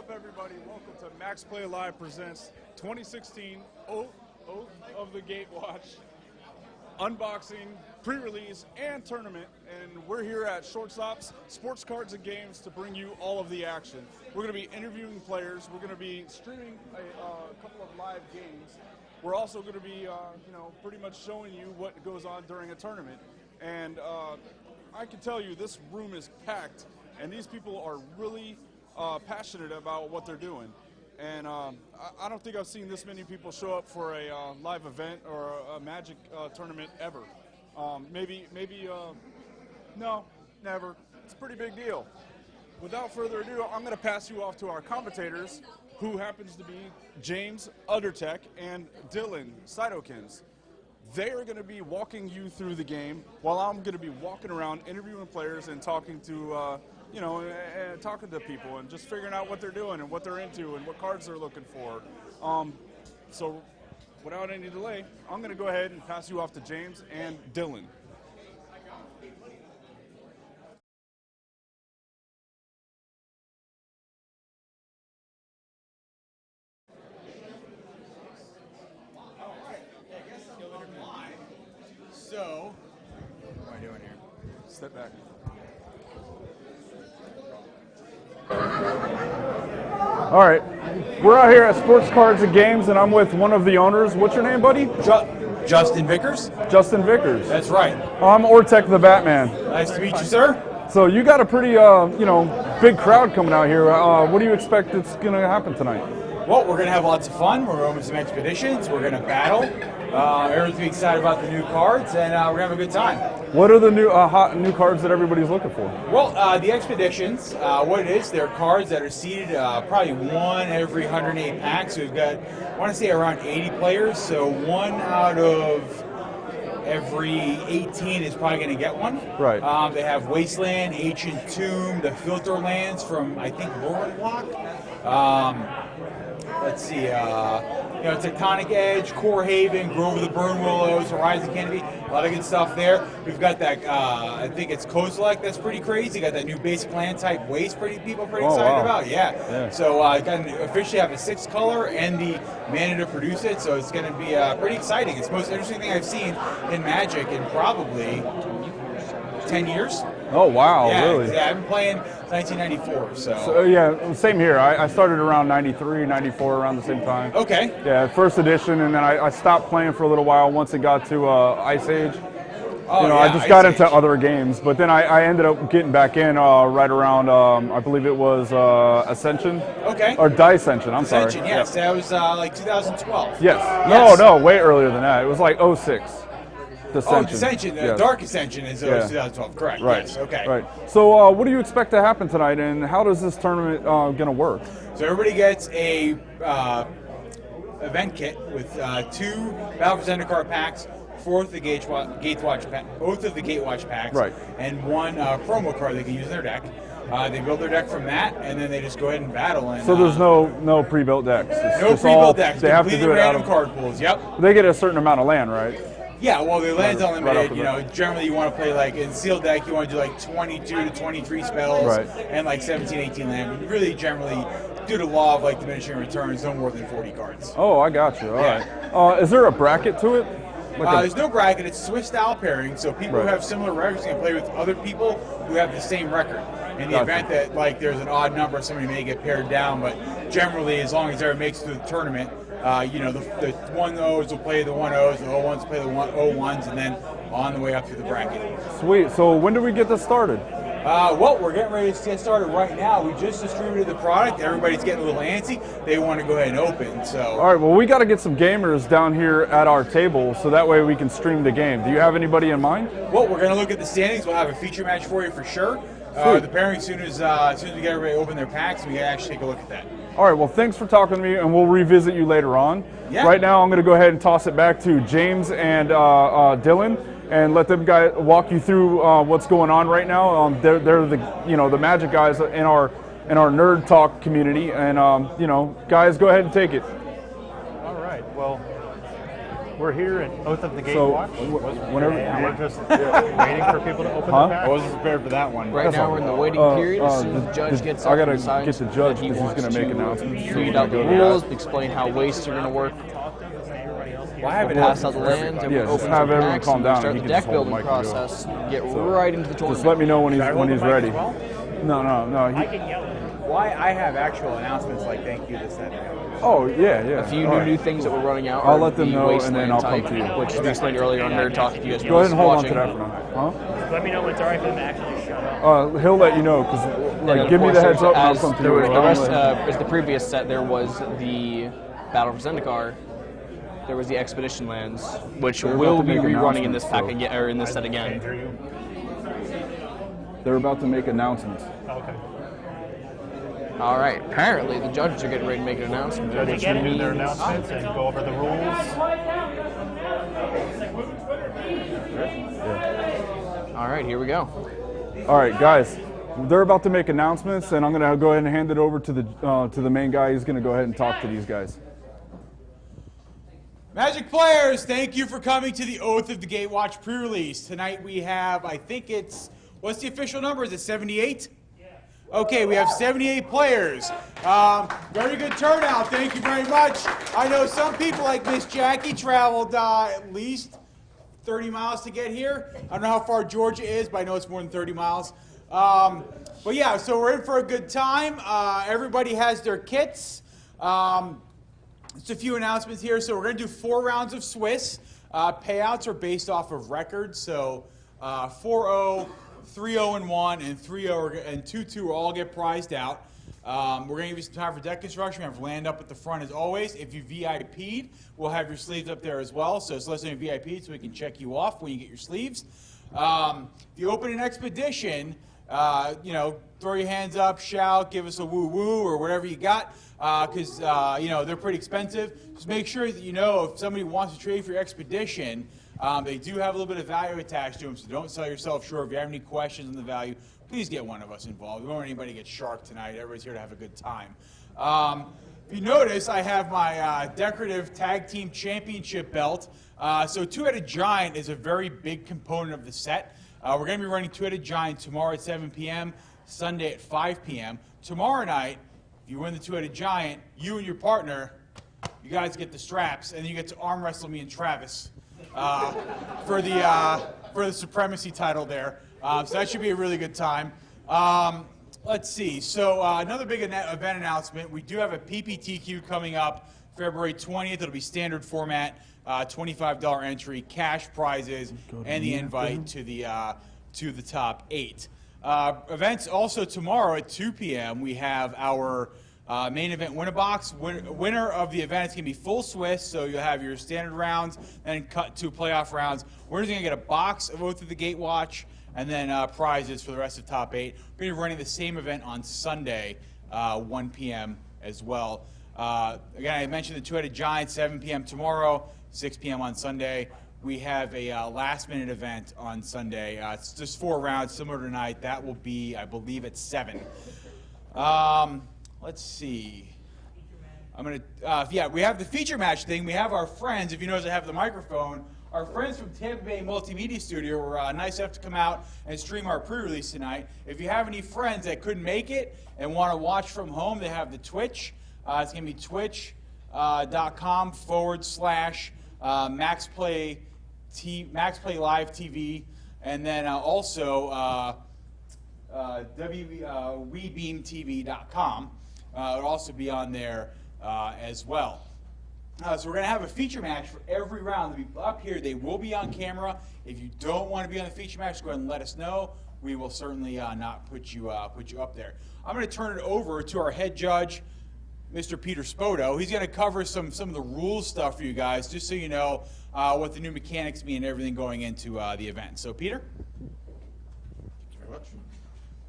up, everybody? Welcome to Max Play Live presents 2016 Oath of the Gatewatch unboxing, pre-release, and tournament. And we're here at Shortstops Sports Cards and Games to bring you all of the action. We're going to be interviewing players. We're going to be streaming a couple of live games. We're also going to be, pretty much showing you what goes on during a tournament. And I can tell you, this room is packed, and these people are really passionate about what they're doing. And I don't think I've seen this many people show up for a live event or a Magic tournament ever. No, never. It's a pretty big deal. Without further ado, I'm going to pass you off to our commentators, who happens to be James Undertech and Dylan Sidokins. They are going to be walking you through the game while I'm going to be walking around interviewing players and talking to talking to people and just figuring out what they're doing and what they're into and what cards they're looking for. So without any delay, I'm going to go ahead and pass you off to James and Dylan. So, what am I doing here? Step back. All right, we're out here at Sports Cards and Games, and I'm with one of the owners. What's your name, buddy? Justin Vickers. Justin Vickers. That's right. I'm Ortec the Batman. Nice to meet you, sir. So you got a pretty, big crowd coming out here. What do you expect that's going to happen tonight? Well, we're going to have lots of fun. We're going to some expeditions. We're going to battle. Everyone's excited about the new cards, and we're going to have a good time. What are the new hot new cards that everybody's looking for? Well, the expeditions, what it is, they're cards that are seeded probably one every 108 packs. So we've got, I want to say, around 80 players. So one out of every 18 is probably going to get one. Right. They have Wasteland, Ancient Tomb, the Filter Lands from, I think, Lorenlock. Let's see, Tectonic Edge, Core Haven, Grove of the Burn Willows, Horizon Canopy, a lot of good stuff there. We've got that, I think it's Kozilek, that's pretty crazy. Got that new basic land type waste people pretty excited about. Yeah. So officially have a 6 color and the mana to produce it, so it's going to be pretty exciting. It's the most interesting thing I've seen in Magic in probably 10 years. Oh, wow, yeah, really? Yeah, I've been playing 1994, so yeah, same here. I started around 93, 94, around the same time. Okay. Yeah, first edition, and then I stopped playing for a little while once it got to Ice Age. I just got into other games, but then I ended up getting back in right around, I believe it was Ascension. Okay. Or Dissension, I'm sorry. Ascension, yes. That was like 2012. Yes. No, way earlier than that. It was like 06. Dissension. Oh, Dissension. Yes. Dark Ascension is 2012, correct. Right. Yes, okay. Right. So what do you expect to happen tonight, and how does this tournament going to work? So everybody gets a event kit with 2 Battle for Zendikar packs, 4 of the Gatewatch pack, both of the Gatewatch packs, right, and 1 promo card they can use in their deck. They build their deck from that, and then they just go ahead and battle. And, so there's no pre-built decks? It's no pre-built decks. They have to do it random out of card pools, yep. They get a certain amount of land, right? Yeah, well, the land's unlimited. Generally you want to play, like, in sealed deck, you want to do like 22 to 23 spells, right, and like 17, 18 land. But really, generally, due to law of like diminishing returns, no more than 40 cards. Oh, I got you. All right. Is there a bracket to it? There's no bracket. It's Swiss style pairing, so people who have similar records can play with other people who have the same record. In the event that there's an odd number, somebody may get paired down, but generally, as long as everyone makes it through the tournament, the 1-0s will play the 1-0s, the 0-1s will play the 0-1s, and then on the way up through the bracket. Sweet. So when do we get this started? Well, we're getting ready to get started right now. We just distributed the product. Everybody's getting a little antsy. They want to go ahead and open. So. All right. Well, we got to get some gamers down here at our table, so that way we can stream the game. Do you have anybody in mind? Well, we're going to look at the standings. We'll have a feature match for you for sure. The pairing as soon as we get everybody to open their packs, we can actually take a look at that. All right, well, thanks for talking to me, and we'll revisit you later on. Yeah. Right now, I'm going to go ahead and toss it back to James and Dylan, and let them walk you through what's going on right now. They're the Magic guys in our nerd talk community, and guys, go ahead and take it. All right. Well, We're here at Oath of the Gate So, Watch. whenever And we're just waiting for people to open the I pack. wasn't prepared for that one. Right now we're in the waiting period. As soon as the judge gets up I gotta and decides get the judge that he because he's wants gonna make to announcements. So read we're out the gonna go to rules, that. explain how wastes are going to work, Well, I haven't pass out the lands, and Yeah, open just some have everyone packs, calm and down start and the he can deck just hold the building mic and go. process. Get right into the tournament. Just let me know when he's ready. well? No. Why I have actual announcements like thank you this, that, and the other. Oh yeah. A few All right. new things that we're running out. I'll are let them the know, and Wasteland then I'll come type, to you. which we explained earlier on Nerd Talk. If you guys Go ahead and hold on watching. to that for now. Huh? Let me know when it's all right for them to actually shut up. He'll let you know because And like of give me course, the heads up. And I'll as come to there you. was the I'll rest, let- as the previous set, there was the Battle for Zendikar. There was the Expedition Lands, which They're will about to be make rerunning in this pack announcements, again, or in this set again. They're about to make announcements. Okay. All right. Apparently, the judges are getting ready to make an announcement. So they which get into their means- announcements and go over the rules. All right, here we go. All right, guys. They're about to make announcements, and I'm gonna go ahead and hand it over to the main guy. He's gonna go ahead and talk to these guys. Magic players, thank you for coming to the Oath of the Gatewatch pre-release. Tonight we have, I think it's, what's the official number? Is it 78? Yeah. Okay, we have 78 players. Very good turnout, thank you very much. I know some people like Miss Jackie traveled at least 30 miles to get here. I don't know how far Georgia is, but I know it's more than 30 miles. But yeah, so we're in for a good time. Everybody has their kits. Just a few announcements here. So we're going to do 4 rounds of Swiss. Payouts are based off of records. So 4-0, 3-0-1, and 3-0 and 2-2 will all get prized out. We're going to give you some time for deck construction. We have land up at the front as always. If you VIP'd, we'll have your sleeves up there as well. So let us know you VIP'd so we can check you off when you get your sleeves. If you open an expedition, throw your hands up, shout, give us a woo-woo or whatever you got, because, they're pretty expensive. Just make sure that you know if somebody wants to trade for your expedition, they do have a little bit of value attached to them, so don't sell yourself short. If you have any questions on the value, please get one of us involved. We don't want anybody to get sharked tonight. Everybody's here to have a good time. If you notice, I have my decorative tag team championship belt. So Two-Headed Giant is a very big component of the set. We're going to be running Two-Headed Giant tomorrow at 7 p.m., Sunday at 5 p.m. Tomorrow night, if you win the Two-Headed Giant, you and your partner, you guys get the straps, and then you get to arm wrestle me and Travis for the Supremacy title there. So that should be a really good time. Let's see. So another big event announcement. We do have a PPTQ coming up February 20th. It'll be standard format, $25 entry, cash prizes, and the invite to the top 8. Events also tomorrow at 2 p.m. We have our main event Win-A-Box. Winner of the event is going to be full Swiss, so you'll have your standard rounds, then cut to playoff rounds. Winner's going to get a box of Oath of the Gatewatch, and then prizes for the rest of top 8. We're going to be running the same event on Sunday, 1 p.m. as well. Again, I mentioned the Two-Headed Giant, 7 p.m. tomorrow, 6 p.m. on Sunday. We have a last-minute event on Sunday. It's just 4 rounds, similar to tonight. That will be, I believe, at 7. Let's see. We have the feature match thing. We have our friends, if you notice I have the microphone, our friends from Tampa Bay Multimedia Studio were nice enough to come out and stream our pre-release tonight. If you have any friends that couldn't make it and want to watch from home, they have the Twitch. It's going to be twitch.com/MaxPlay Live TV, and then also WeBeamTV.com. It'll also be on there as well. So we're going to have a feature match for every round. They'll be up here. They will be on camera. If you don't want to be on the feature match, go ahead and let us know. We will certainly not put you up there. I'm going to turn it over to our head judge, Mr. Peter Spoto. He's going to cover some of the rules stuff for you guys, just so you know what the new mechanics mean and everything going into the event. So, Peter? Thank you very much.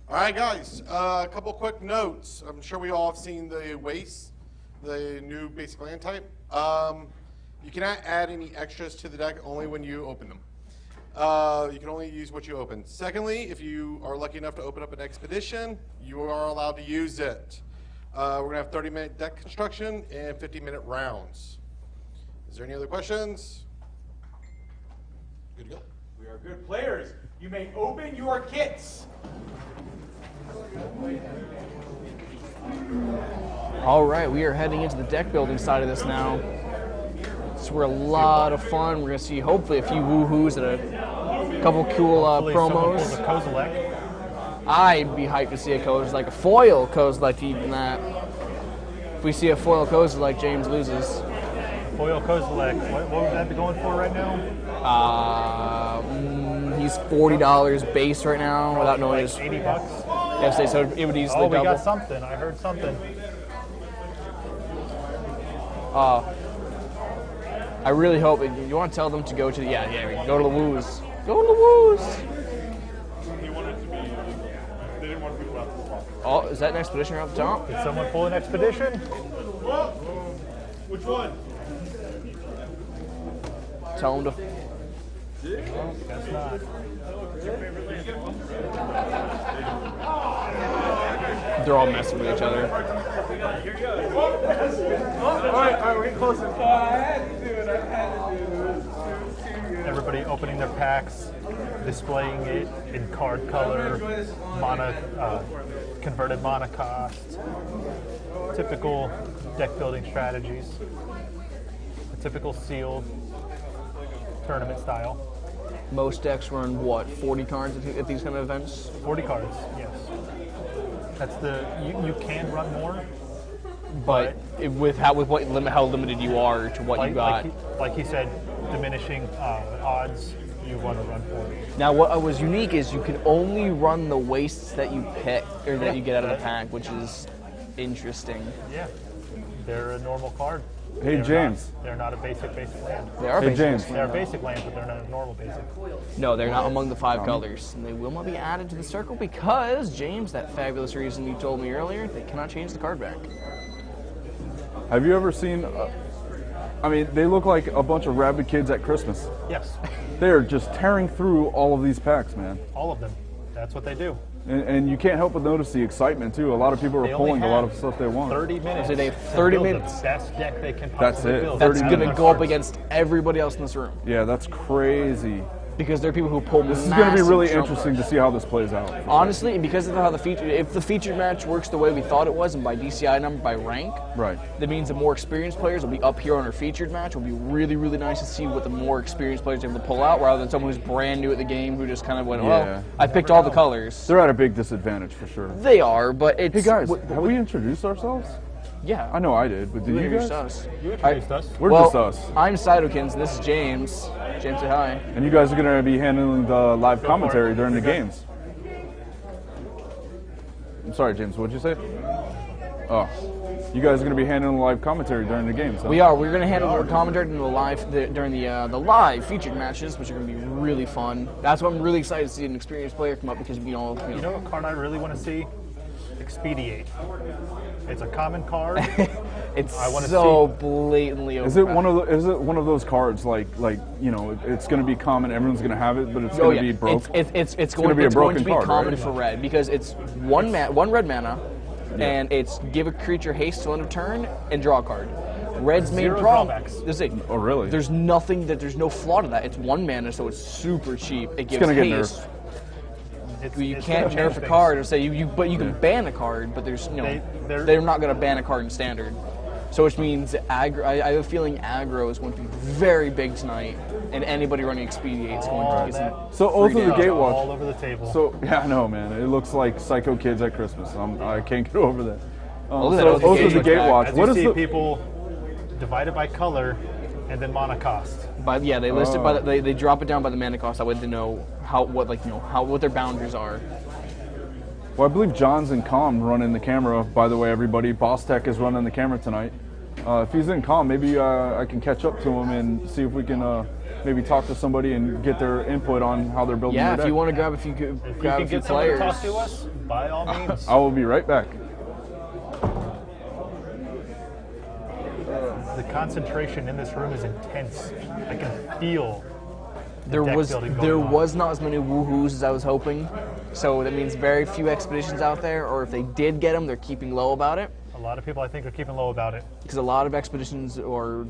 All right, guys, a couple quick notes. I'm sure we all have seen the Waste, the new basic land type. You cannot add any extras to the deck only when you open them. You can only use what you open. Secondly, if you are lucky enough to open up an expedition, you are allowed to use it. We're going to have 30-minute deck construction and 50-minute rounds. Is there any other questions? Good to go. We are good players. You may open your kits. All right, we are heading into the deck building side of this now. It's where a lot of fun. We're gonna see hopefully a few woohoos and a couple cool Hopefully someone pulls promos. a Kozilek. I'd be hyped to see a Kozilek, a foil Kozilek, even that. If we see a foil Kozilek, James loses. Foil Kozilek. What would that be going for right now? He's $40 base right now without knowing Like his. $80. Yes, so it would easily Oh, we double. got something. I heard something. I really hope you want to tell them to go to the go to the woos. Go to the woos. He wanted to be. They didn't want people to have to walk around. Oh, is that an expedition up top? Did someone pull an expedition? Which one? Tell them to. Guess not. They're all messing with each other. Alright, we're getting closer. Everybody opening their packs, displaying it in card color, converted mana cost, typical deck building strategies, a typical sealed tournament style. Most decks run what, 40 cards at these kind of events? 40 cards, yes. That's you can run more, But with how limited you are to what you got. like he said, diminishing odds, you want to run 40. Now, what was unique is you can only run the wastes that you pick or that you get out of the pack, which is interesting. Yeah, they're a normal card. Hey, James. They're not a basic land. They are Hey, basic. James. They're a basic land, but they're not a normal basic. No, they're not among the 5 colors. And they will not be added to the circle because, James, that fabulous reason you told me earlier, they cannot change the card back. Have you ever seen? I mean, they look like a bunch of rabid kids at Christmas. Yes, They are just tearing through all of these packs, man. all of them. That's what they do. And you can't help but notice the excitement too. A lot of people are They only pulling a lot have of stuff they want. 30 minutes. So they have to 30 build minutes. The best deck they can That's possibly it. build. 30 That's going to minutes. go up against everybody else in this room Yeah, that's crazy. because there are people who pull This is going to be massive really trump interesting to cards. see how this plays out. Honestly, and because of how if the featured match works the way we thought it was, and by DCI number, by rank, Right. that means the more experienced players will be up here on our featured match. It will be really, really nice to see what the more experienced players are able to pull out, rather than someone who's brand new at the game who just kind of went, Yeah. well, I picked all the colors. They're at a big disadvantage for sure. They are, but it's... Hey guys, have we introduced ourselves? Yeah. I know I did, but did you guys? Us. You introduced us. We're Well, just us. I'm Cytokins, and this is James. James, say hi. And you guys are going to be handling the live for commentary it. during the You're good. games. I'm sorry, James, what'd you say? Oh, you guys are going to be handling the live commentary during the games, huh? We are. We're going to handle our commentary during the live featured matches, which are going to be really fun. That's why I'm really excited to see an experienced player come up because You know what card I really want to see? Expediate. It's a common card. it's I wanna so see- blatantly over. Is it one of those cards like you know it's going to be common, everyone's going to have it, but it's Oh going yeah, to be broke? it's gonna going be a it's going broken to be card, common right? for red because it's one red mana, and it's give a creature haste till end of turn and draw a card. Red's main Zero problem. drawbacks. There's Oh, really? There's there's no flaw to that. It's one mana, so it's super cheap. It gives gonna get haste. nerfed. You It's can't gonna change nerf a things. card or say but you can ban a card, but there's they're not going to ban a card in standard. So which means aggro. I have a feeling aggro is going to be very big tonight, and anybody running Expedite is going to get some. So Oath of the damage. All Gatewatch. over the table. So yeah, I know, man. It looks like Psycho Kids at Christmas. I can't get over that. Look at So that Oath of the Oath of the Gatewatch Gatewatch. As What you is see, the? people divided by color and then mana cost. But yeah, they list it by they drop it down by the mana cost. That way they know what their boundaries are. Well, I believe John's in comm running the camera. By the way, everybody, Boss Tech is running the camera tonight. If he's in comm, maybe I can catch up to him and see if we can maybe talk to somebody and get their input on how they're building Yeah, their if deck. you want to grab a few If you grab can a few get someone to players. talk to us, by all means. I will be right back. The concentration in this room is intense. I can feel There deck was building going on. not as many woohoos as I was hoping. So that means very few expeditions out there, or if they did get them, they're keeping low about it. a lot of people I think are keeping low about it. Because a lot of expeditions, or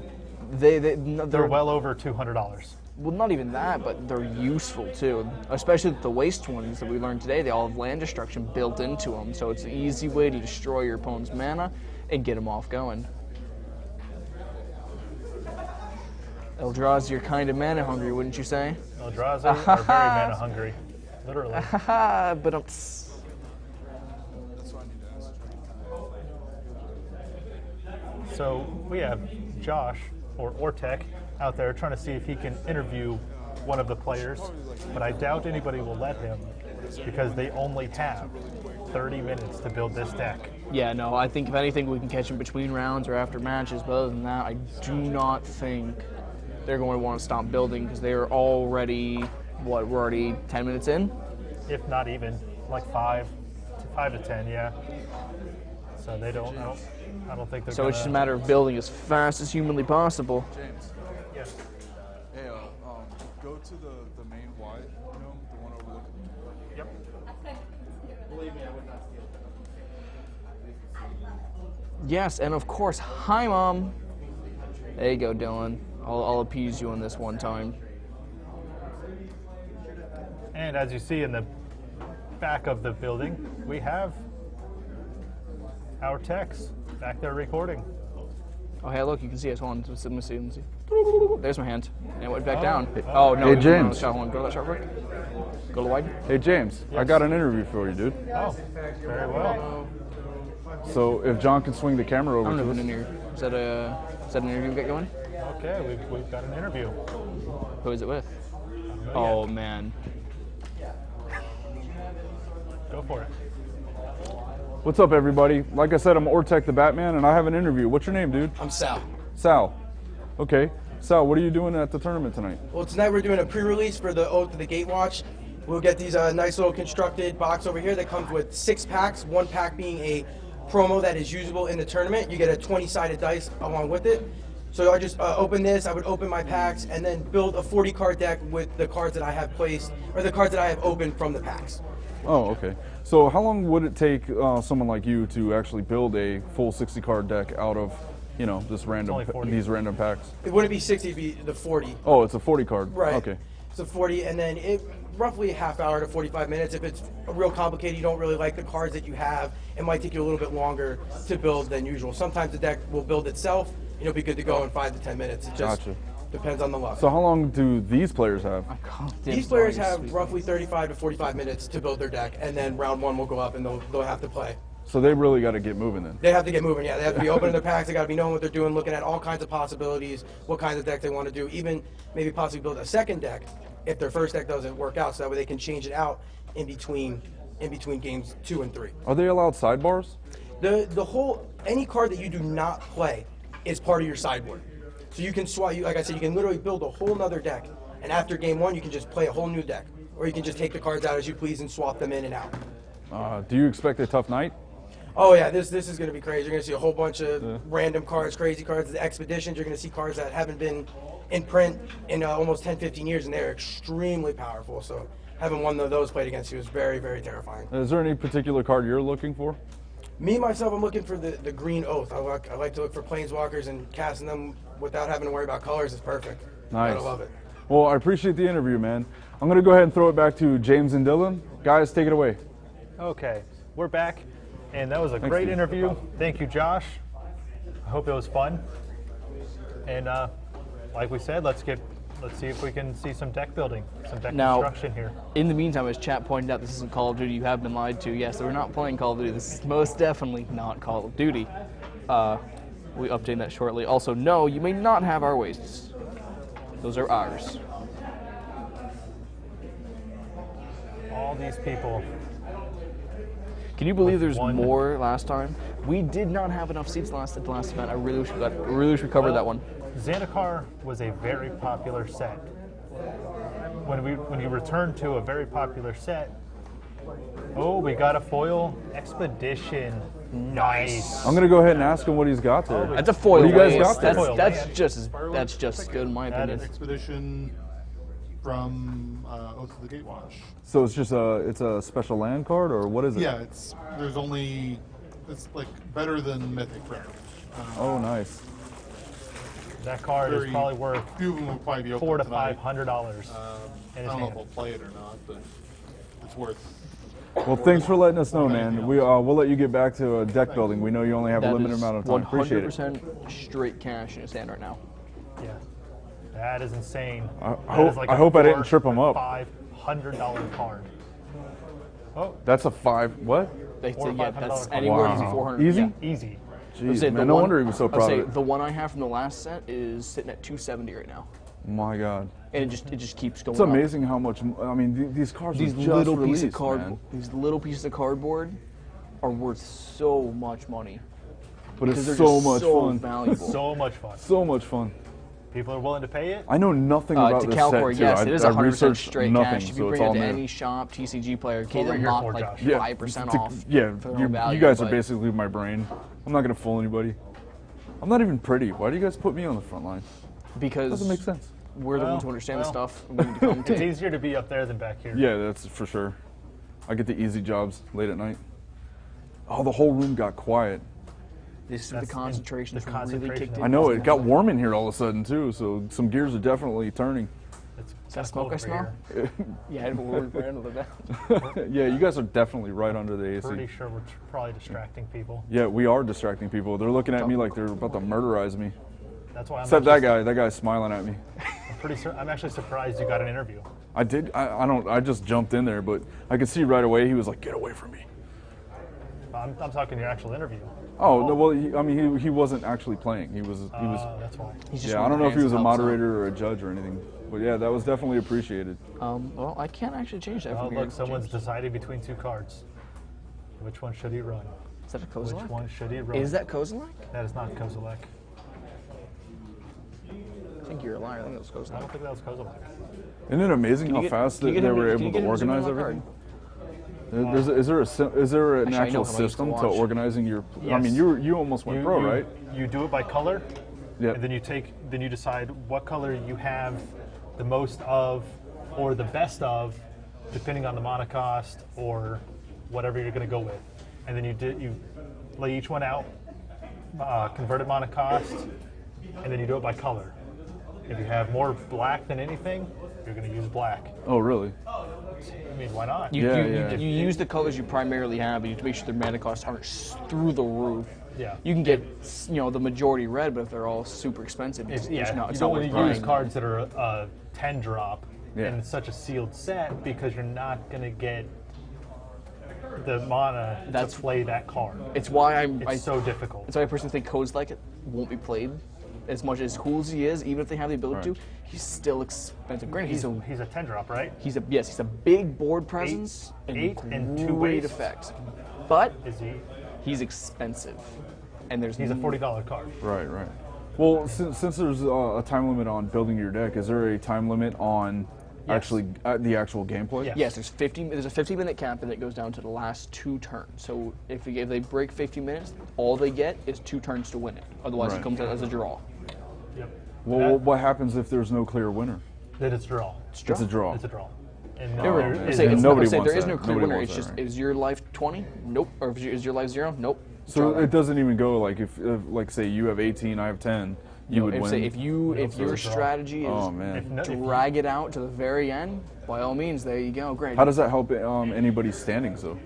They're they're well over $200. well, not even that, but they're useful too. Especially the waste ones that we learned today, they all have land destruction built into them, so it's an easy way to destroy your opponent's mana and get them off going. Eldrazi are kind of mana hungry, wouldn't you say? Eldrazi are very mana hungry, literally. But So we have Josh, or Ortek, out there trying to see if he can interview one of the players, but I doubt anybody will let him because they only have 30 minutes to build this deck. yeah, no, I think if anything we can catch them between rounds or after matches, but other than that, I do not think they're going to want to stop building because they are already, what, we're already 10 minutes in? If not even, like 5 to 10, yeah. So they don't, I don't think they're So it's just a matter of building as fast as humanly possible. James. Yeah. Hey, go to the main wide, you know, the one overlooking. Yep. Yes, and of course, hi, Mom. There you go, Dylan. I'll appease you on this one time. And as you see in the back of the building, we have our techs back there recording. Oh, hey, look, you can see us. Hold on, let me see. There's my hand. And it went back down. Oh. Oh, no. Hey, you James. Shot one. Go to that shot quick. Go to wide. Hey James, I got an interview for you, dude. Oh, very well. So if John can swing the camera I over don't know to if us. an interview. Is that an interview we got going? Okay, we've got an interview. Who is it with? Not Oh, yet. man. Go for it. What's up, everybody? Like I said, I'm Ortek the Batman, and I have an interview. What's your name, dude? I'm Sal. Sal. Okay. Sal, what are you doing at the tournament tonight? Well, tonight we're doing a pre-release for the Oath of the Gatewatch. We'll get these nice little constructed box over here that comes with 6 packs, 1 pack being a promo that is usable in the tournament. You get a 20-sided dice along with it. So I just open this, I would open my packs, and then build a 40-card deck with the cards that I have placed, or the cards that I have opened from the packs. Oh, okay. So how long would it take someone like you to actually build a full 60-card deck out of, you know, this random only 40. these random packs? It wouldn't be 60, it'd be the 40. Oh, it's a 40 card. Right. Okay. It's a 40, and then it roughly a half hour to 45 minutes. If it's real complicated, you don't really like the cards that you have, it might take you a little bit longer to build than usual. Sometimes the deck will build itself, and you'll be good to go in 5 to 10 minutes. It just Gotcha. depends on the luck. So how long do these players have? These players have roughly 35 to 45 minutes to build their deck, and then round 1 will go up, and they'll have to play. So they really got to get moving then. They have to get moving, yeah. They have to be opening their packs. They got to be knowing what they're doing, looking at all kinds of possibilities, what kinds of deck they want to do, even maybe possibly build a second deck if their first deck doesn't work out, so that way they can change it out in between games 2 and 3. Are they allowed sidebars? The whole any card that you do not play is part of your sideboard. So you can swap. Like I said, you can literally build a whole nother deck, and after game 1, you can just play a whole new deck, or you can just take the cards out as you please and swap them in and out. Do you expect a tough night? Oh yeah, this is going to be crazy. You're going to see a whole bunch of random cards, crazy cards. The expeditions, you're going to see cards that haven't been in print in almost 10, 15 years, and they're extremely powerful. So having one of those played against you is very, very terrifying. Is there any particular card you're looking for? Me, myself, I'm looking for the Green Oath. I like to look for Planeswalkers, and casting them without having to worry about colors is perfect. Nice. I love it. Well, I appreciate the interview, man. I'm going to go ahead and throw it back to James and Dylan. Guys, take it away. Okay, we're back, and that was a Thanks, great dude. interview. Thank you, Josh. I hope it was fun. And like we said, let's see if we can see some deck building, some deck Now- construction here. In the meantime, as chat pointed out, this isn't Call of Duty. You have been lied to. Yes, we're not playing Call of Duty. This is most definitely not Call of Duty. We update that shortly. Also, no, you may not have our wastes. Those are ours. All these people. Can you believe there's one- more last time? We did not have enough seats at the last event. I really wish we covered that one. Zendikar was a very popular set. When you return to a very popular set, oh, we got a foil expedition. Nice. I'm going to go ahead and ask him what he's got there. That's a foil. What do you guys waste. got there? That's just as good in my That opinion. is- Expedition from Oath of the Gatewatch. So it's just a special land card, or what is it? Yeah, it's like better than Mythic Rare. Oh, nice. That card is probably worth few of them will probably be open $400 to tonight. $500. I don't know if they'll play it or not, but it's worth. Well, thanks for letting us know, man. We'll let you get back to deck building. We know you only have a limited amount of time. Appreciate it. 100% straight cash in his hand right now. Yeah, that is insane. I hope I didn't trip him up. $500 card. Oh, That's a 5. What? They say, $400 yeah, to that's $500. anywhere Wow. easy 400. Easy? Yeah. easy. Jeez, Say man. the No one- wonder he was so I'll proud say of it. the one I have from the last set is sitting at 270 right now, My God. and it just keeps going. It's up. amazing how much. I mean, these cards These are just little released, pieces of card, man. these little pieces of cardboard, are worth so much money. But because it's they're so just much so fun. valuable. So much fun. So much fun. People are willing to pay it. I know nothing about To this Calcor, set too. yes, I, it is I 100% researched straight nothing, cash. If you so it's bring it all to new. any shop, TCG player, what they'll we're here knock for, like Josh. 5% off. Yeah, for the you value, guys are but basically my brain. I'm not gonna fool anybody. I'm not even pretty. Why do you guys put me on the front line? because Doesn't make sense. we're the ones who understand the stuff. We need to come It's to. easier to be up there than back here. Yeah, that's for sure. I get the easy jobs late at night. Oh, the whole room got quiet. This is That's the concentration. the is really concentration kicked of in. I know it got warm in here all of a sudden too, so some gears are definitely turning. It's that smoke I over smell? here. Yeah, but we're right under the bed. Yeah, you guys are definitely right under the AC. Pretty sure we're probably distracting people. Yeah, we are distracting people. They're looking at me like they're about to murderize me. That's why I'm Except that actually- guy. That guy's smiling at me. I'm actually surprised you got an interview. I did. I don't. I just jumped in there, but I could see right away he was like, "Get away from me." I'm talking your actual interview. Oh no. Well, he wasn't actually playing. He was. That's why. He's just Yeah, I one don't know if he was a hands helps out. moderator or a judge or anything, but yeah, that was definitely appreciated. Well, I can't actually change that Oh, from here. look, someone's James. decided between two cards. Which one should he run? Is that a Which Kozilek? one should he run? Is that Kozilek? That is not Kozilek. I think you're a liar. I think it was I Kozilek. don't think that was Kozilek. Isn't it amazing Can how you get- fast can you they get him were can you able get to him zoom in organize on my everything? Is there an Actually, I know actual him. I used to system to watch. organizing your? I Yes. mean, you almost went pro, right? You do it by color, Yep. and then you decide what color you have the most of or the best of, depending on the mana cost or whatever you're going to go with. And then you lay each one out, converted mana cost, and then you do it by color. If you have more black than anything, you're going to use black. Oh, really? I mean, why not? You, Yeah, you, yeah. you use the colors you primarily have, and you have to make sure their mana costs aren't through the roof. Yeah. You can get, the majority red, but if they're all super expensive, it's Yeah, not, you it's don't not want worth to use buying. cards that are 10 drop Yeah. in such a sealed set because you're not going to get the mana That's- to play that card. It's why It's so difficult. It's why I personally think Kozilek it won't be played. As much as cool as he is, even if they have the ability Right. to, he's still expensive. Granted, he's He's a 10 drop, right? he's a big board presence eight and two great wastes. effect, but Is he? he's expensive, and there's He's a $40 card. Right, right. Well, since there's a time limit on building your deck, is there a time limit on actually the actual gameplay? Yes. Yes, there's a 50-minute cap, and it goes down to the last 2 turns. So if they break 50 minutes, all they get is 2 turns to win it. Otherwise, Right. it comes out as a draw. Yep. Well, what happens if there's no clear winner? Then it's draw. It's a draw. It's a draw. And I is say, it- it's nobody not, say, wants there is that. no clear Nobody winner. wants It's that, just, right? is your life 20? Nope. Or is your life 0? Nope. So Draw. it doesn't even go like if like say you have 18, I have 10, you would if, win. say, if your it's a draw. strategy is Oh man. if drag it out to the very end, by all means, there you go. Great. How does that help anybody's standings though?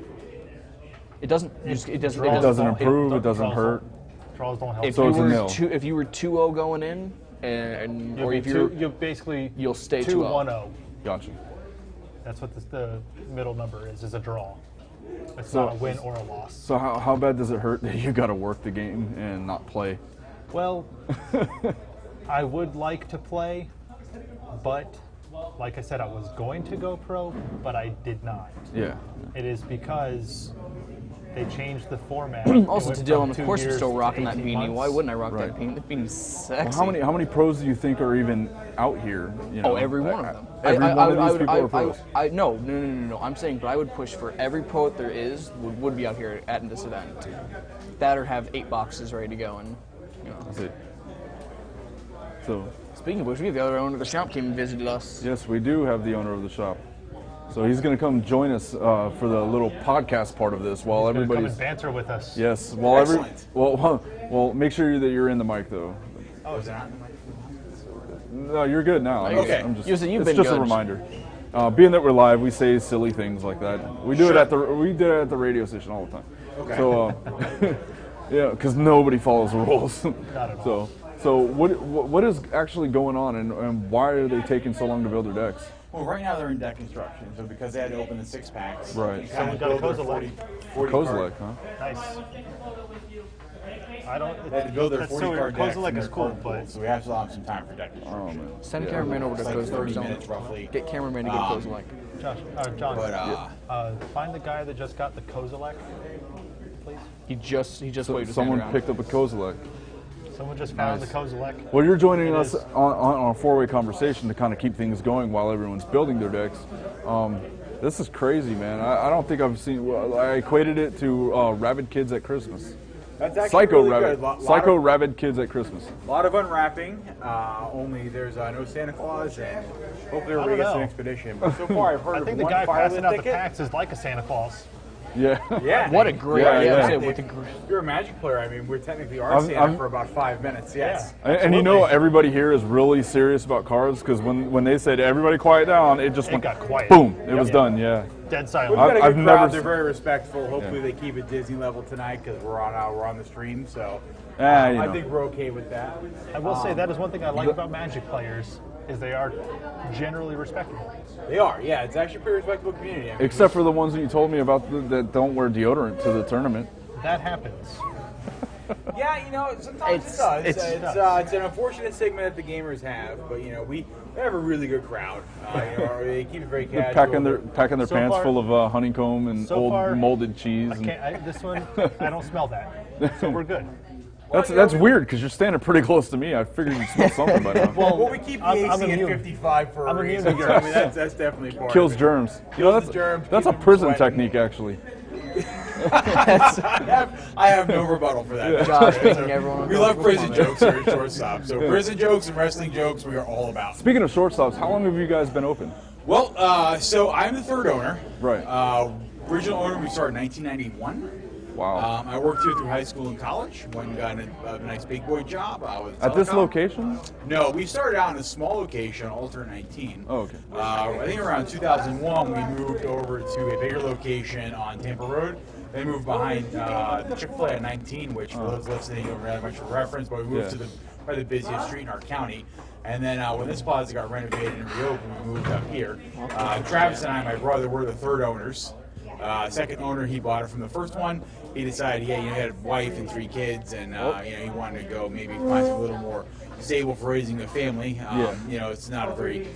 It doesn't. It doesn't. draws doesn't don't- improve, it doesn't draws hurt. don't- Draws don't help. If So you it's a were nil. if you were 2-0 going in, or if you'll basically you'll stay 2-1-0. Gotcha. That's what the middle number is a draw. It's So- not a win or a loss. So how bad does it hurt that you got to work the game and not play? Well, I would like to play, but like I said, I was going to go pro, but I did not. Yeah. It is because they changed the format. Also, It to went Dylan, from of 2 course, you're years still to rocking that 18 beanie. months. Why wouldn't I rock Right. that beanie? That beanie's sexy. Well, how many pros do you think are even out here? You know? Oh, every one of them. Every one of these people are pros. No. I'm saying, but I would push for every pro that there is would be out here at this event. That or have 8 boxes ready to go. And That's it. So speaking of which, we have the other owner of the shop came and visited us. yes, we do have the owner of the shop. So he's going to come join us for the little podcast part of this while Gonna everybody's. come and banter with us. Yes, while well, make sure that you're in the mic though. Oh, is that? No, you're good now. Okay. I'm just, You've it's been just a good. reminder. Being that we're live, we say silly things like that. We do it at the at the radio station all the time. Okay. So yeah, because nobody follows the rules. Not at all. So what is actually going on, and why are they taking so long to build their decks? Well, right now they're in deck construction, so because they had to open the 6-packs. Right. Someone got a Kozilek. Kozilek, huh? Nice. I don't. They had to build their that's 40 card decks. Kozilek and is their cool, card but pools, so we have to have some time for deck Oh construction. man. Send Yeah. cameraman over to It's like Kozilek. 30 Zone. minutes roughly. Get cameraman to get Kozilek. Josh, John, But find the guy that just got the Kozilek, please. He just waved his Someone hand around. picked up a Kozilek. Someone just found Nice. the Kozilek. Well, you're joining It us is. on a four-way conversation to kind of keep things going while everyone's building their decks. This is crazy, man. I don't think I've seen. Well, I equated it to Rabid Kids at Christmas. that's actually Psycho really Rabid. good. Psycho Rabid Kids at Christmas. A lot of unwrapping. Only there's no Santa Claus, and hopefully everybody I don't gets an know. expedition. But so far, I've heard I think of the one guy passing firelight out the ticket. packs is like a Santa Claus. Yeah. Yeah. What a great Yeah, idea. yeah. I said, If you're a Magic player, I mean, we're technically are Santa I'm- for about 5 minutes. Yes. And you know, everybody here is really serious about cards because when they said everybody quiet down, it just It went got quiet. boom. It was Yep. done. Yeah. Dead We've silent. got a good I've crowd. never They're s- very respectful. Hopefully, Yeah. they keep it Disney level tonight because we're on the stream. So You I know. think we're okay with that. I will say that is one thing I like about Magic players is they are generally respectable. They are. Yeah, it's actually a pretty respectable community. I mean, Except for the ones that you told me about that don't wear deodorant to the tournament. That happens. yeah, you know, sometimes It's- it does. it's- It's an unfortunate stigma that the gamers have, but you know, we have a really good crowd. You know, they keep it very They're casual. packing their So pants far- full of honeycomb and so old far, molded cheese. I And can't. This one, I don't smell that, so we're good. that's weird because you're standing pretty close to me. I figured you'd smell something by now. Well, we keep the I'm AC at immune. 55 for I'm a immune reason. to So, I mean, germs. that's definitely part Kills of it. germs. You Kills know, the germs, that's a keep 'em prison sweating. technique actually. I have no rebuttal for that. Josh making everyone We love uncomfortable. prison jokes here at Shortstop. So prison jokes and wrestling jokes we are all about. Speaking of shortstops, how long have you guys been open? Well, so I'm the third owner. Right. Original owner, we started in 1991. Wow. I worked here through high school and college. Went and got a nice big boy job. With At this telecom. location? No, we started out in a small location, Alter 19. Oh, okay. I think around 2001 we moved over to a bigger location on Tampa Road. They moved behind the Chick-fil-A at 19, which for those listening don't really have much of a reference, but we moved Yeah. to probably the busiest street in our county. And then when this plaza got renovated and reopened, we moved up here. Travis and I, my brother, were the third owners. Second owner, he bought it from the first one. He decided, he had a wife and 3 kids, and he wanted to go maybe find something a little more stable for raising a family. It's not a very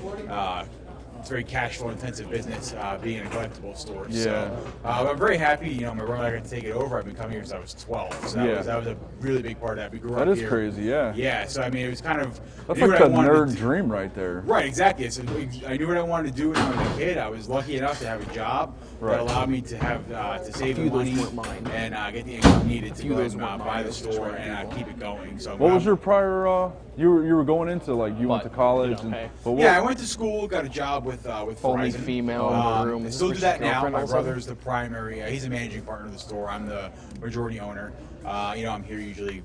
it's a very cash flow intensive business, being a collectible store. Yeah. So I'm very happy. My brother and I got to take it over. I've been coming here since I was 12, so that was a really big part of that. We grew That up is here. crazy, yeah. Yeah. So I mean, it was kind of That's I knew like what the I wanted to nerd do. dream right there. Right, exactly. So I knew what I wanted to do when I was a kid. I was lucky enough to have a job Right. that allowed me to have to save the Few those money weren't mine. and get the income needed to Few go those and weren't buy mine. the Those store were and people. keep it going. So What was your prior? You were going into like you went to But, college. you know, hey. But what, Yeah, I went to school, got a job with Only Verizon. female in the room. I Is still this do that your now. girlfriend My also? brother's the primary. He's a managing partner of the store. I'm the majority owner. I'm here usually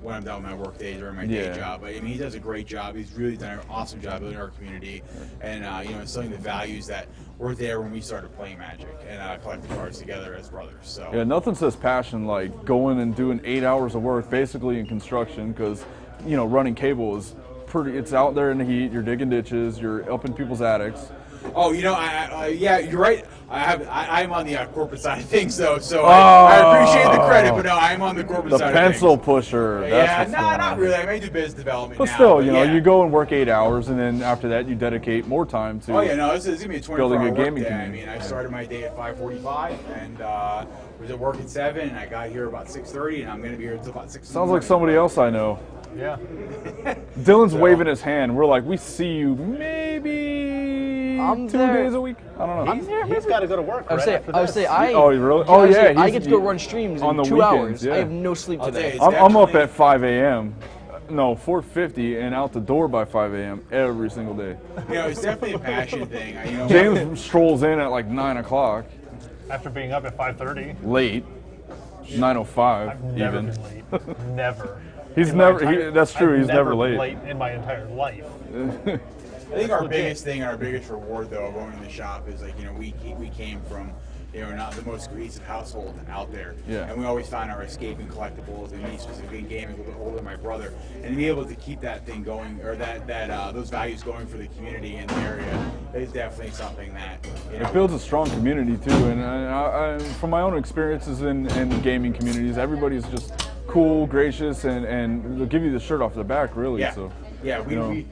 when I'm done with my work day during my day Yeah. job. But I mean, he does a great job. He's really done an awesome job building our community, and instilling the values that were there when we started playing Magic and collecting cards together as brothers. So Yeah, nothing says passion like going and doing 8 hours of work basically in construction because, running cable is pretty. It's out there in the heat. You're digging ditches. You're up in people's attics. Oh, yeah, you're right. I'm on the corporate side of things, though. So I appreciate the credit, but no, I'm on the corporate The side pencil of things. pusher. That's Yeah, what's going not on. really. I may do business development But now. still, yeah. you go and work 8 hours, and then after that, you dedicate more time to. Oh yeah, no, this is gonna be a 24-hour building a work gaming day. community. I mean, I started my day at 5:45 and was at work at 7, and I got here about 6:30, and I'm gonna be here until about 6. Sounds like somebody else I know. Yeah. Dylan's waving his hand. We're like, we see you maybe I'm 2 there. days a week. I don't know. He's got to go to work. I would right say, after I would this. say, I. Oh, you really? I Oh, would say yeah, I he's- get to go run streams on in the 2 weekends, hours. yeah. I have no sleep I'll tell today. you, I'm up definitely- at 5 a.m. No, 4:50 and out the door by 5 a.m. every single day. It's definitely a passion thing. James strolls in at like 9 o'clock, After being up at 5:30. late, 9:05 I've never even. been late. Never. He's in my never. entire- That's true. I've He's never been late. late in my entire life. I think our biggest thing and our biggest reward, though, of owning the shop is like, we came from, not the most cohesive household out there. Yeah. And we always found our escape in collectibles, and me specifically in gaming, a little bit older than my brother. And to be able to keep that thing going, or those values going for the community in the area is definitely something that, It builds a strong community too, and I, from my own experiences in gaming communities, everybody's just cool, gracious, and they'll give you the shirt off their back, really. Yeah. So, yeah, we've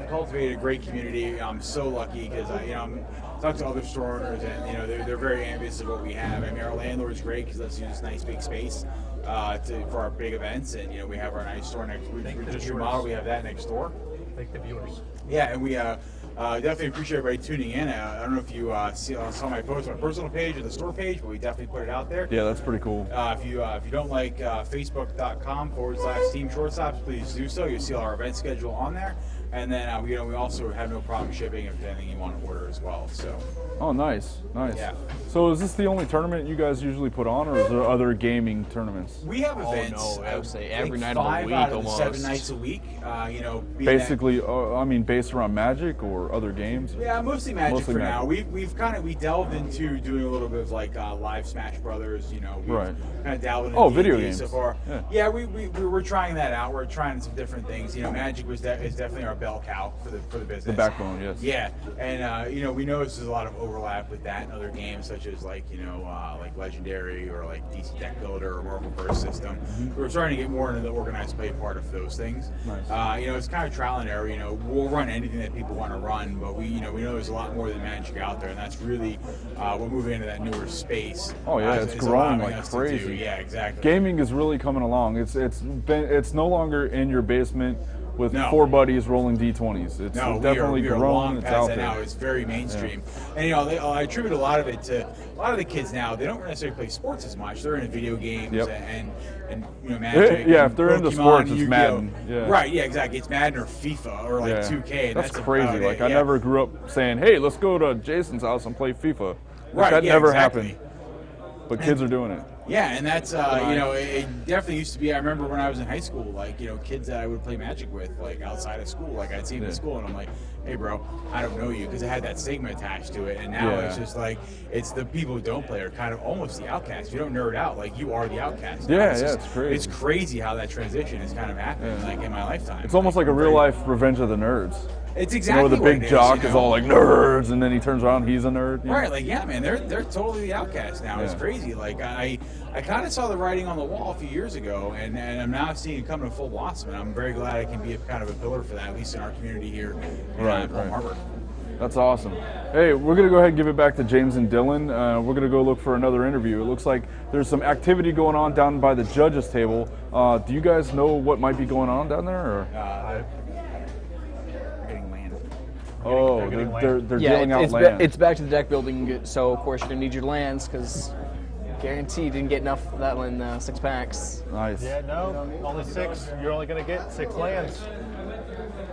cultivated a great community. I'm so lucky because I'm talking to other store owners, and they're very envious of what we have. I mean, our landlord's great because lets us use this nice big space for our big events, and we have our nice store next. We just remodeled. We have that next door. Thank the viewers. Yeah, and we definitely appreciate everybody tuning in. I don't know if you saw my post on my personal page or the store page, but we definitely put it out there. yeah, that's pretty cool. If you don't like Facebook.com/Team Shortstops, please do so. You'll see all our event schedule on there. And then we also have no problem shipping if there's anything you want to order as well. So. Oh, nice. Yeah. So is this the only tournament you guys usually put on, or is there other gaming tournaments? We have events. no, I would say every like night of the 5 week out of the almost. 7 nights a week. Basically, based around Magic or other games? Yeah, mostly Magic Mostly for Magic. now. We delved into doing a little bit of like live Smash Brothers. We've Right. kind of dabbled into video D&D games. so far. Yeah. We're trying that out. We're trying some different things. Magic is definitely our bell cow for the business. The backbone, yes. Yeah, and we notice there's a lot of overlap with that and other games such as like Legendary or like DC Deck Builder or Marvel Burst System. We're starting to get more into the organized play part of those things. Nice. It's kind of trial and error. We'll run anything that people want to run, but we know there's a lot more than Magic out there, and that's really we're moving into that newer space. Oh yeah, it's growing like crazy. Yeah, exactly. Gaming is really coming along. It's no longer in your basement with No. 4 buddies rolling D20s. It's definitely we are grown. long It's past out that there. now. It's very mainstream, and I attribute a lot of it to a lot of the kids now. They don't necessarily play sports as much. They're in video games Yep. and Magic. Yeah, and if they're into Pokemon, sports, it's Yu-Gi-Oh. Madden. Yeah. Right. Yeah. Exactly. It's Madden or FIFA or like 2K. And That's about crazy. it, Like I yeah. never grew up saying, "Hey, let's go to Jason's house and play FIFA." Right, That yeah, never exactly. happened. But kids are doing it. Yeah, and that's it definitely used to be. I remember when I was in high school, kids that I would play Magic with, like outside of school, like I'd see them in school, and I'm like, "Hey, bro, I don't know you," because it had that stigma attached to it. And now it's just like it's the people who don't play are kind of almost the outcasts. If you don't nerd out, like you are the outcast. Yeah, It's crazy. It's crazy how that transition has kind of happened, like in my lifetime. It's almost like a real life Revenge of the Nerds. It's You exactly know, the what big it jock is is all like nerds, and then he turns around, he's a nerd. you know? Right, man, they're totally the outcast now. It's Yeah. crazy. Like I kind of saw the writing on the wall a few years ago, and I'm now seeing it come to full blossom. And I'm very glad I can be kind of a pillar for that, at least in our community here in Palm Harbor. That's awesome. Hey, we're going to go ahead and give it back to James and Dylan. We're going to go look for another interview. It looks like there's some activity going on down by the judges table. Do you guys know what might be going on down there? Or? Getting land. Oh, they're dealing out land. It's back to the deck building, so of course you're gonna need your lands because guaranteed didn't get enough of that in 6 packs. Nice. Yeah, no, only 6. You're only going to get 6 lands.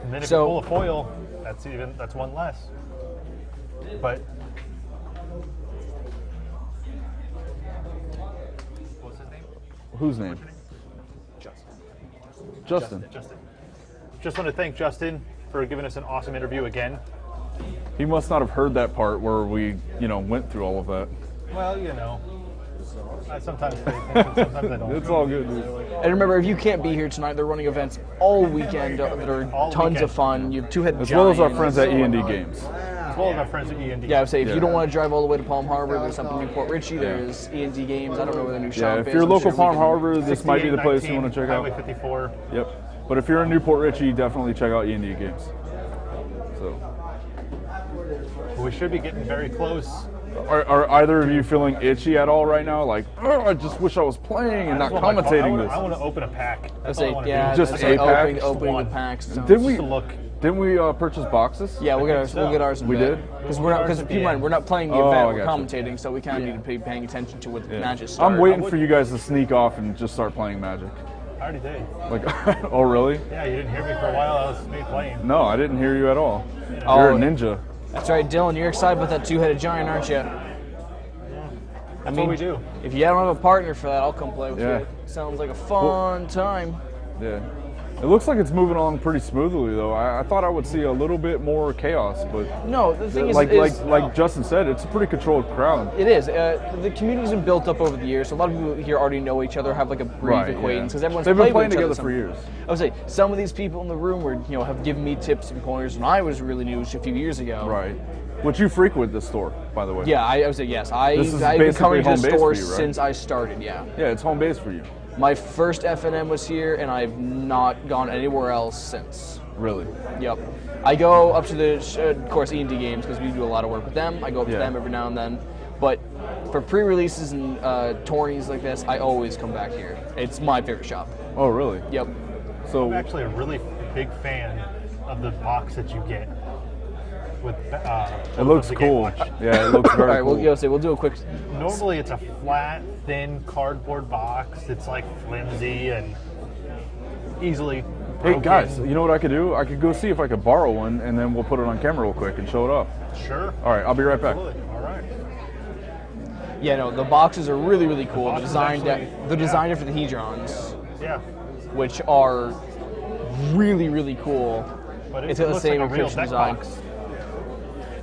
And then if So- you pull a foil, that's 1 less. But what's his name? Whose name? Justin. Justin. Just want to thank Justin for giving us an awesome interview again. He must not have heard that part where we, went through all of that. Well, I sometimes pay attention, sometimes I don't. It's all good, dude. And remember, if you can't be here tonight, they're running events all weekend that are All tons weekend. of fun. You have Two-Headed As well as our Giant. friends at E&D Games. As well as our friends at E&D. Yeah, I would say if Yeah. you don't want to drive all the way to Palm Harbor, there's something in Port Richey. There's E&D Games. I don't know where the new shop Yeah, is. if you're I'm local sure we Palm can- Harbor, this might be the place you want to check out. Highway 54. Yep. But if you're in Newport Richey, definitely check out E&D Games. So, We should be getting very close. are either of you feeling itchy at all right now? Like, oh, I just wish I was playing and not I want commentating I this. want to open a pack. I That's say, all I want to yeah, do. Just I say a pack? opening One. the packs. Didn't we? Just to look. Didn't we purchase boxes? Yeah, we'll get ours. think so. We'll get ours. In We bed. did? Because We'll get ours keep at in the mind, end. we're not playing the Oh, event. I We're gotcha. commentating, so we kind of need to be paying attention to what the Yeah. matches start. I'm waiting for you guys to sneak off and just start playing Magic. I already did. Like, oh really? Yeah, you didn't hear me for a while. I was playing. No, I didn't hear you at all. Oh. You're a ninja. That's right, Dylan. You're excited about that Two-Headed Giant, aren't you? That's what we do. If you don't have a partner for that, I'll come play with Yeah. you. Sounds like a fun time. Yeah. It looks like it's moving along pretty smoothly, though. I thought I would see a little bit more chaos, but No, the thing like Justin said, it's a pretty controlled crowd. It is. The community's been built up over the years, so a lot of people here already know each other, have like a brief acquaintance, because everyone's They've been played with playing each together other for years. I would say some of these people in the room were, have given me tips and pointers when I was really new, just a few years ago. Right. Which you frequent this store, by the way. Yeah, I would say yes. This is I've been basically coming to home the base store for you, right? since I started. Yeah. Yeah, it's home base for you. My first FNM was here, and I've not gone anywhere else since. Really? Yep. I go up to the, of course, E&D Games, because we do a lot of work with them. I go up to them every now and then. But for pre-releases and tourneys like this, I always come back here. It's my favorite shop. Oh, really? Yep. So I'm actually a really big fan of the box that you get. With it looks the cool. Gatewatch. Yeah, it looks very All right, cool. we'll do a quick. Normally it's a flat, thin cardboard box. It's like flimsy and easily Hey broken. guys, you know what I could do? I could go see if I could borrow one, and then we'll put it on camera real quick and show it off. Sure. All right, I'll be right back. Absolutely. All right. Yeah, no, the boxes are really, really cool. They're boxes designed, actually- they're designed for the Hedrons, Yeah. which are really, really cool. But It's it got the looks same like a real encryption deck design. box.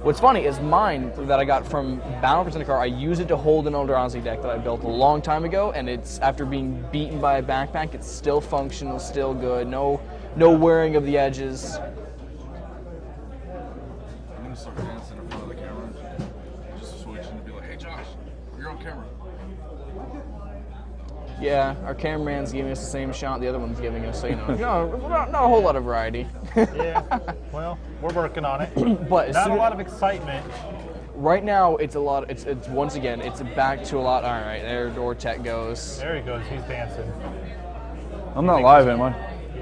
What's funny is mine that I got from Battle for Zendikar, I use it to hold an Eldrazi deck that I built a long time ago, and it's after being beaten by a backpack, it's still functional, still good, no wearing of the edges. I'm gonna start dancing in front of the camera, just switch and be like, "Hey Josh, you're on camera." Yeah, our cameraman's giving us the same shot the other one's giving us, so not a whole lot of variety. Yeah. Well, we're working on it. But as Not a soon- lot of excitement. Right now, it's a lot. It's once again, it's back to a lot. All right, there Dortech goes. There he goes. He's dancing. I'm not live, am I?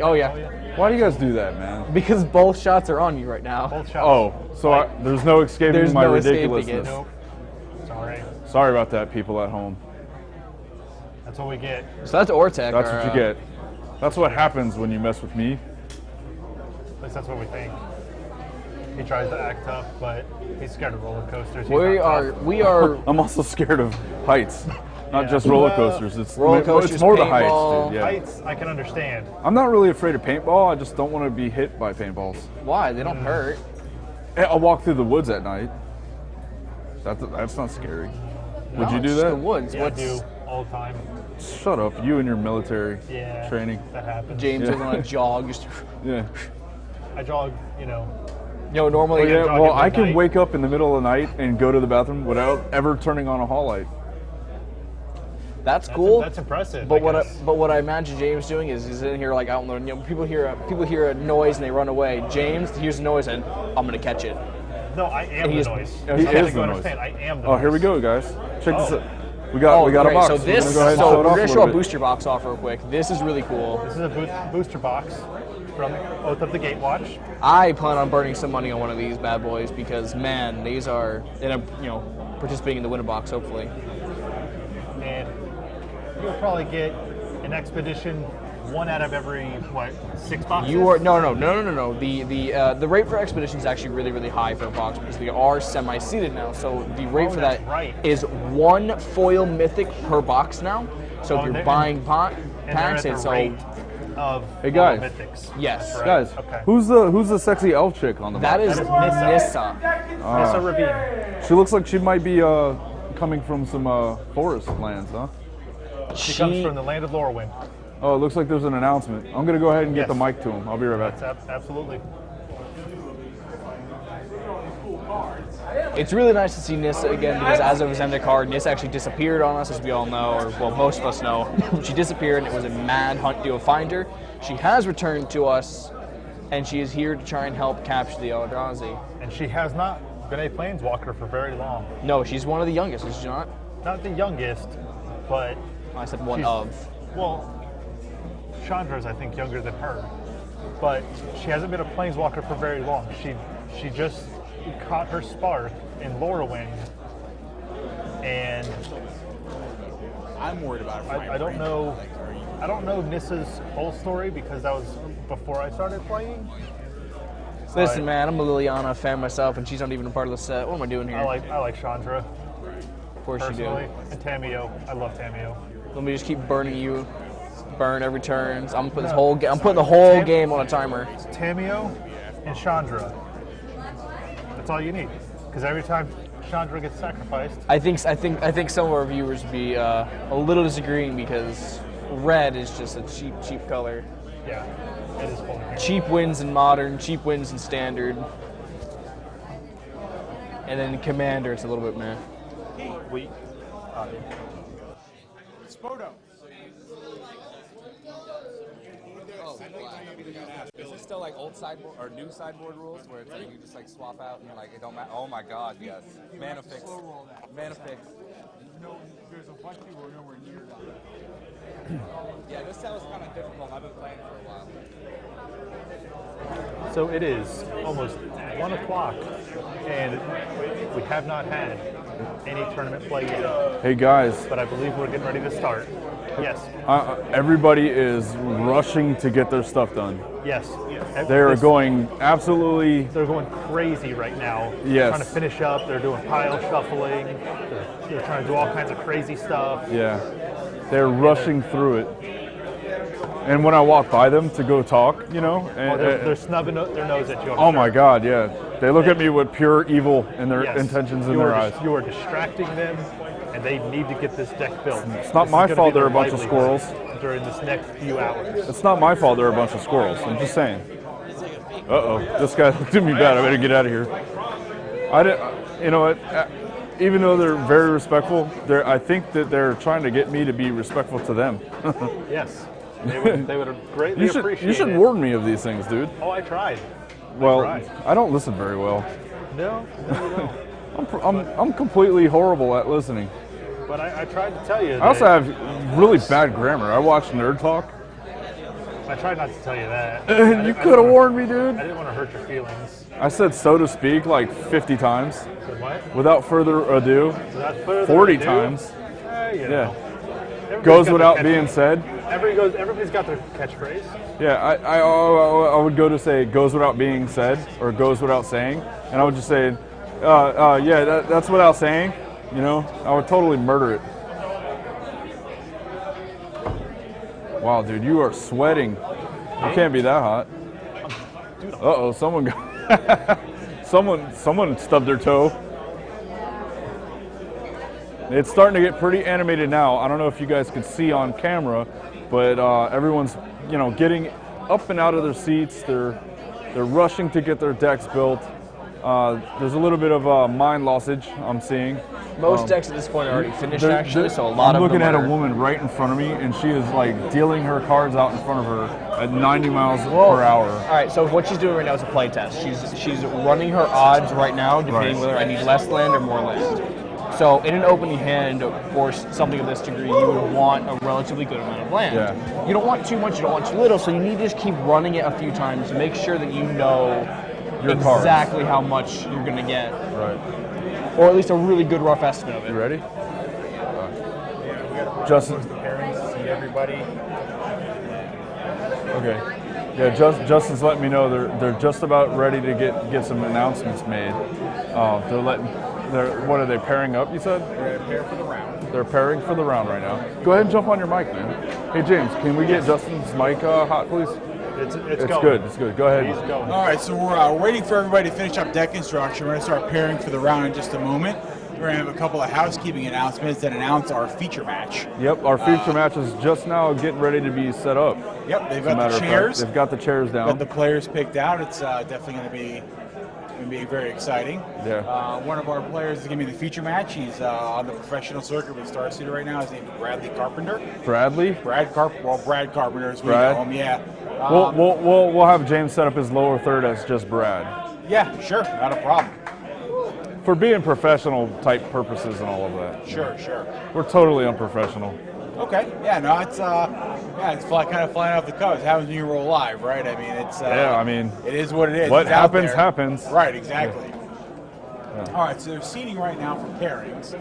Oh yeah, Why do you guys do that, man? because both shots are on you right now. Both shots. Oh, so there's no escaping There's my no escaping ridiculousness. it. Nope. Sorry. Sorry about that, people at home. That's what we get. So that's Ortec. That's our, what you get. That's what happens when you mess with me. At least that's what we think. He tries to act tough, but he's scared of roller coasters. He's We not are. tough. We are. I'm also scared of heights, not Yeah. just roller coasters. It's Roller it's coasters, more the paintball. heights, dude. Yeah. Heights, I can understand. I'm not really afraid of paintball. I just don't want to be hit by paintballs. Why? They don't hurt. I'll walk through the woods at night. That's not scary. Would No, you do it's that? The woods. Yeah, I What's do all the time. Shut up, you and your military Yeah. training. That happens. James Yeah. is on a jog? Just, Yeah. I jog, normally. Oh, yeah. jog Well, at I can midnight. wake up in the middle of the night and go to the bathroom without ever turning on a hall light. That's cool. That's impressive. But guess. what I imagine James doing is he's in here like out in the people hear a noise and they run away. James hears a noise and I'm gonna catch it. No, I am And the he is- noise. He I is think the you noise. understand. I am the Oh, noise. here we go, guys. Check this Oh. out. We got a great. box. So We're this, gonna go ahead and so show it we're off gonna a show little a bit. booster box off real quick. This is really cool. This is a booster box from Oath of the Gatewatch. I plan on burning some money on one of these bad boys because man, these are participating in the winner box hopefully. And you'll probably get an expedition one out of every 6 boxes. You are no. The rate for expedition is actually really, really high for a box because they are semi-seated now. So the rate for that that's is right. 1 foil mythic per box now. So if and you're they're- buying and they're packs, at it's the so rate of Hey, guys. World Mythics. yes. Right. Guys, Okay. who's the sexy elf chick on the That box? is That is Nissa. Nissa Ravine. She looks like she might be coming from some forest lands, huh? She comes from the land of Lorwyn. Oh, it looks like there's an announcement. I'm gonna go ahead and get Yes. the mic to him. I'll be right back. That's absolutely. It's really nice to see Nissa again because as of Zendikar, Nissa actually disappeared on us, as we all know, or well, most of us know. She disappeared, and it was a mad hunt to find her. She has returned to us, and she is here to try and help capture the Eldrazi. And she has not been a planeswalker for very long. No, she's one of the youngest, is she not? Not the youngest, but I said one She's- of. well, Chandra's I think younger than her, but she hasn't been a planeswalker for very long. She just caught her spark in Lorwyn, and I'm worried about it. For my I don't brain. know. Like, are you- I don't know Nissa's whole story because that was before I started playing. Listen, man, I'm a Liliana fan myself, and she's not even a part of the set. What am I doing here? I like Chandra of course you do. personally, and Tamio. I love Tamio. Let me just keep burning you. burn every turn. So I'm putting I'm putting the whole game on a timer. Tamio and Chandra. That's all you need. Because every time Chandra gets sacrificed, I think some of our viewers would be a little disagreeing because red is just a cheap color. Yeah, it is full. Cheap wins in modern, cheap wins in standard, and then commander it's a little bit meh. It's photo. Is this still like old sideboard or new sideboard rules where it's like you just like swap out and like it don't matter? Oh my God, yes. Mana fix. Mana fix. No, there's a bunch of people who are nowhere near that. Yeah, this set was kind of difficult. I've been playing for a while. So it is almost 1 o'clock, and we have not had any tournament play yet. Hey guys. But I believe we're getting ready to start. Yes. Everybody is rushing to get their stuff done. Yes. They're going absolutely... They're going crazy right now. Yes. They're trying to finish up. They're doing pile shuffling. They're trying to do all kinds of crazy stuff. Yeah. They're rushing through it. And when I walk by them to go talk, you know... they're snubbing their nose at you. Oh my God, yeah. They look at me with pure evil in their intentions in their eyes. You are distracting them, and they need to get this deck built. It's not my fault they're a bunch of squirrels. During this next few hours. It's not my fault they're a bunch of squirrels. I'm just saying. Uh-oh. This guy looked at me bad. I better get out of here. You know what? Even though they're very respectful, I think that they're trying to get me to be respectful to them. Yes. They would greatly appreciate it. You should warn me of these things, dude. Oh, I tried. I don't listen very well. No, you don't. I'm completely horrible at listening. But I tried to tell you. I also have really bad grammar. I watch Nerd Talk. I tried not to tell you that. You could have warned me, dude. I didn't want to hurt your feelings. I said so to speak like 50 times. Said what? Without further ado. Without further 40 ado? times. Yeah. Goes without being said. Everybody's got their catchphrase. Yeah, I would go to say goes without being said or goes without saying, and I would just say, yeah, that's without saying. You know, I would totally murder it. Wow, dude, you are sweating. You can't be that hot. Uh-oh, someone got someone stubbed their toe. It's starting to get pretty animated now. I don't know if you guys can see on camera, but everyone's, you know, getting up and out of their seats. They're rushing to get their decks built. There's a little bit of mind lossage I'm seeing. Most decks at this point are already finished, actually, so a lot of them I'm looking at a woman right in front of me, and she is like dealing her cards out in front of her at 90 miles per hour. All right, so what she's doing right now is a play test. She's running her odds right now, debating whether I need less land or more land. So in an opening hand or something of this degree, you would want a relatively good amount of land. Yeah. You don't want too much, you don't want too little, so you need to just keep running it a few times to make sure that you know your exactly how much you're going to get. Right. Or at least a really good rough estimate of it. You ready? Yeah, we got Justin. preparing to see everybody. Okay. Yeah, Justin's letting me know they're just about ready to get some announcements made. What are they pairing up? You said? They're pairing for the round. They're pairing for the round right now. Go ahead and jump on your mic, man. Hey James, can we get Justin's mic hot, please? It's going. Good. It's good. Go ahead. He's going. All right, so we're waiting for everybody to finish up deck construction. We're going to start pairing for the round in just a moment. We're going to have a couple of housekeeping announcements that announce our feature match. Yep, our feature match is just now getting ready to be set up. Yep, they've got the chairs. They've got the chairs down. Got the players picked out. It's definitely going to be very exciting. Yeah. One of our players is going to be the feature match. He's on the professional circuit with Star City right now. His name is Bradley Carpenter. Bradley? Brad Carpenter as we know him. Yeah. We'll have James set up his lower third as just Brad. Yeah, sure, not a problem. For being professional type purposes and all of that. Sure. We're totally unprofessional. Okay. Yeah. No. It's kind of flying off the cuff. It happens when you roll live, right? I mean, it's it is what it is. What it's out happens there. happens. Right. Exactly. Yeah. All right. So they're seating right now for pairings.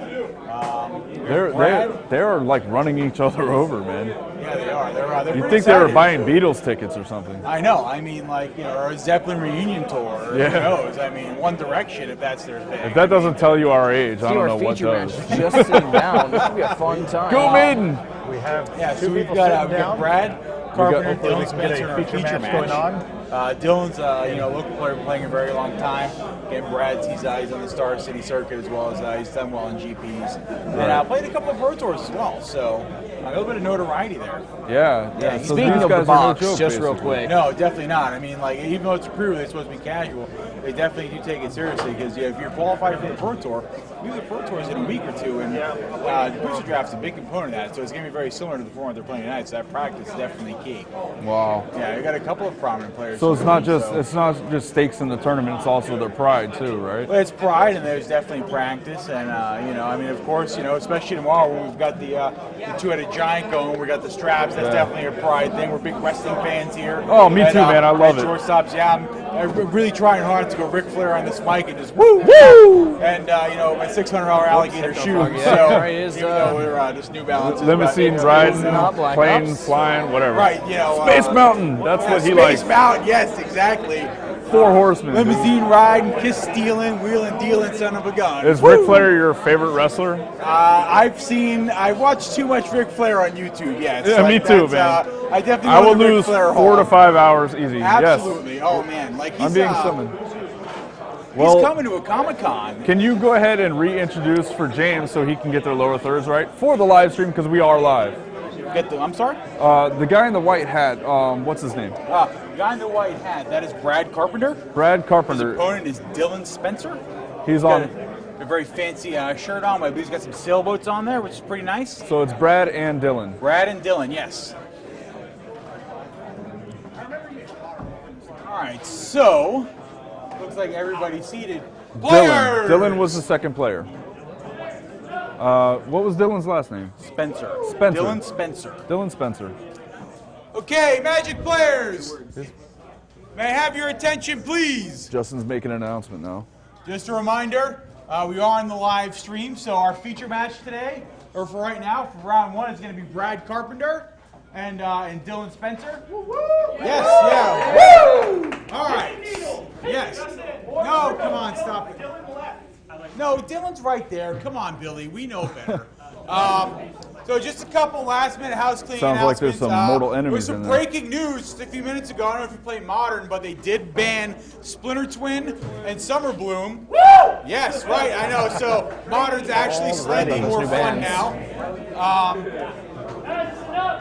They are like running each other over, man. Yeah, they are. They're You'd think they were buying Beatles tickets or something. I know. I mean, like, or a Zeppelin reunion tour. Or Yeah. Who knows? I mean, One Direction, if that's their thing. If that doesn't tell you our age, I don't know what does. Just sitting down. This should be a fun time. Go Maiden! We have So two we've people got, sitting we've got down. Brad Carpenter, Hopefully we Dylan can get Spencer, a in our feature match going on. Dylan's a local player, playing a very long time. Again, Brad's he's on the Star City circuit as well as he's done well in GPs. And played a couple of Pro Tours as well, so a little bit of notoriety there. Yeah. So Speaking these of the guys are no box, joke, just real basically. quick. No, definitely not. I mean, like, even though it's a crew, they're supposed to be casual. They definitely do take it seriously because if you're qualified for the Pro Tour, usually the Pro Tour is in a week or two, and the booster draft is a big component of that. So it's going to be very similar to the format they're playing tonight. So that practice is definitely key. Wow. Yeah, we got a couple of prominent players. So it's not so. just stakes in the tournament. It's also their pride too, right? Well, it's pride, and there's definitely practice, and I mean, of course, especially tomorrow when we've got the two-headed giant going, we got the straps. That's definitely a pride thing. We're big wrestling fans here. Oh, me too, man. I love it. Shortstops, I'm really trying hard to go Ric Flair on this mic and just woo woo, and my $600 alligator shoes. So even though we're just New Balance, Limousine riding, planes flying, whatever. Right, Space Mountain. That's what he likes. Space Mountain, yes, exactly. 4 horsemen. Limousine riding, kiss stealing, wheeling dealing, son of a gun. Is Ric Flair your favorite wrestler? I've watched too much Ric Flair on YouTube. Yes. Yeah, me too, man. I definitely. I will lose 4 to 5 hours easy. Absolutely. Yes. Oh man, like he's I'm being summoned. He's coming to a Comic-Con. Can you go ahead and reintroduce for James so he can get their lower thirds right for the live stream because we are live? I'm sorry? The guy in the white hat, what's his name? The guy in the white hat, that is Brad Carpenter. Brad Carpenter. His opponent is Dylan Spencer. He's on a very fancy shirt on. I believe he's got some sailboats on there, which is pretty nice. So it's Brad and Dylan. Brad and Dylan, yes. All right, so looks like everybody's seated. Players! Dylan was the second player. What was Dylan's last name? Spencer. Dylan Spencer. Dylan Spencer. Okay, Magic players. May I have your attention, please? Justin's making an announcement now. Just a reminder, we are on the live stream, so our feature match today, or for right now, for round 1, is going to be Brad Carpenter and Dylan Spencer. Yes, yeah. Woo! All right. Yes. No, come on, stop it. No, Dylan's right there. Come on, Billy. We know better. So just a couple last-minute house cleaning Sounds like announcements. there's some mortal enemies There's in some there. breaking news just a few minutes ago. I don't know if you play Modern, but they did ban Splinter Twin and Summer Bloom. Woo! Yes, right. I know. So Modern's actually slightly more fun now.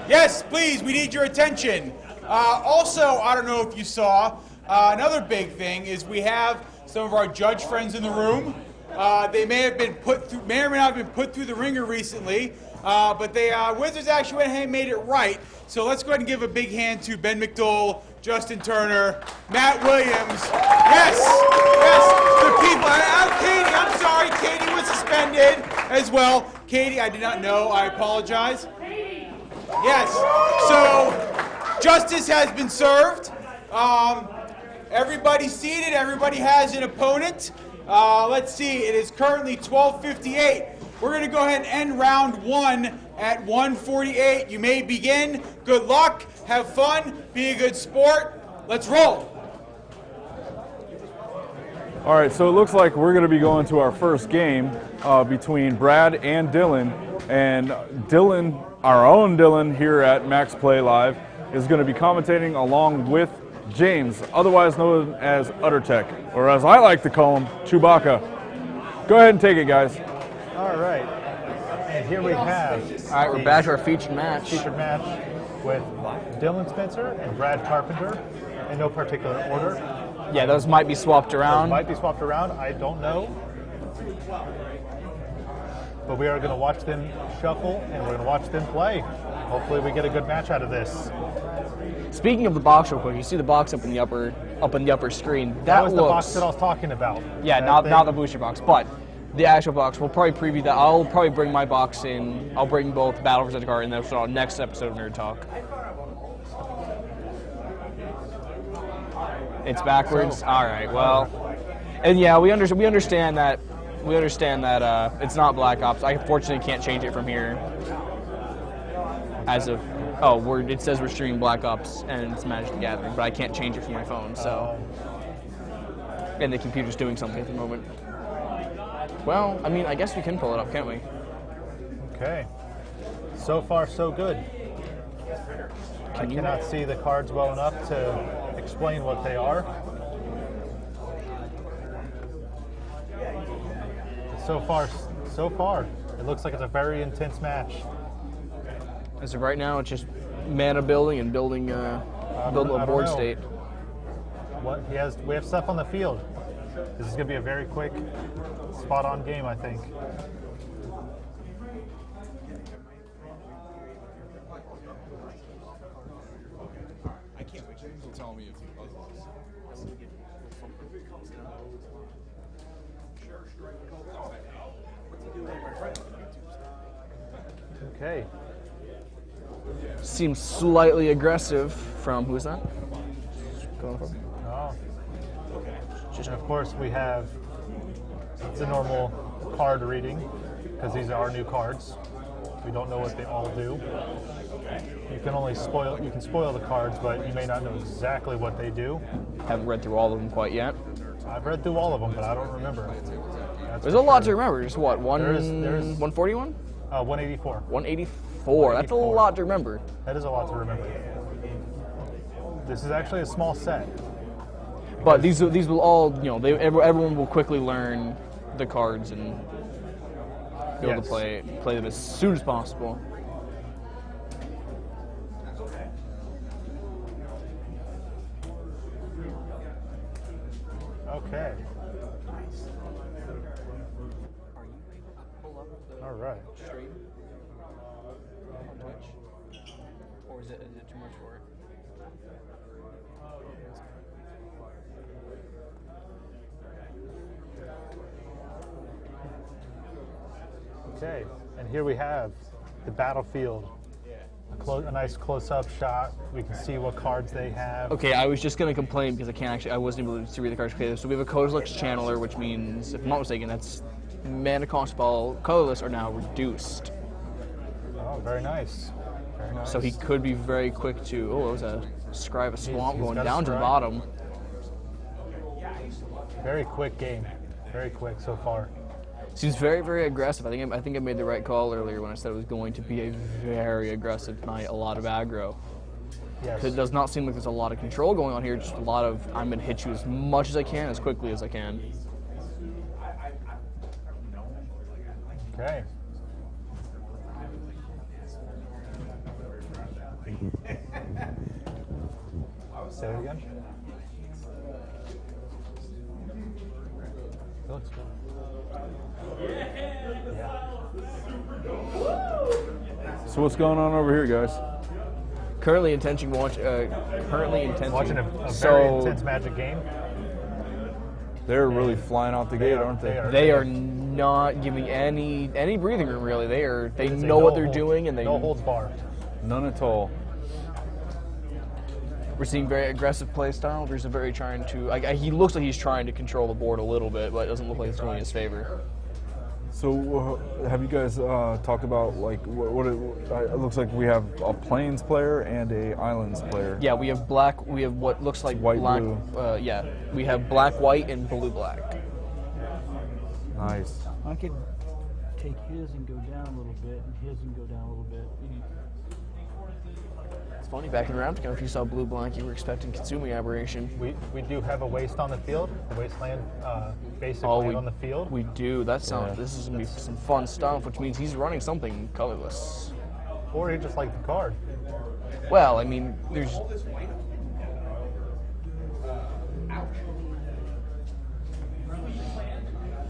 Yes, please. We need your attention. Also, I don't know if you saw, another big thing is we have some of our judge friends in the room. They may have been may or may not have been put through the ringer recently, but Wizards actually went ahead and made it right. So let's go ahead and give a big hand to Ben McDowell, Justin Turner, Matt Williams. Yes, the people. Katie, I'm sorry, Katie was suspended as well. Katie, I did not know. I apologize. Yes. So justice has been served. Everybody's seated. Everybody has an opponent. Let's see. It is currently 12:58. We're going to go ahead and end round 1 at 1:48. You may begin. Good luck. Have fun. Be a good sport. Let's roll. All right, so it looks like we're going to be going to our first game between Brad and Dylan. And Dylan, our own Dylan here at Max Play Live, is going to be commentating along with James, otherwise known as UtterTech, or as I like to call him, Chewbacca. Go ahead and take it, guys. All right. And here we have. All right, we're back to our featured match. Featured match with Dylan Spencer and Brad Carpenter in no particular order. Yeah, those might be swapped around. Might be swapped around. I don't know. But we are going to watch them shuffle and we're going to watch them play. Hopefully we get a good match out of this. Speaking of the box, real quick, you see the box up in the upper screen. That was the box that I was talking about. Yeah, not the booster box, but the actual box. We'll probably preview that. I'll probably bring my box in. I'll bring both Battle for Zendikar in the next episode of Nerd Talk. It's backwards. All right. Well, and yeah, we understand that. We understand that it's not Black Ops. I unfortunately can't change it from here. As of it says we're streaming Black Ops and it's Magic the Gathering, but I can't change it from my phone. So, and the computer's doing something at the moment. Well, I mean, I guess we can pull it up, can't we? Okay. So far, so good. I cannot see the cards well enough to explain what they are. So far, it looks like it's a very intense match. As of right now, it's just mana building and building a board state. What we have stuff on the field. This is going to be a very quick, spot-on game, I think. I can't wait to tell me if you otherwise. Okay. Seems slightly aggressive from who's that? Going from? Oh. And of course we have the normal card reading because these are our new cards. We don't know what they all do. You can spoil the cards, but you may not know exactly what they do. Haven't read through all of them quite yet. I've read through all of them, but I don't remember. There's a lot to remember. There's what, 141? 184. 184. That's a lot to remember. That is a lot to remember. This is actually a small set. But these will all, everyone will quickly learn the cards and be able to play them as soon as possible. Okay. All right. Stream on Twitch, or is it too much for it? Okay, and here we have the battlefield. A nice close-up shot. We can see what cards they have. Okay, I was just going to complain because I wasn't able to read the cards. Okay, so we have a Kozilek's Channeler, which means, if I'm not mistaken, that's mana cost ball colorless are now reduced. Oh, very nice. Very nice. So he could be very quick to, it was a Scry of a Swamp going down to the bottom. Very quick game. Very quick so far. Seems very, very aggressive. I think I made the right call earlier when I said it was going to be a very aggressive night, a lot of aggro. Yes. Because it does not seem like there's a lot of control going on here, just a lot of, I'm going to hit you as much as I can, as quickly as I can. Okay. Say it again. It looks good. So what's going on over here, guys? Currently watching a very intense Magic game. They're really flying out the gate, aren't they? They are not giving any breathing room, really. They know what they're doing, and they no holds barred. None at all. We're seeing very aggressive play style. There's a very trying to. He looks like he's trying to control the board a little bit, but it doesn't look like it's going in his favor. So, have you guys talked about like what it looks like? We have a Plains player and a Islands player. Yeah, we have black. We have what looks like white, black. blue. Yeah, we have black, white, and blue, black. Nice. I could take his and go down a little bit, and his and go down a little bit. It's funny, back in round, if you saw blue, black, you were expecting Consuming Aberration. We do have a waste on the field, a wasteland basic land on the field. We do. That sounds. This is gonna be some fun stuff, which means he's running something colorless. Or he just liked the card. Well, I mean, there's.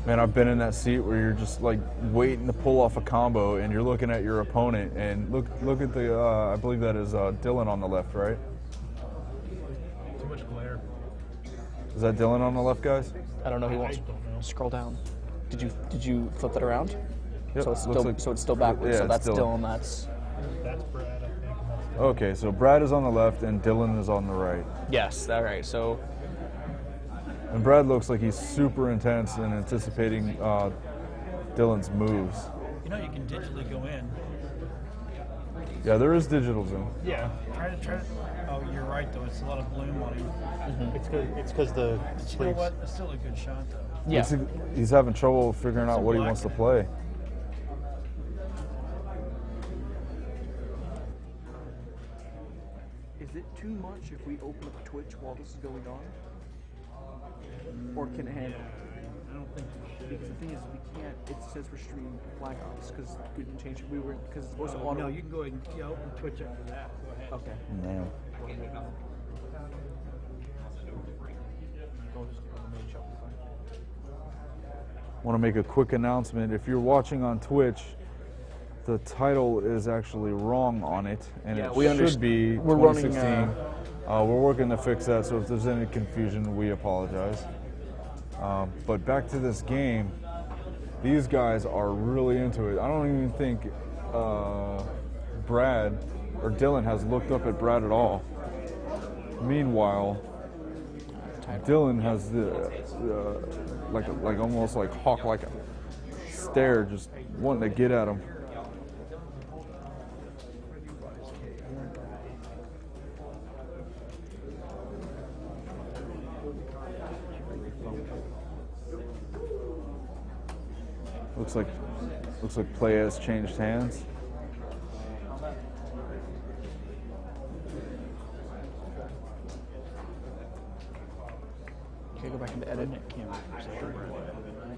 Man, I've been in that seat where you're just like waiting to pull off a combo, and you're looking at your opponent, and look at the. I believe that is Dylan on the left, right? Too much glare. Is that Dylan on the left, guys? I don't know. He wants. Scroll down. Did you flip that around? Yep. So it's still backwards. Yeah, so that's Dylan. That's Brad, I think. Okay, so Brad is on the left and Dylan is on the right. Yes, all right. So. And Brad looks like he's super intense and anticipating Dylan's moves. You know, you can digitally go in. Yeah, there is digital zoom. Yeah. Try to. Oh, you're right though. It's a lot of bloom on him. Mm-hmm. It's because the. You know what? It's still a good shot though. Yeah. He's having trouble figuring out what he wants to play. Twitch if we open up Twitch while this is going on? Or can it handle it? I don't think we should. Because the thing is, we can't. It says we're streaming Black Ops because we didn't change it. We were because it wasn't auto. No, you can go ahead and open Twitch after that. Go ahead. Okay. No. Want to make a quick announcement. If you're watching on Twitch, the title is actually wrong on it, and Yeah, it we should be we're 2016. We're working to fix that, so if there's any confusion, we apologize. But back to this game, these guys are really into it. I don't even think Brad or Dylan has looked up at Brad at all. Meanwhile, Dylan has the like almost like hawk-like stare, just wanting to get at him. Looks like play has changed hands. Okay, go back into edit.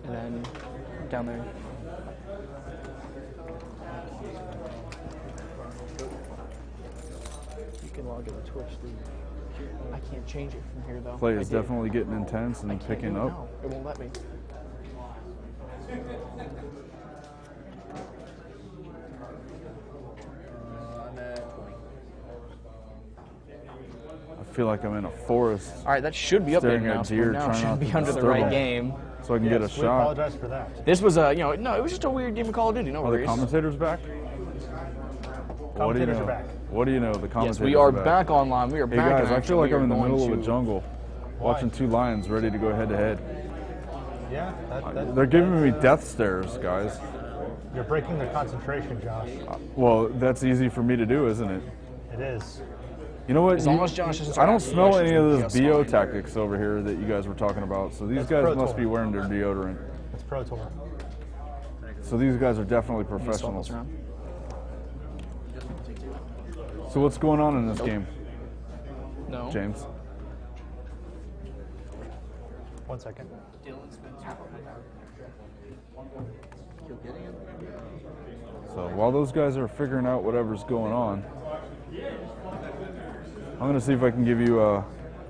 And then down there. You can log into Twitch through. I can't change it from here though. Play is definitely getting intense and picking up. No, it won't let me. I feel like I'm in a forest. All right, that should be updated now. So now should be under the right game. So I can get a We shot. apologize for that. This was a, no, it was just a weird game of Call of Duty. No Are the worries. commentators back? What do you Commentators know? are back. What do you know? The commentators Yes, we are back. back online. We are Hey back. guys, in I action. feel like We I'm are in the going middle of a to- jungle, watching two lions ready to go head to head. Yeah, They're giving me death stares, guys. you're breaking their concentration, Josh. Well, that's easy for me to do, isn't it? It is. You know what? As long as Josh doesn't I don't start smell asking any of questions, those we'll BO be just fine. tactics over here that you guys were talking about. So these That's guys Pro must Tour. be wearing their deodorant. It's Pro Tour. So these guys are definitely Can you swap professionals. this around? So what's going on in this game, No. James? 1 second. So while those guys are figuring out whatever's going on, I'm going to see if I can give you a...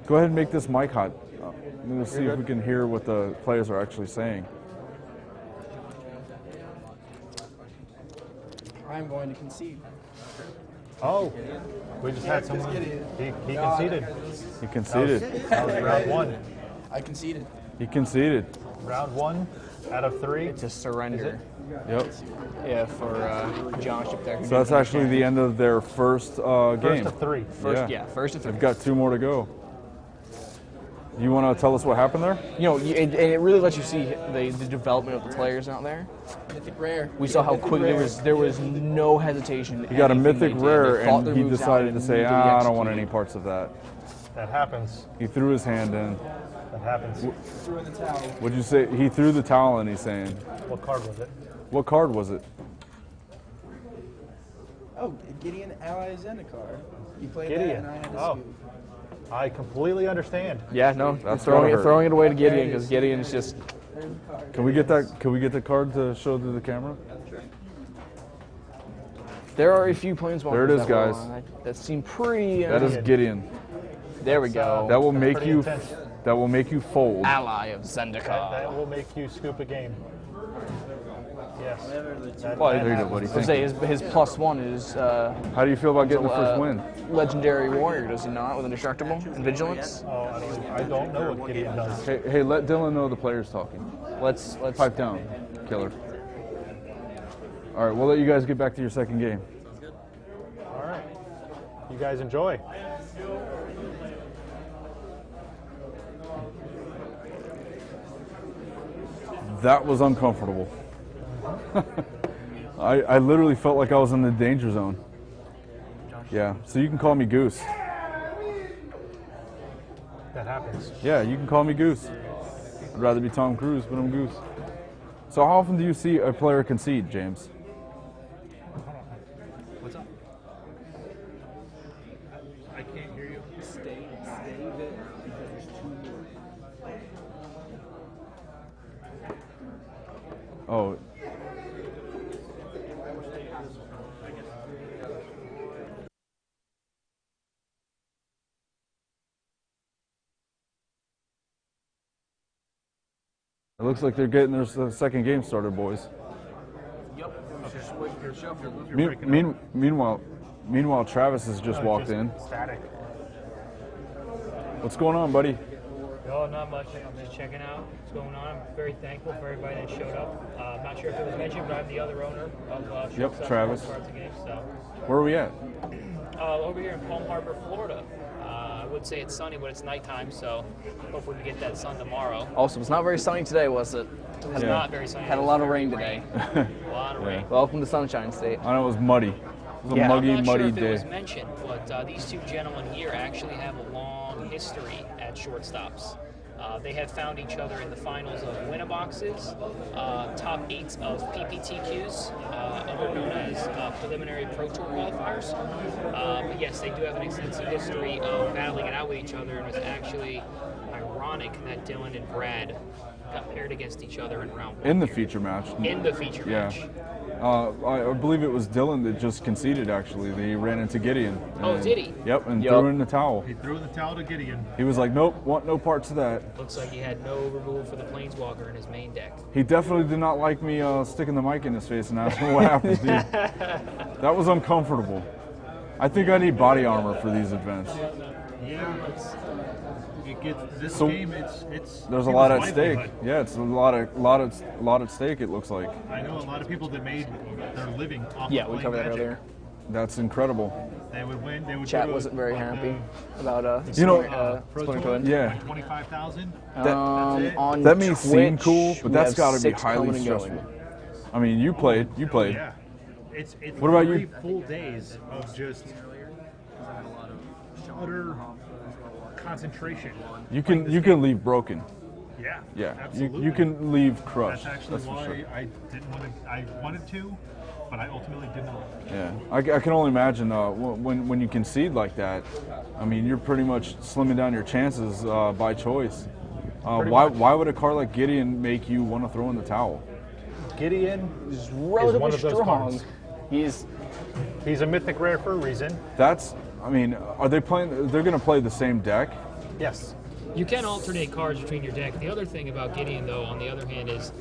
Go ahead and make this mic hot. I'm going to see if we can hear what the players are actually saying. I'm going to concede. Oh, we just had someone. He conceded. He conceded. That was round one. I conceded. He conceded. Round 1 out of 3. It's a surrender. Yep. Yeah, for Josh up there. So that's actually the end of their first game. First of 3. First of 3. They've got 2 more to go. You want to tell us what happened there? You know, and it really lets you see the development of the players out there. Mythic rare. We saw how quickly there was no hesitation. He got a anything mythic they did. rare, They thought and their he moves out decided and to say, immediately I don't want any executed. parts of that. That happens. He threw his hand in. That happens. Threw in the towel. What'd you say? He threw the towel in, he's saying. What card was it? What card was it? Oh, Gideon Ally Zendikar. You played Gideon. that, and I had to Oh. scoop. I completely understand. Yeah, no, That's throwing gotta it, hurt. throwing it away to Gideon because Gideon's just. Can we get that? Can we get the card to show through the camera? There are a few planeswalkers. There it is, that were, guys. that seem pretty. That is Gideon. There we go. That will That's make pretty you. intense. That will make you fold. Ally of Zendikar. That will make you scoop a game. Yes. That- Well, that there you go, happens. buddy. I was say his +1 is. How do you feel about getting the first win? Legendary warrior, does he not, with indestructible and vigilance? Oh, I don't know what Gideon does. Hey, let Dylan know the player's talking. Let's Pipe down, killer. All right, we'll let you guys get back to your second game. All right. You guys enjoy. That was uncomfortable. I literally felt like I was in the danger zone. Yeah, so you can call me Goose. That happens. Yeah, you can call me Goose. I'd rather be Tom Cruise, but I'm Goose. So how often do you see a player concede, James? What's up? I can't hear you. Stay Oh. It looks like they're getting their second game started, boys. Yep. Meanwhile, Travis has just walked in. Static. What's going on, buddy? Oh, not much. I'm just checking out what's going on. I'm very thankful for everybody that showed up. I'm not sure if it was mentioned, but I'm the other owner of Yep, Travis. Game, so. Where are we at? Over here in Palm Harbor, Florida. I would say it's sunny, but it's nighttime, so hopefully we get that sun tomorrow. Also, it's not very sunny today, was it? It's not very sunny. Had a lot of rain today. A lot of rain. Welcome to Sunshine State. I know it was muddy. It was a I'm muggy, not muddy sure if day. it was mentioned, but these two gentlemen here actually have a long history at shortstops. They have found each other in the finals of Winnaboxes, top 8 of PPTQs, other known as preliminary Pro Tour qualifiers. But yes, they do have an extensive history of battling it out with each other, and it's actually ironic that Dylan and Brad got paired against each other in round 1. In the feature match. In the feature match. I believe it was Dylan that just conceded, actually. He ran into Gideon. Oh, did he? Yep, and threw in the towel. He threw in the towel to Gideon. He was like, nope, want no parts of that. Looks like he had no removal for the Planeswalker in his main deck. He definitely did not like me sticking the mic in his face and asking what happened, dude. That was uncomfortable. I think I need body armor for these events. Yeah, it gets this So, game. It's There's a lot at people's stake. livelihood. Yeah, it's a lot at stake. It looks like. I know a lot of people that made their living off Yeah, of we playing covered that Magic. earlier. That's incredible. They would win. They would. Chat go to, wasn't very like, happy about You know, Pro Splitting Tour, Twin. Yeah. 25,000. On That may seem Twitch, cool, but we that's have got to be 6 highly coming and stressful. going. I mean, you played. Yeah. It's What about 3 you? full days of just utter concentration. You can leave broken. Yeah. Yeah. Absolutely. You can leave crushed. That's actually That's for why sure. I didn't want to. I wanted to, but I ultimately did not. Yeah, I can only imagine when you concede like that. I mean, you're pretty much slimming down your chances by choice. Why would a card like Gideon make you want to throw in the towel? Gideon is relatively one of those strong. cards. He's a mythic rare for a reason. I mean, are they playing? They're going to play the same deck? Yes. You can alternate cards between your deck. The other thing about Gideon, though, on the other hand, is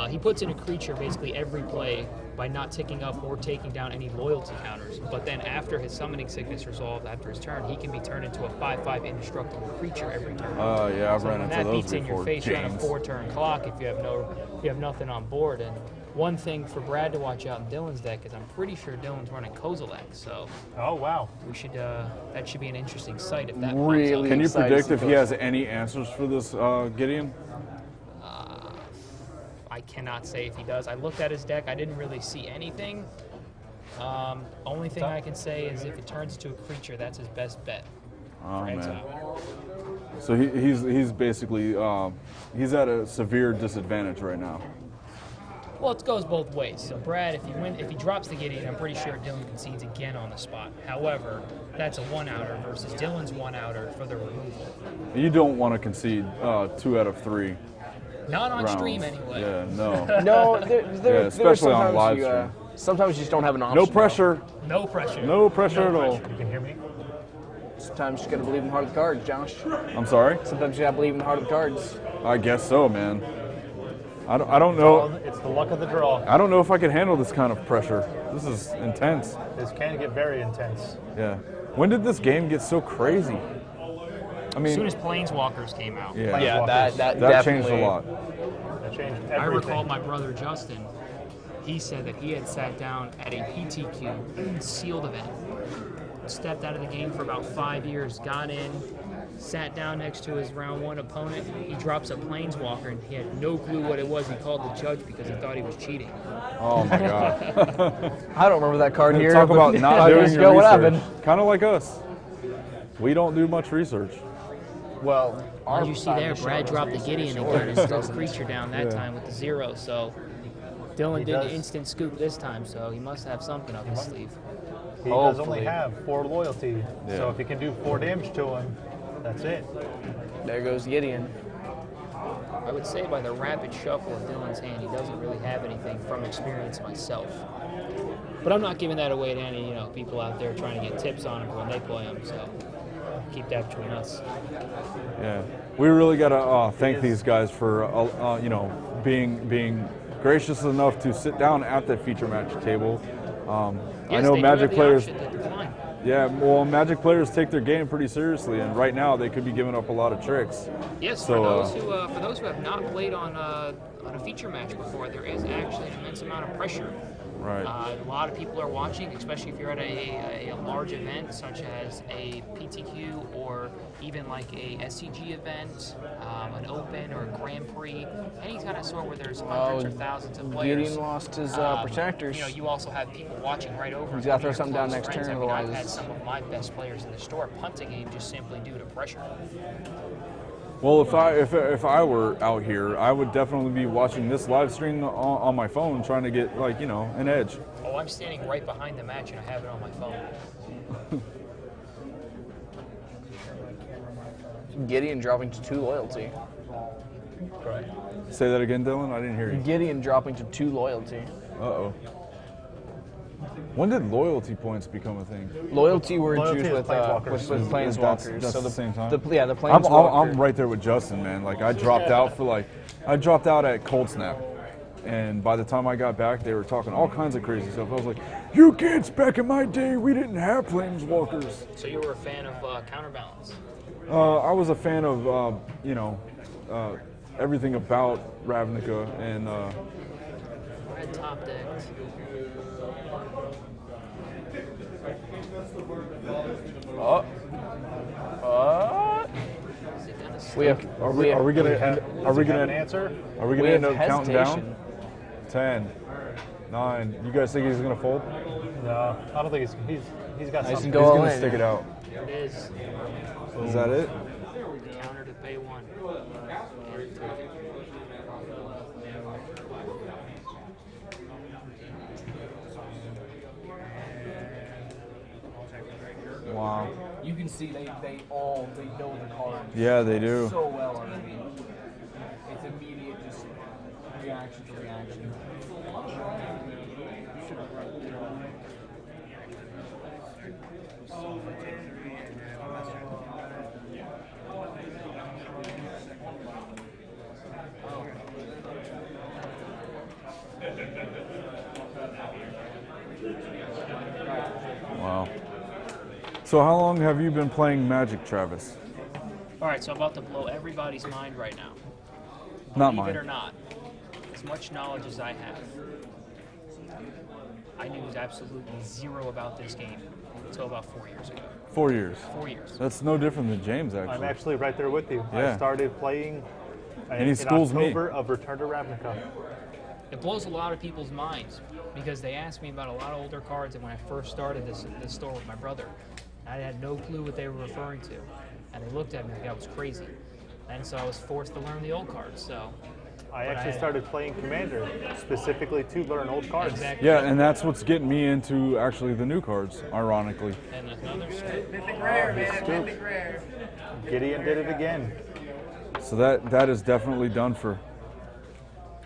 he puts in a creature basically every play by not ticking up or taking down any loyalty counters. But then after his summoning sickness resolved after his turn, he can be turned into a 5/5 indestructible creature every turn. Yeah, I've so ran when into that those beats in your before. face, you're on a James. 4-turn clock if you have nothing on board. And one thing for Brad to watch out in Dylan's deck is I'm pretty sure Dylan's running Kozilek, so oh wow, we should that should be an interesting sight if that Really pops up. Can you predict if he has any answers for this Gideon? I cannot say if he does. I looked at his deck. I didn't really see anything. Only thing I can say is if it turns into a creature, that's his best bet. Oh for man. exile. So he's basically he's at a severe disadvantage right now. Well, it goes both ways. So Brad, if he drops the Gideon, I'm pretty sure Dylan concedes again on the spot. However, that's a 1-outer versus Dylan's 1-outer for the removal. You don't want to concede 2 out of 3. Not on rounds. stream anyway. Yeah, no. No, Yeah, especially on live stream. Sometimes you just don't have an option. No pressure. No pressure. No pressure at all. You can hear me? Sometimes you just gotta believe in the heart of the cards, Josh. I'm sorry? Sometimes you gotta believe in the heart of the cards. I guess so, man. I don't know. It's the luck of the draw. I don't know if I can handle this kind of pressure. This is intense. This can get very intense. Yeah. When did this game get so crazy? I mean, As soon as Planeswalkers came out. Yeah. that changed a lot. That changed everything. I recall my brother Justin. He said that he had sat down at a PTQ sealed event, stepped out of the game for about 5 years, got in, sat down next to his round 1 opponent. He drops a Planeswalker and he had no clue what it was. He called the judge because he thought he was cheating. Oh my god. I don't remember that card here. Talk but about not 5 doing years your ago, what research. happened? Kind of like us. We don't do much research. Well, As you see there, Brad dropped the Gideon and got his first creature down that Yeah. time with the 0. So Dylan He did does. an instant scoop this time, so he must have something up his sleeve. He does Hopefully. only have 4 loyalty, Yeah. so if he can do 4 damage to him, that's it. There goes Gideon. I would say by the rapid shuffle of Dylan's hand, he doesn't really have anything from experience myself. But I'm not giving that away to any people out there trying to get tips on him for when they play him. So keep that between us. Yeah, we really got to thank these guys for being gracious enough to sit down at the feature match table. I know Magic players. Yeah, well, Magic players take their game pretty seriously, and right now they could be giving up a lot of tricks. Yes, so, for those who have not played on a feature match before, there is actually an immense amount of pressure. Right. A lot of people are watching, especially if you're at a large event such as a PTQ or even like a SCG event, an Open or a Grand Prix, any kind of sort where there's hundreds or thousands of players. Gideon lost his protectors. You also have people watching right over. He's got to throw something down next turn, otherwise. I've had some of my best players in the store punt a game just simply due to pressure. Well, if I were out here, I would definitely be watching this live stream on my phone, trying to get an edge. Oh, I'm standing right behind the match and I have it on my phone. Gideon dropping to 2 loyalty. Right. Say that again, Dylan. I didn't hear you. Gideon dropping to 2 loyalty. Uh-oh. When did loyalty points become a thing? Loyalty were introduced with Planeswalkers. That's so the same time? The Planeswalkers. I'm right there with Justin, man. Like, I dropped out at Cold Snap. And by the time I got back, they were talking all kinds of crazy stuff. I was like, you kids, back in my day, we didn't have Planeswalkers. So you were a fan of Counterbalance? I was a fan of, everything about Ravnica and... Red top decked. Are we gonna answer? Are we gonna end up counting down? 10, 9. You guys think he's gonna fold? No, I don't think he's got something. He's gonna stick it out. There it is. Is that it? Counter to pay 1. Wow. You can see they know the cards. Yeah, they do. So well already. It's immediate, just reaction to reaction. Wow. So how long have you been playing Magic, Travis? All right, so I'm about to blow everybody's mind right now. Not Believe mine. it or not, as much knowledge as I have, I knew absolutely zero about this game until about 4 years ago. 4 years. 4 years. That's no different than James, actually. I'm actually right there with you. Yeah. I started playing And he in schools me. October of Return to Ravnica. It blows a lot of people's minds because they asked me about a lot of older cards, and when I first started this store with my brother, I had no clue what they were referring to, and they looked at me like I was crazy, and so I was forced to learn the old cards. So I actually started playing Commander specifically to learn old cards. Exactly. Yeah, and that's what's getting me into actually the new cards, ironically. And another scoop. Mythic rare, man. Mythic rare. Gideon did it again. So that is definitely done for.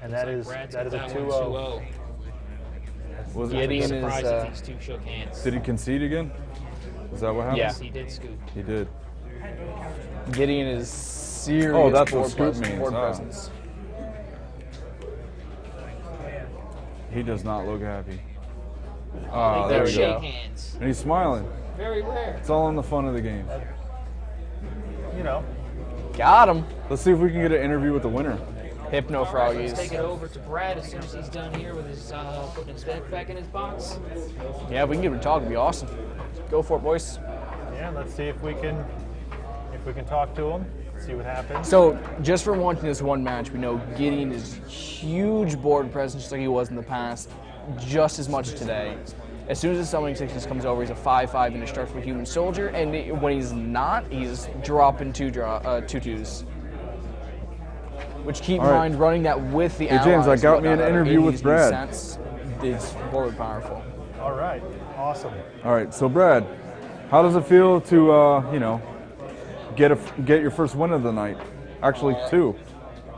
And that is a 2-0. Was Gideon it? is these two shook hands. Did he concede again? Is that what happened? Yes, he did scoop. He did. Gideon is serious. Oh, that's what board scoop presence, means. board Oh. presence. He does not look happy. They Ah, there we shake go. hands. And he's smiling. Very rare. It's all in the fun of the game. You know. Got him. Let's see if we can get an interview with the winner. Hypno All right, Froggies. let's take it over to Brad as soon as he's done here with his putting his bag back in his box. Yeah, if we can get him to talk, it'd be awesome. Go for it, boys. Yeah, let's see if we can talk to him, see what happens. So, just from watching this one match, we know Gideon is huge board presence, just like he was in the past, just as much today. As soon as the Summoning Sickness comes over, he's a 5/5 and a start for Human Soldier, and when he's not, he's dropping 2/2s. Which, keep in mind, running that with the Hey, James, allies, I got me an whatnot, interview with these Brad. sets, it's forward powerful. All right, awesome. All right, so Brad, how does it feel to get your first win of the night? Actually, 2.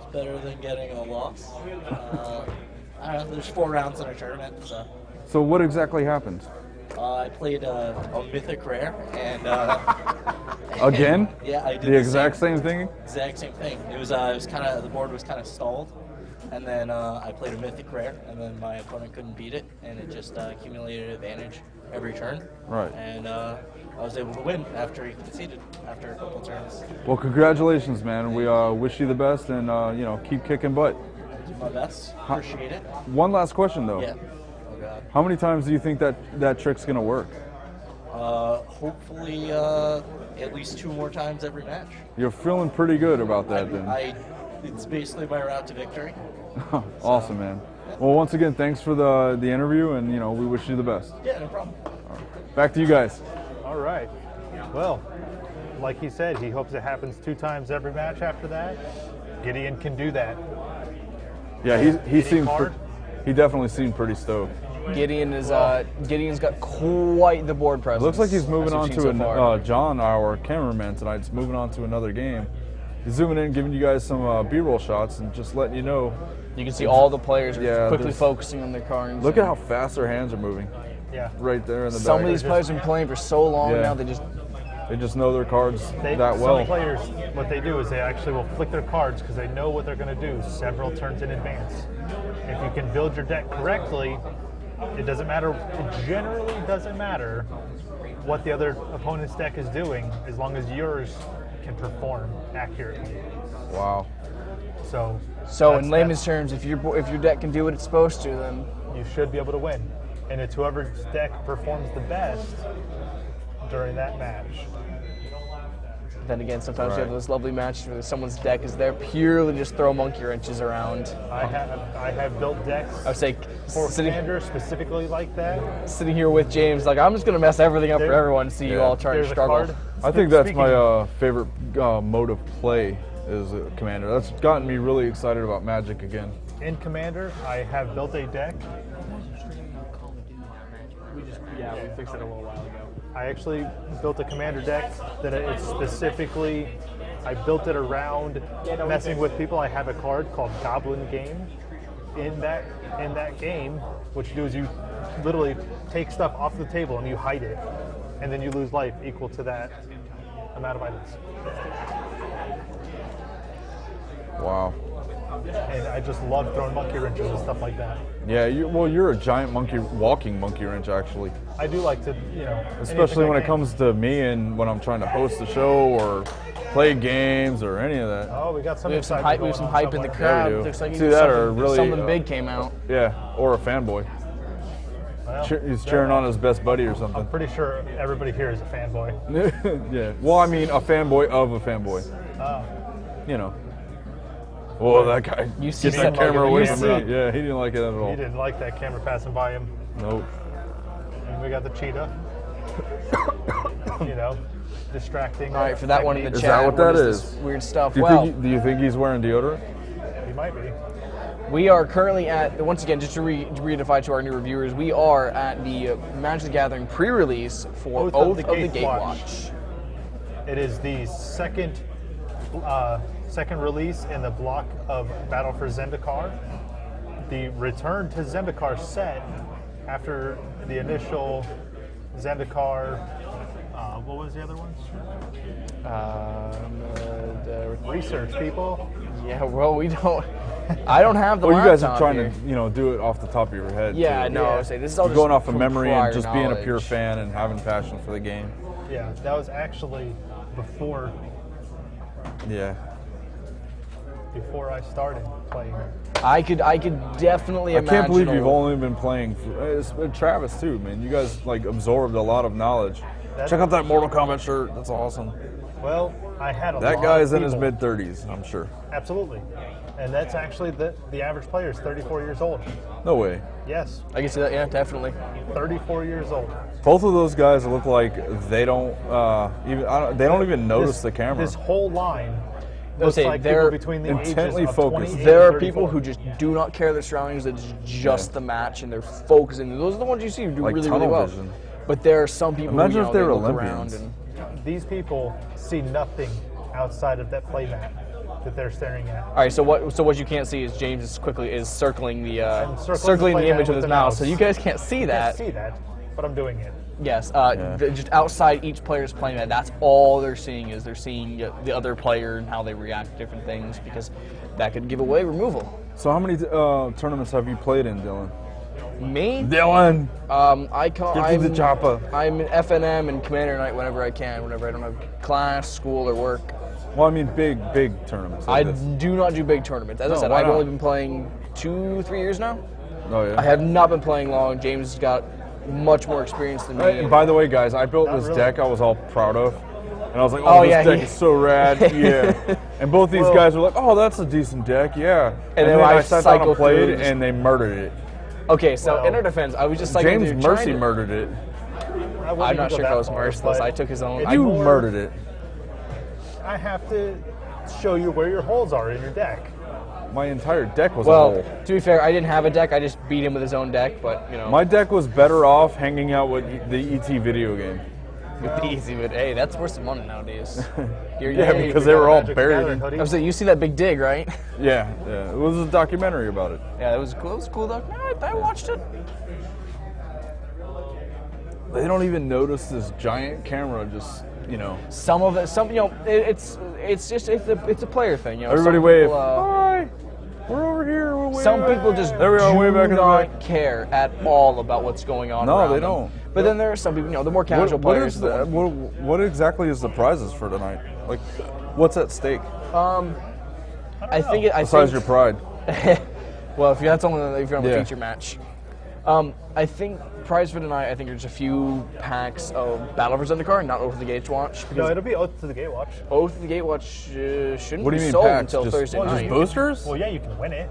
It's better than getting a loss. I don't know, there's 4 rounds in a tournament, so. So what exactly happened? I played a Mythic Rare, and Again? yeah, I did the exact same thing. Exact same thing. It was kind of, the board was kind of stalled, and then I played a Mythic Rare, and then my opponent couldn't beat it, and it just accumulated advantage every turn. Right. And I was able to win after he conceded after a couple turns. Well, congratulations, man. We wish you the best, and you know, keep kicking butt. Do my best. Appreciate it. One last question, though. Yeah. Oh God. How many times do you think that trick's gonna work? Hopefully, at least 2 more times every match. You're feeling pretty good about that, then. It's basically my route to victory. Awesome, man. Well, once again, thanks for the interview, and you know, we wish you the best. Yeah, no problem. Back to you guys. All right. Well, like he said, he hopes it happens 2 times every match after that. Gideon can do that. Yeah, he definitely seemed pretty stoked. Gideon is Gideon's got quite the board presence. It looks like he's moving on to so John, our cameraman tonight, is moving on to another game. He's zooming in, giving you guys some B-roll shots, and just letting you know. You can see all the players are quickly focusing on their cards. Look at how fast their hands are moving. Yeah. Right there in the back. Some of these players have been playing for so long now, they just know their cards that well. Some players, what they do is they actually will flick their cards because they know what they're going to do several turns in advance. If you can build your deck correctly, it doesn't matter. It generally doesn't matter what the other opponent's deck is doing, as long as yours can perform accurately. Wow. So in layman's terms, if your deck can do what it's supposed to, then you should be able to win. And it's whoever's deck performs the best during that match. Then again, sometimes you have those lovely matches where someone's deck is there purely just throw monkey wrenches around. I have built decks I would say for Commander specifically like that. Sitting here with James, like I'm just going to mess everything up for everyone to see you all try to struggle. I think that's my favorite mode of play is Commander. That's gotten me really excited about Magic again. In Commander, I have built a deck. We fixed it a little while ago. I actually built a Commander deck that it's specifically, I built it around messing with people. I have a card called Goblin Game. In that game, what you do is you literally take stuff off the table and you hide it, and then you lose life equal to that amount of items. Wow. And I just love throwing monkey wrenches and stuff like that. Yeah, you're a giant walking monkey wrench, actually. I do like to, especially when it comes to me and when I'm trying to host a show or play games or any of that. Oh, we got some hype. We have some hype in the crowd. Looks like something big came out. Yeah, or a fanboy. Well, he's cheering on his best buddy or something. I'm pretty sure everybody here is a fanboy. Yeah. Well, I mean, a fanboy of a fanboy. Oh. You know. Whoa, that guy. You see that camera away from me. Yeah, he didn't like it at all. He didn't like that camera passing by him. Nope. And we got the cheetah. Distracting. All right, for that one in the chat. Is that what that is? Weird stuff. Do you think he's wearing deodorant? He might be. We are currently at, once again, just to reidentified to our new reviewers, we are at the Magic the Gathering pre-release for Oath of the Gatewatch. It is the second release in the block of Battle for Zendikar. The return to Zendikar set after the initial Zendikar. What was the other one? The research people. Yeah, well, we don't. I don't have the. Well, you guys are trying here. to, do it off the top of your head. Yeah, too. no, I would say this is all You're just going off of memory and just knowledge. being a pure fan and having passion for the game. Yeah, that was actually before. Yeah. Before I started playing. I could definitely imagine. I can't believe you've only been playing. Travis too, man. You guys absorbed a lot of knowledge. Check out that Mortal Kombat shirt. That's awesome. Well, I had a that lot guy's of in his people. mid-30s, I'm sure. Absolutely. And that's actually the average player is 34 years old. No way. Yes. I can see that, yeah, definitely. 34 years old. Both of those guys look like they don't even notice the camera. This whole line looks like they're people between the intently ages of focused. 28 There and are people who just do not care their surroundings. It's just the match, and they're focusing. Those are the ones you see who do Like really tunnel well. vision. But there are some people. Imagine who, if they were look Olympians. around and These people see nothing outside of that playmat. that they're staring at. All right, so what you can't see is James is circling the circling the image with with his the mouse. So mouse. you guys can't see that. I can't see that, but I'm doing it. Yes, just outside each player's playing that. That's all they're seeing is they're seeing the other player and how they react to different things because that could give away removal. So how many tournaments have you played in, Dylan? Me? Dylan. I'm the chopper. I'm in FNM and Commander Night whenever I can, whenever I don't have class, school, or work. Well, I mean big tournaments. I do not do big tournaments. As I said, why I've not? only been playing 2-3 years now. Oh yeah. I have not been playing long. James has got much more experience than me. And by the way, guys, I built this deck I was all proud of. And I was like, Oh, this yeah, deck is so rad, yeah. And both these guys were like, oh, that's a decent deck, yeah. And then I sat down and played, and they murdered it. Okay, so in our defense, I was just like James Mercy murdered it. I'm not sure if I was merciless. I took his own. You murdered it. I have to show you where your holes are in your deck. My entire deck was a Well, hole. to be fair, I didn't have a deck. I just beat him with his own deck, but you know. My deck was better off hanging out with the ET video game. With the easy, but hey, that's worth some money nowadays. Yeah, because they were all buried. I was like, you see that big dig, right? Yeah, it was a documentary about it. Yeah, it was cool. It was a cool documentary. I watched it. They don't even notice this giant camera just, Some of it, it's a player thing. Everybody some wave. People, Hi, we're over here. We're way some back. people just There we are, way back in do the back. not care at all about what's going on. No, around they them. don't. But then there are some people, the more casual players. What exactly is the prizes for tonight? Like, what's at stake? I think. Besides your pride. Well, if you're on the Yeah. feature match. I think prize for tonight. I think there's a few packs of Battle for Zendikar, not Oath of the Gatewatch. No, it'll be Oath to the Gatewatch. Oath of the Gatewatch shouldn't What do be you mean sold packs? until Just- Thursday just night. boosters? Well, yeah, you can win it.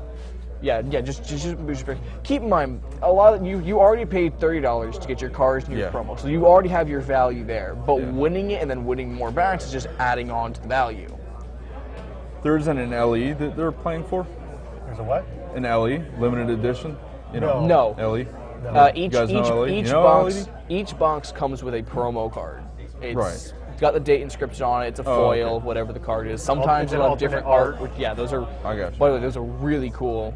Yeah, just booster. Keep in mind, a lot of you already paid $30 to get your cards and your promo, so you already have your value there. But winning it and then winning more packs is just adding on to the value. There isn't an LE that they're playing for? There's a what? An LE, limited edition? No. LE? Each You guys know LE? each You know box LE? each box comes with a promo card. It's Right. got the date inscription on it. It's a foil, okay. whatever the card is. Sometimes It's an it'll have different alternate art. Which, yeah, those are. I got you. By the way, those are really cool.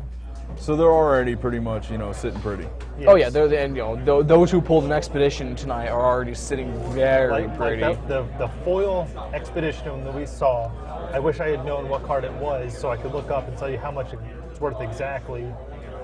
So they're already pretty much, sitting pretty. Oh yeah, those who pulled an expedition tonight are already sitting very pretty. Like the foil expedition that we saw, I wish I had known what card it was so I could look up and tell you how much it's worth exactly.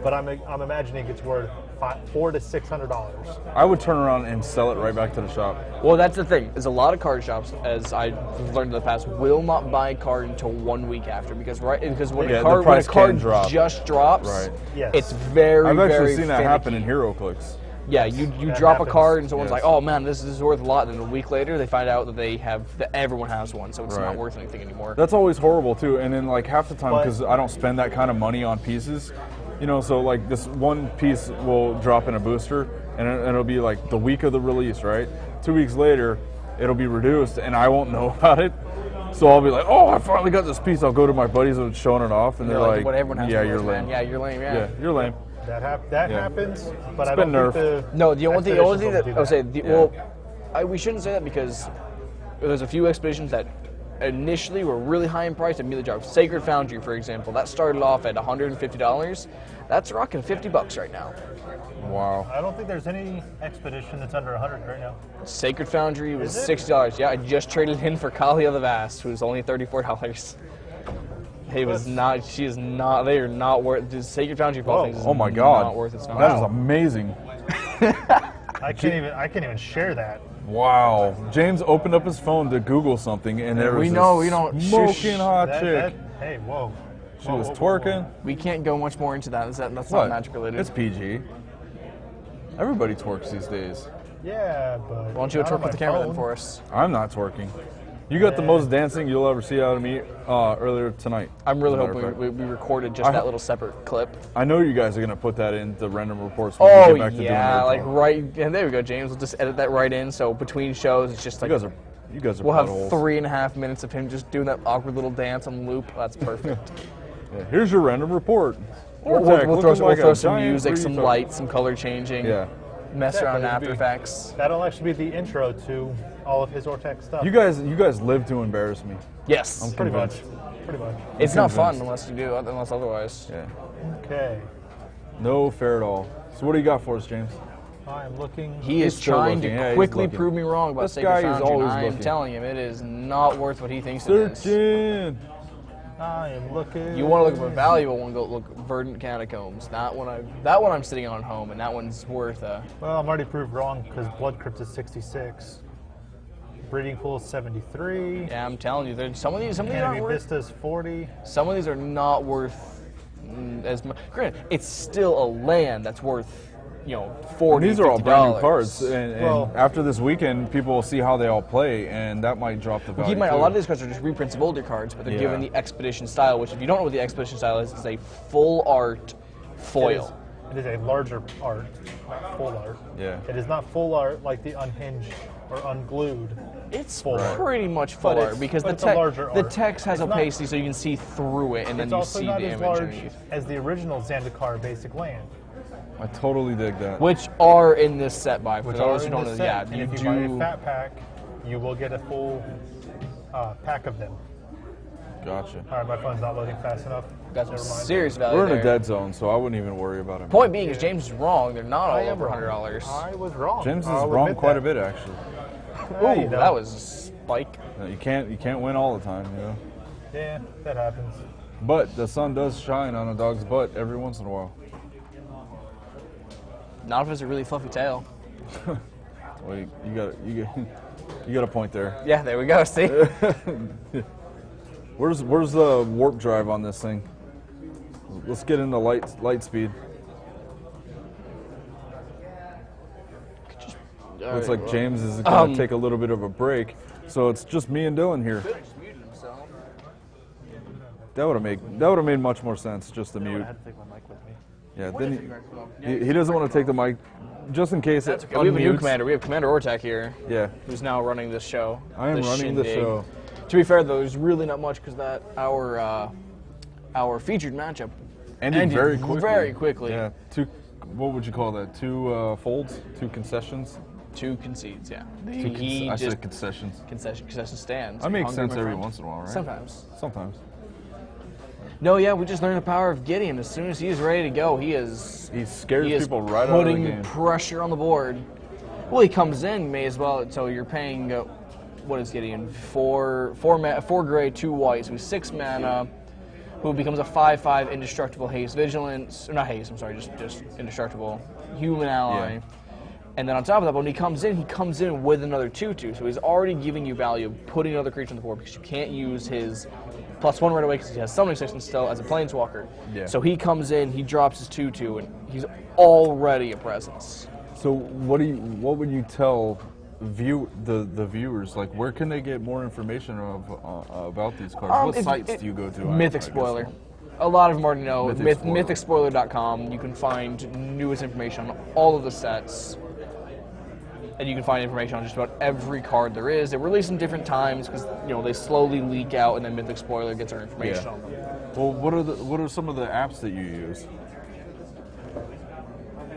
But I'm imagining it's worth $400 to $600. I would turn around and sell it right back to the shop. Well, that's the thing. Is a lot of card shops, as I've learned in the past, will not buy a card until 1 week after because when a card just drops, Right. Yes. it's very I've actually very seen that finicky. happen in HeroClix. Yeah, you That drop happens. a card and someone's Yes. like, "Oh man, this is worth a lot." And then a week later, they find out that everyone has one, so it's not Right. worth anything anymore. That's always horrible too. And then like half the time, But- because I don't spend that kind of money on pieces, so like this one piece will drop in a booster, and it'll be like the week of the release, right? 2 weeks later, it'll be reduced, and I won't know about it. So I'll be like, oh, I finally got this piece. I'll go to my buddies and showing it off, and they're like, "What everyone has yeah, to you're worth, lame. man. Yeah, you're lame. Yeah, you're lame. That Yeah. happens, but It's I been don't think nerfed. No, the only thing expeditions that will I do would say, that. we shouldn't say that because there's a few expeditions that initially were really high in price and immediately dropped. Sacred Foundry, for example, that started off at $150. That's rocking $50 right now. Wow. I don't think there's any expedition that's under 100 right now. Sacred Foundry was Is it? $60. Yeah, I just traded in for Kalia the Vast, who's only $34. He was not. She is not. They are not worth. The Sacred Foundry of all things is Oh my God. not worth its time. That is amazing. I can't even share that. Wow. James opened up his phone to Google something, and there was We this know, we don't- smoking shush. hot chick. Hey, whoa. She was twerking. We can't go much more into that. That's What? not magic related. It's PG. Everybody twerks these days. Yeah, but. Why don't you not on twerk with my the camera then phone. for us? I'm not twerking. You got the most dancing you'll ever see out of me earlier tonight. I'm really as a matter of hoping fact. we recorded just that little separate clip. I know you guys are gonna put that in the random reports when we Oh get back to yeah, doing like it. right. And there we go, James. We'll just edit that right in. So between shows, it's just like You guys are we'll have buttholes. 3.5 minutes of him just doing that awkward little dance on loop. That's perfect. Yeah, here's your random report. We'll Vortex throw looking some, like a some giant music, some retard. lights, some color changing. Yeah. Mess around in Yeah, After it'll be- Effects. That'll actually be the intro to all of his Vortex stuff. You guys live to embarrass me. Yes. I'm Pretty convinced. much. pretty much. It's not fun unless you do, unless otherwise. Yeah. Okay. No fair at all. So what do you got for us, James? I'm looking. He is trying to quickly prove me wrong about This Sacred guy is Foundry. always I am looking. telling him it is not worth what he thinks it is. Searching. I am looking. You want to look at a valuable one? Go look Verdant Catacombs. That one I'm sitting on at home, and that one's worth. Well, I'm already proved wrong because Blood Crypt is 66. Breeding Pool is 73. Yeah, I'm telling you, some of these aren't Canopy worth. Vista's 40. Some of these are not worth as much. Granted, it's still a land that's worth, $40. And these are all brand new $50. cards, and after this weekend, people will see how they all play, and that might drop the value. Keep in mind, a too. lot of these cards are just reprints of older cards, but they're given the Expedition style, which if you don't know what the Expedition style is, it's a full art foil. It is a larger art, not full art. Yeah. It is not full art like the Unhinged or Unglued. It's full art. pretty much full But art because but the, it's a larger the art. text has It's not- opacity so you can see through it and then It's you also see not the as image large underneath. as the original Zendikar basic land. I totally dig that. Which are in this set by for Which those are who in don't the know. set. Yeah, And you if you buy a do. fat pack, you will get a full pack of them. Gotcha. All right, my phone's not loading fast enough. Got some Never mind. serious value We're in there. a dead zone, so I wouldn't even worry about it. Point being is James is wrong. They're not all I am over wrong. $100. I was wrong. James is I'll wrong admit quite that. a bit, actually. Yeah, you Ooh, know. that was a spike. You can't win all the time, you know. Yeah, that happens. But the sun does shine on a dog's butt every once in a while. Not if it's a really fluffy tail. Well, you got a point there. Yeah, there we go. See. Where's the warp drive on this thing? Let's get into light speed. Looks like James is gonna take a little bit of a break, so it's just me and Dylan here. That would have made much more sense just to mute. I had to take my mic with me. Yeah, then he doesn't want to take the mic just in case That's it okay. We have a new unmutes. commander. We have Commander Ortek here. Yeah. Who's now running this show. I am this running the shindig. show. To be fair, though, there's really not much because that our featured matchup Ended very quickly. Very quickly. Yeah. What would you call that? Two folds? Two concessions? Two concedes, yeah. I said concessions. Concession stands. That makes Hungry, sense my every friend. once in a while, right? Sometimes. Sometimes. No, yeah, we just learned the power of Gideon. As soon as he's ready to go, he scares he is people right out of the putting game. pressure on the board. Well, he comes in, may as well. So you're paying, what is Gideon? Four gray, 2 white. So he's 6 mana, who becomes a 5/5 indestructible haste vigilance. Or not haste, I'm sorry, just indestructible human ally. Yeah. And then on top of that, when he comes in with another 2/2. So he's already giving you value of putting another creature on the board because you can't use his +1 right away because he has summoning assistance still as a planeswalker. Yeah. So he comes in, he drops his 2/2, and he's already a presence. So what would you tell the viewers? Like, where can they get more information about these cards? What sites do you go to? Mythic Spoiler. A lot of them already know. Mythic Spoiler. MythicSpoiler.com. You can find newest information on all of the sets. And you can find information on just about every card there is. They release them different times because they slowly leak out, and then Mythic Spoiler gets our information on them. Well, what are some of the apps that you use?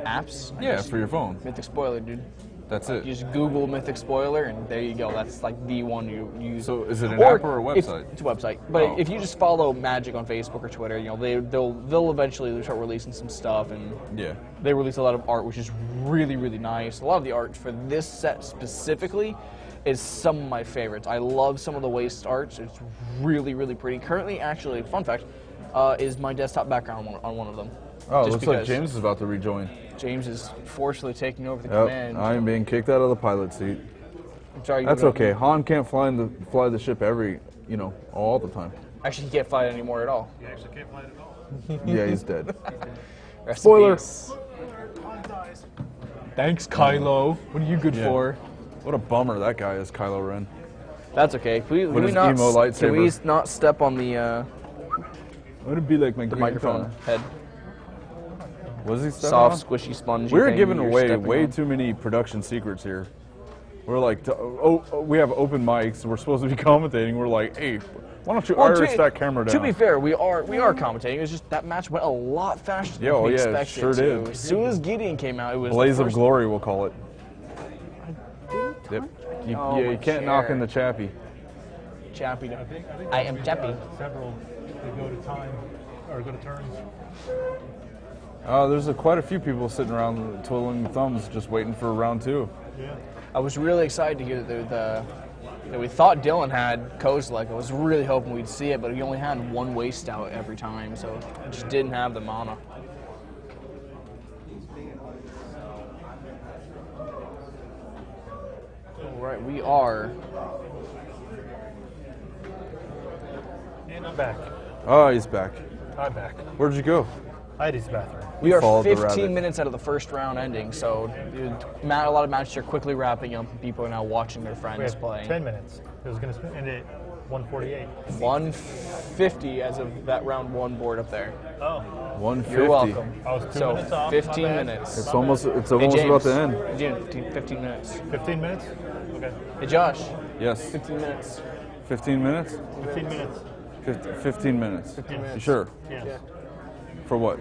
Apps? Yeah, for your phone. Mythic Spoiler, dude. That's it. You just Google Mythic Spoiler, and there you go. That's like the one you use. So is it an app or a website? It's a website. But if you just follow Magic on Facebook or Twitter, they'll eventually start releasing some stuff, and they release a lot of art, which is really, really nice. A lot of the art for this set specifically is some of my favorites. I love some of the waste art. It's really, really pretty. Currently, actually, fun fact, is my desktop background on one of them. Oh, Just looks like because James is about to rejoin. James is fortunately taking over the Yep, command. I am being kicked out of the pilot seat. I'm sorry. That's okay. Han can't fly the ship all the time. Actually, he can't fly it anymore at all. You actually can't fly it at all. Yeah, he's dead. Rest in Spoiler. peace. Thanks, Kylo. What are you good Yeah. for? What a bummer that guy is, Kylo Ren. That's okay. Can With we his not? emo lightsaber. Can we not step on the Would it be like my microphone head? Was he stepping Soft, on? squishy, spongy. We're thing giving you're away stepping way on. too many production secrets here. We're like, we have open mics. We're supposed to be commentating. We're like, hey, why don't you iris that camera down? To be fair, we are commentating. It's just that match went a lot faster than we expected sure to. did. As soon as Gideon came out, it was Blaze the of first. Glory, we'll call it. Yep. You Oh, you my can't knock chair. in the chappy. champion. think I am champion. Several that go to time or go to turns. There's quite a few people sitting around twiddling thumbs, just waiting for round 2. Yeah. I was really excited to hear that we thought Dylan had Kozilek. I was really hoping we'd see it, but he only had one waste out every time, so it just didn't have the mana. All right, we are. And I'm back. Oh, he's back. I'm back. Where'd you go? Heidi's bathroom. We are followed the 15 rabbit. minutes out of the first round ending, so a lot of matches are quickly wrapping up, and people are now watching their We friends have play. 10 minutes. It was going to end at 148. 150 as of that round 1 board up there. Oh. 150. You're welcome. I was 2 so minutes off. 15 My bad. minutes. It's almost Hey, about James. to end. James, 15 minutes. 15 minutes? Okay. Hey, Josh. Yes. 15 minutes. 15 minutes? 15 minutes. 15 minutes. 15 You minutes. sure? Yes. For what?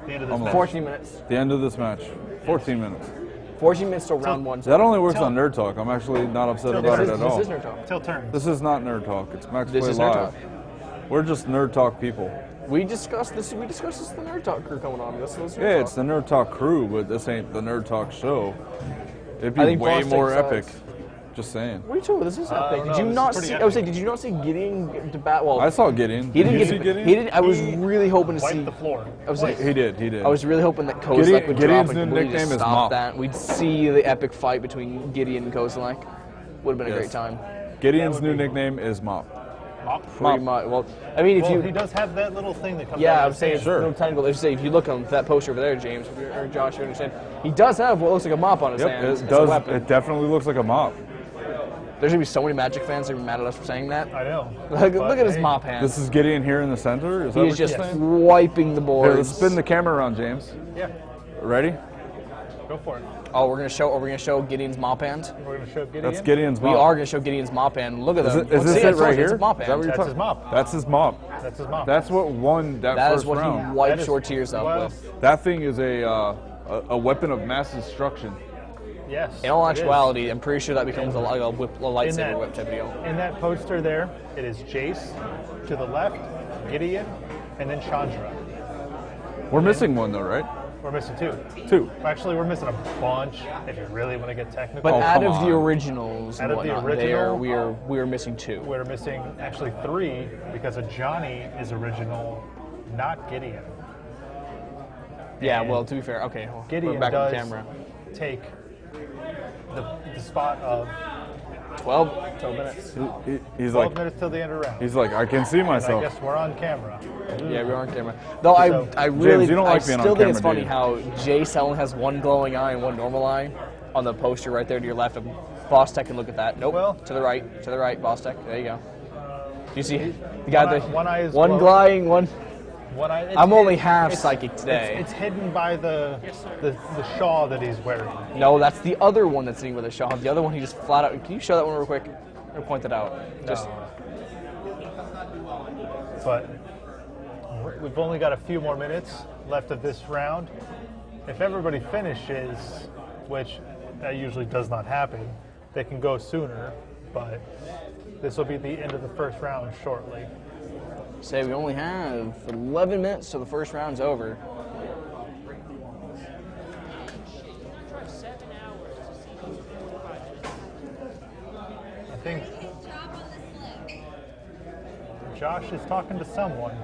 The end of this Almost. match. 14 minutes. The end of this match. 14 minutes. 14 minutes till round 1. That only works on Nerd Talk. I'm actually not upset about it at all. This is Nerd Talk. Till turns. This is not Nerd Talk. It's Max This Play is Nerd Live. Talk. We're just Nerd Talk people. We discussed this with the Nerd Talk crew coming on. This is Nerd Yeah, Talk. it's the Nerd Talk crew, but this ain't the Nerd Talk show. It'd I be think way Boston more sucks. epic. Just saying. What are you talking about? This is I epic. don't Did know, you this not is pretty see? epic. I was saying, did you not see Gideon to bat? Well, I saw Gideon. He didn't Did you get. see Gideon? He didn't. I was really hoping to Wiped see. the floor. I was like, He did. He did. I was really hoping that Kozilek would Gideon's drop new and completely nickname is stop Mop. that. We'd see the epic fight between Gideon and Kozilek. Would have been a great Yes. time. Gideon's new nickname is Mop. Mop. Pretty much. Well, I mean, if Well, you. he does have that little thing that comes out Yeah, of I'm his saying hand. it's a little technical. If you say, if you look on that poster over there, James or Josh, you understand. He does have what looks like a mop on his Yep, hand. it as a does. weapon. It definitely looks like a mop. There's gonna be so many Magic fans that are mad at us for saying that. I know. Look at his mop hand. This is Gideon here in the center. Is that He what is you're just saying? wiping the Here, boards. let's spin the camera around, James. Yeah. Ready? Go for it. Oh, we're gonna show Gideon's mop hand. We're going to show Gideon. That's Gideon's We mop. are gonna show Gideon's mop hand. Look at Is, that. is this See, I it told right you, here? It's a mop Is that hand. what you're That's talking- his mop. That's his mop. That's his mop. That's what won that That first is what round. he wiped That is- short tears up well, with. That thing is a weapon of mass destruction. Yes. In all it is. actuality, I'm pretty sure that becomes a lightsaber that- whip type deal. In that poster there, it is Jace to the left, Gideon, and then Chandra. We're missing one though, right? We're missing two. Two. Actually, we're missing a bunch, if you really want to get technical. But Oh, out come of the on. originals and Out of the whatnot, there original- we are missing 2. We're missing actually 3 because of Johnny is original, not Gideon. Yeah, And well, to be fair, okay, well, Gideon we're back does on camera. take the spot of 12 minutes. He's 12 like, minutes till the end of the round. he's like, I can see And I myself. guess we're on camera. Yeah, we are on camera. Though I really, James, you don't I like being on still think it's camera, funny do you? how Jay Sellen has one glowing eye and one normal eye on the poster right there to your left. Of Boss Tech can look at that. Nope. Well- to the right, Boss Tech. There you go. You see, you got the one eye is one glowing. glowing, one. One eye, I'm only it's- half it's- psychic today. It's hidden by the shawl that he's wearing. No, that's the other one that's sitting with a shawl. The other one he just flat out. Can you show that one real quick? Or point that out. Just But we've only got a few more minutes left of this round. If everybody finishes, which that usually does not happen, they can go sooner, but this will be the end of the first round shortly. say we only have 11 minutes till the first round's over. I think Josh is talking to someone.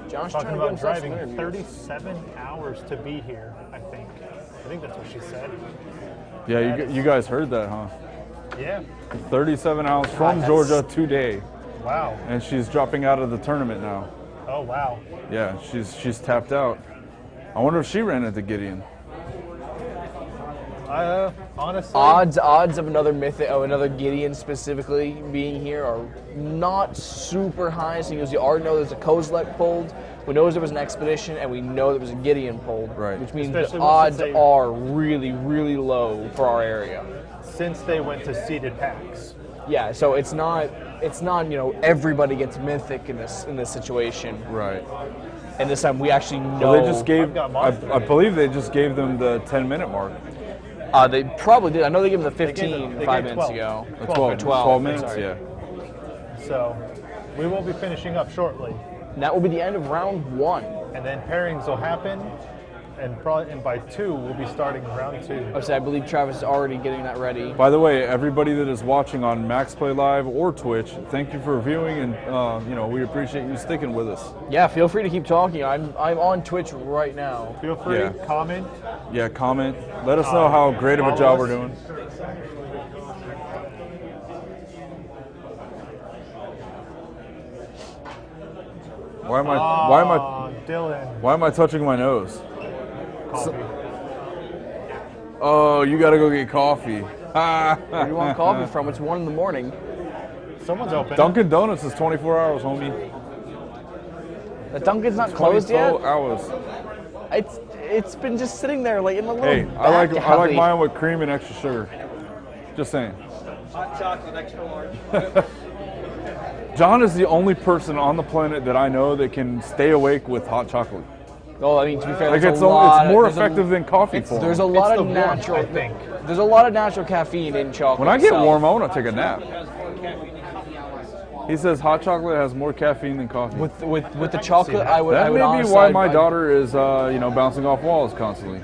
Josh talking trying to get about himself some driving interviews. 37 hours to be here, I think. I think that's what she said. Yeah, you guys heard that, huh? Yeah. 37 hours from that's- Georgia today. Wow. And she's dropping out of the tournament now. Oh, wow. Yeah, she's tapped out. I wonder if she ran into Gideon. Honestly, Odds of another another Gideon specifically being here are not super high. So we already know there's a Kozilek pulled. We know there was an expedition, and we know there was a Gideon pulled. Right. Which means Especially the once odds they- are really, really low for our area. since they went to seeded packs. Yeah. So it's not everybody gets mythic in this situation. Right. And this time we actually know. Well, they just gave. got I mine. believe they just gave them the 10-minute mark. They probably did. I know they gave them the 15 they 5 gave minutes 12. ago. 12, 12 12 minutes. sorry. Yeah. So we will be finishing up shortly. And that will be the end of round 1. And then pairings will happen, and by 2 we'll be starting round 2. I believe Travis is already getting that ready. By the way, everybody that is watching on Max Play Live or Twitch, thank you for viewing, and we appreciate you sticking with us. Yeah, feel free to keep talking. I'm on Twitch right now. Feel free, comment. Yeah, comment. Let us know how great of a job we're doing. Why am I touching my nose? Coffee. Oh, you gotta go get coffee. Where do you want coffee from? It's 1 in the morning. Someone's open. Dunkin' Donuts is 24 hours, homie. The Dunkin's not closed yet? 24 hours. It's been just sitting there like in the little Hey, I like mine with cream and extra sugar. Just saying. Hot chocolate, extra large. John is the only person on the planet that I know that can stay awake with hot chocolate. Oh, I mean, to be fair, Like it's more effective than coffee for There's a him. lot of natural. There's a lot of natural caffeine in chocolate. When I get itself. warm, I want to take a nap. He says hot chocolate has more caffeine than coffee. With the chocolate, I would. That I would may be honestly, why my daughter is bouncing off walls constantly.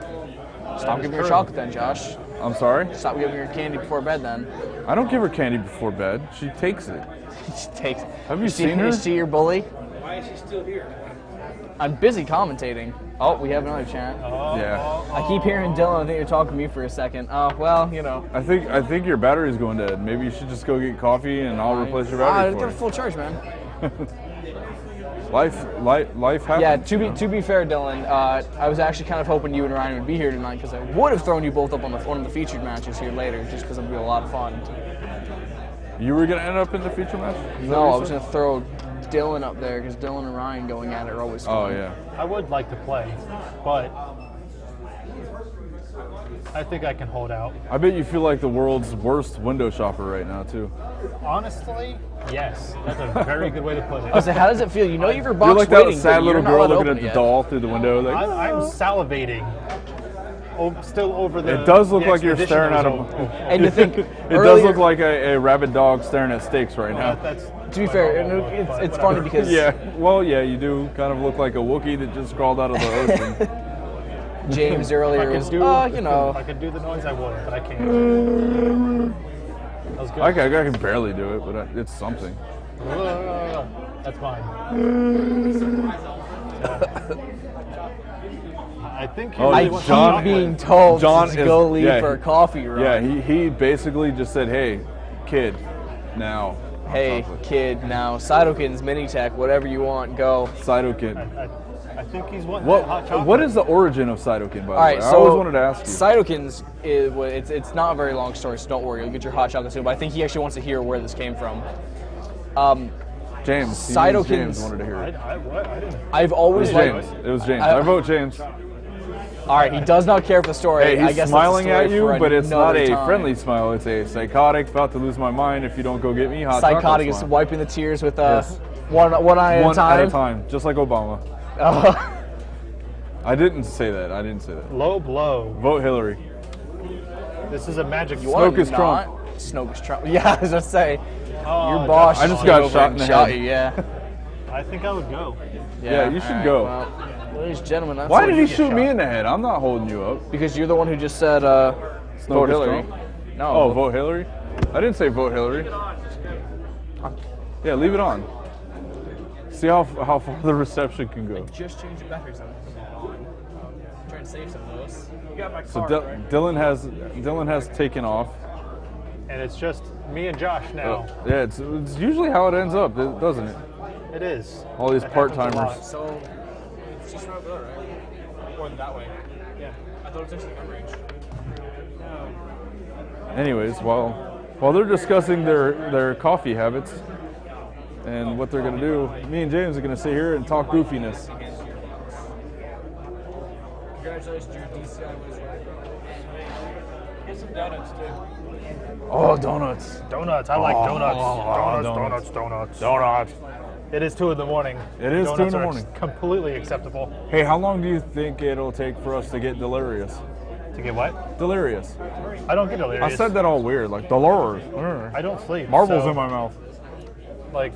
Stop giving her chocolate then, Josh. I'm sorry? Stop giving her candy before bed then. I don't give her candy before bed. She takes it. She takes. Have you seen her? You see your bully? Why is she still here? I'm busy commentating. Oh, we have another chat. Yeah. I keep hearing Dylan. I think you're talking to me for a second. Oh, well, you know. I think your battery's going dead. Maybe you should just go get coffee and I'll replace your battery I've for got a you. full charge, man. Life happens. Yeah, to be fair, Dylan, I was actually kind of hoping you and Ryan would be here tonight because I would have thrown you both up on one of the featured matches here later, just because it would be a lot of fun. You were gonna end up in the feature match? No, I was gonna throw Dylan up there because Dylan and Ryan going at it are always fun. Oh yeah. I would like to play, but I think I can hold out. I bet you feel like the world's worst window shopper right now too. Honestly, yes. That's a very good way to put it. I was like, how does it feel? You know your box You're like waiting, that sad but little you're not girl allowed to looking open at it the yet. doll through the window. Like, I'm salivating. Still over the. it does look the like you're expedition staring at that a. was over. And to think, it does look like a rabid dog staring at steaks right now. To be fair, it's funny because yeah, you do kind of look like a Wookiee that just crawled out of the ocean. James earlier was, If I could do the noise, I would, but I can't. That was good. I can barely do it, but it's something. That's fine. I think he really wants John to being told John to go leave for a coffee run. Yeah, he basically just said, "Hey, kid, now." Hey, kid, now Cytokin's mini tech, whatever you want, go. Cytokin. I think he's wanting that hot chocolate. What is the origin of Cytokin, by the All right, way? so I always wanted to ask you. Cytokin's it's not a very long story, so don't worry, you'll get your hot chocolate soon. But I think he actually wants to hear where this came from. James. Cytokin's. James wanted to hear it. I didn't. I've always It liked. was James. It was James. I vote James. All right, he does not care for the story. Hey, he's I guess that's a smiling story at you, for but it's not another a time. friendly smile. It's a psychotic, about to lose my mind if you don't go get me hot chocolate Psychotic is smile. wiping the tears with Yes. one eye at a time. One at a time, just like Obama. I didn't say that. Low blow. Vote Hillary. This is a magic. Snoke is Trump. Snoke is Trump. Yeah, I was gonna say. Oh, your boss. I just got shot in the head. You, yeah. I think I would go. Yeah, you should all go. Well, ladies and gentlemen, that's Why what did you he get shoot me shot. in the head? I'm not holding you up. Because you're the one who just said vote is Hillary. Trump? No. Oh, vote Hillary? I didn't say vote Hillary. Yeah, leave it on. See how far the reception can go. Just change the batteries on. I'm trying to save some of those. You got my So car. Dylan has taken off. And it's just me and Josh now. Yeah, it's usually how it ends up, doesn't it? It is. All these That happens a part-timers. lot. So, it's just right over there, right? Or that way. Yeah. I thought it was actually gun range. Anyways, while they're discussing their coffee habits and what they're gonna do, me and James are gonna sit here and talk goofiness. Congratulations, your DCI was right. Get some donuts, too. Oh, donuts. Donuts. I like donuts. donuts. Donuts. It is 2 in the morning. It is 2 in Donuts the are morning. Completely acceptable. Hey, how long do you think it'll take for us to get delirious? To get what? Delirious. I don't get delirious. I said that all weird, like delirious. I don't sleep. Marbles so in my mouth. Like,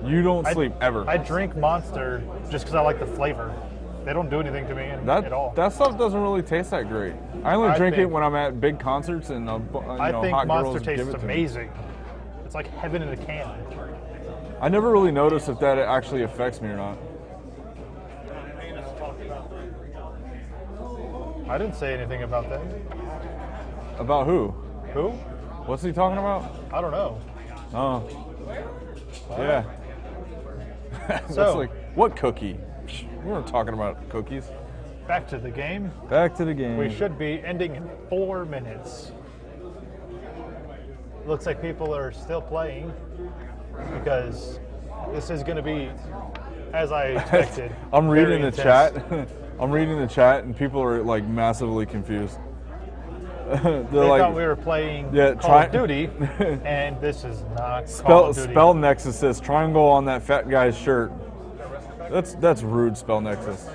You don't sleep ever. I drink Monster just because I like the flavor. They don't do anything to me at all. That stuff doesn't really taste that great. I only drink it when I'm at big concerts and I think hot Monster girls give tastes it to me. amazing. It's like heaven in a can. I never really noticed if that actually affects me or not. I didn't say anything about that. About who? Who? What's he talking about? I don't know. Oh. Yeah. That's So- like, what cookie? We weren't talking about cookies. Back to the game. Back to the game. We should be ending in 4 minutes. Looks like people are still playing because this is going to be, as I expected. I'm reading very the intense. chat. I'm reading the chat, and people are like massively confused. They're They like, thought we were playing yeah, Call of Duty, and this is not Call of Duty. Spell Nexus says triangle on that fat guy's shirt. That's rude, Spell Nexus.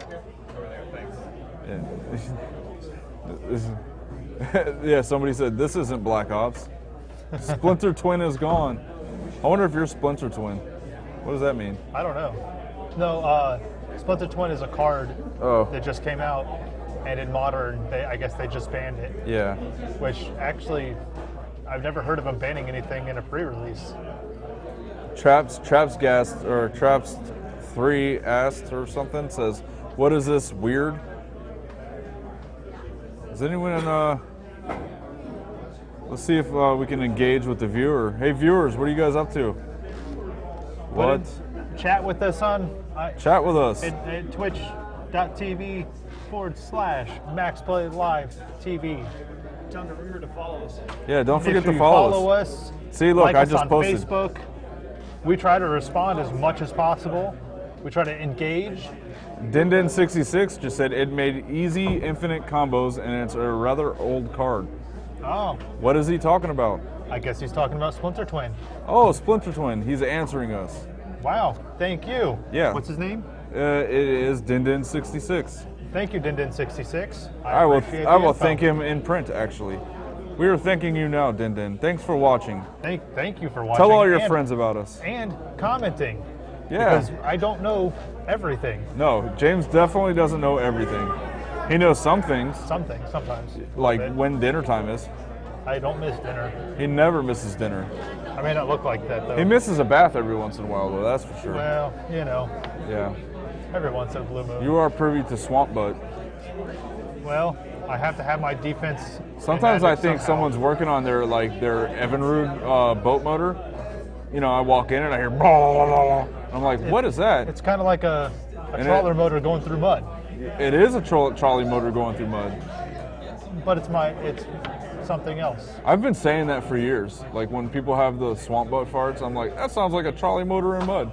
Yeah. Yeah, somebody said this isn't Black Ops. Splinter Twin is gone. I wonder if you're Splinter Twin. What does that mean? I don't know. No, Splinter Twin is a card that just came out, and in Modern, I guess they just banned it. Yeah. Which actually, I've never heard of them banning anything in a pre-release. Traps Gassed or Traps 3 asked or something says, "What is this weird?" Is anyone let's see if we can engage with the viewer. Hey viewers, what are you guys up to? What? Chat with us on Chat with us. at twitch.tv/MaxPlayLive.TV. Tell them to remember to follow us. Yeah, don't forget If to you follow us. See, look, like I us just on posted. Facebook. We try to respond as much as possible. We try to engage. Dindin66 just said it made easy infinite combos and it's a rather old card. Oh, What is he talking about? I guess he's talking about Splinter Twin. Oh, Splinter Twin. He's answering us. Wow, thank you. Yeah. What's his name? It is Dindin66. Thank you, Dindin66. I will appreciate I the will info. thank him in print actually. We are thanking you now, Dindin. Thanks for watching. Thank you for watching. Tell all your and- friends about us. And commenting. Yeah. Because I don't know everything. No, James definitely doesn't know everything. He knows some things, Something, sometimes. like when dinner time is. I don't miss dinner. He never misses dinner. I may not look like that, though. He misses a bath every once in a while, though, that's for sure. Well, you know, Yeah. every once in a blue moon. You are privy to Swamp Butt. Well, I have to have my defense. Sometimes I magic think somehow. someone's working on their Evinrude boat motor. You know, I walk in and I hear blah, blah, blah, blah. I'm like, what is that? It's kind of like a And trawler motor going through mud, It is a trolley motor going through mud. but it's something else. I've been saying that for years. Like when people have the swamp butt farts, I'm like, that sounds like a trolley motor in mud.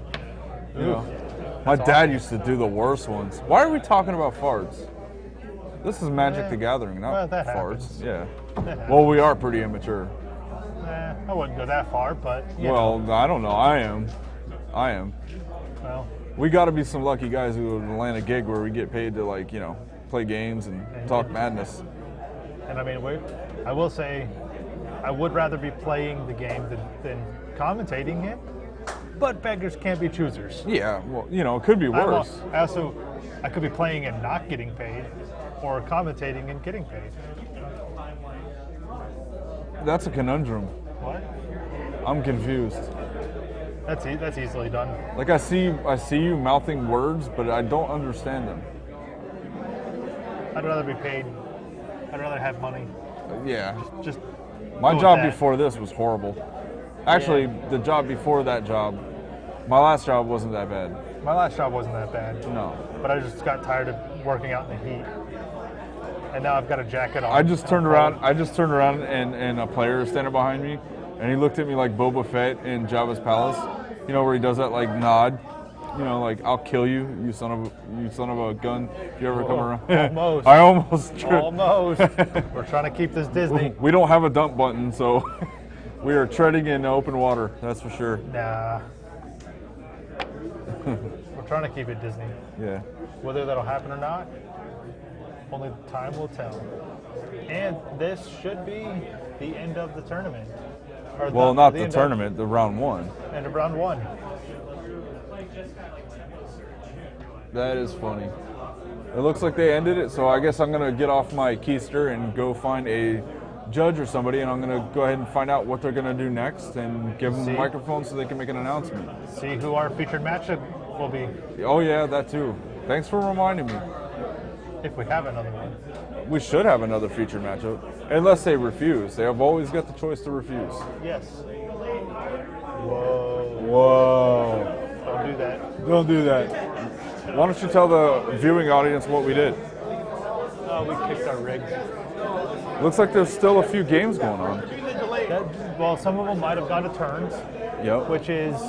You know, my dad used to do the worst ones. Why are we talking about farts? This is Magic the Gathering, not well, that farts. happens. Yeah. That Well, we are pretty immature. I wouldn't go that far, but you Well, know. I don't know. I am. Well, We got to be some lucky guys who would land a gig where we get paid to play games and talk madness. and I mean, I will say, I would rather be playing the game than commentating it. But beggars can't be choosers. Yeah, well, it could be worse. I could be playing and not getting paid, or commentating and getting paid. That's a conundrum. What? I'm confused. That's easily done. Like I see you mouthing words, but I don't understand them. I'd rather be paid. I'd rather have money. Yeah. Just My go with job that. before this was horrible. Actually, the job before that job, my last job wasn't that bad. My last job wasn't that bad. No. But I just got tired of working out in the heat. And now I've got a jacket on. I just turned around and a player is standing behind me, and he looked at me like Boba Fett in Jabba's palace. You know where he does that nod. Like I'll kill you, you son of a gun. If you ever come around. Almost. I almost. Almost. We're trying to keep this Disney. We don't have a dump button, so we are treading in open water. That's for sure. Nah. We're trying to keep it Disney. Yeah. Whether that'll happen or not, only time will tell. And this should be the end of the tournament. Or Well, not the the end tournament, the round 1. End of round 1. That is funny. It looks like they ended it, so I guess I'm going to get off my keister and go find a judge or somebody, and I'm going to go ahead and find out what they're going to do next and give them a microphone so they can make an announcement. See who our featured matchup will be. Oh, yeah, that too. Thanks for reminding me. If we have another one. We should have another featured matchup, unless they refuse. They have always got the choice to refuse. Yes. Whoa. Whoa. Don't do that. Don't do that. Why don't you tell the viewing audience what we did? We kicked our rig. Looks like there's still a few games going on. Well, some of them might have gone to turns. Yep. Which is,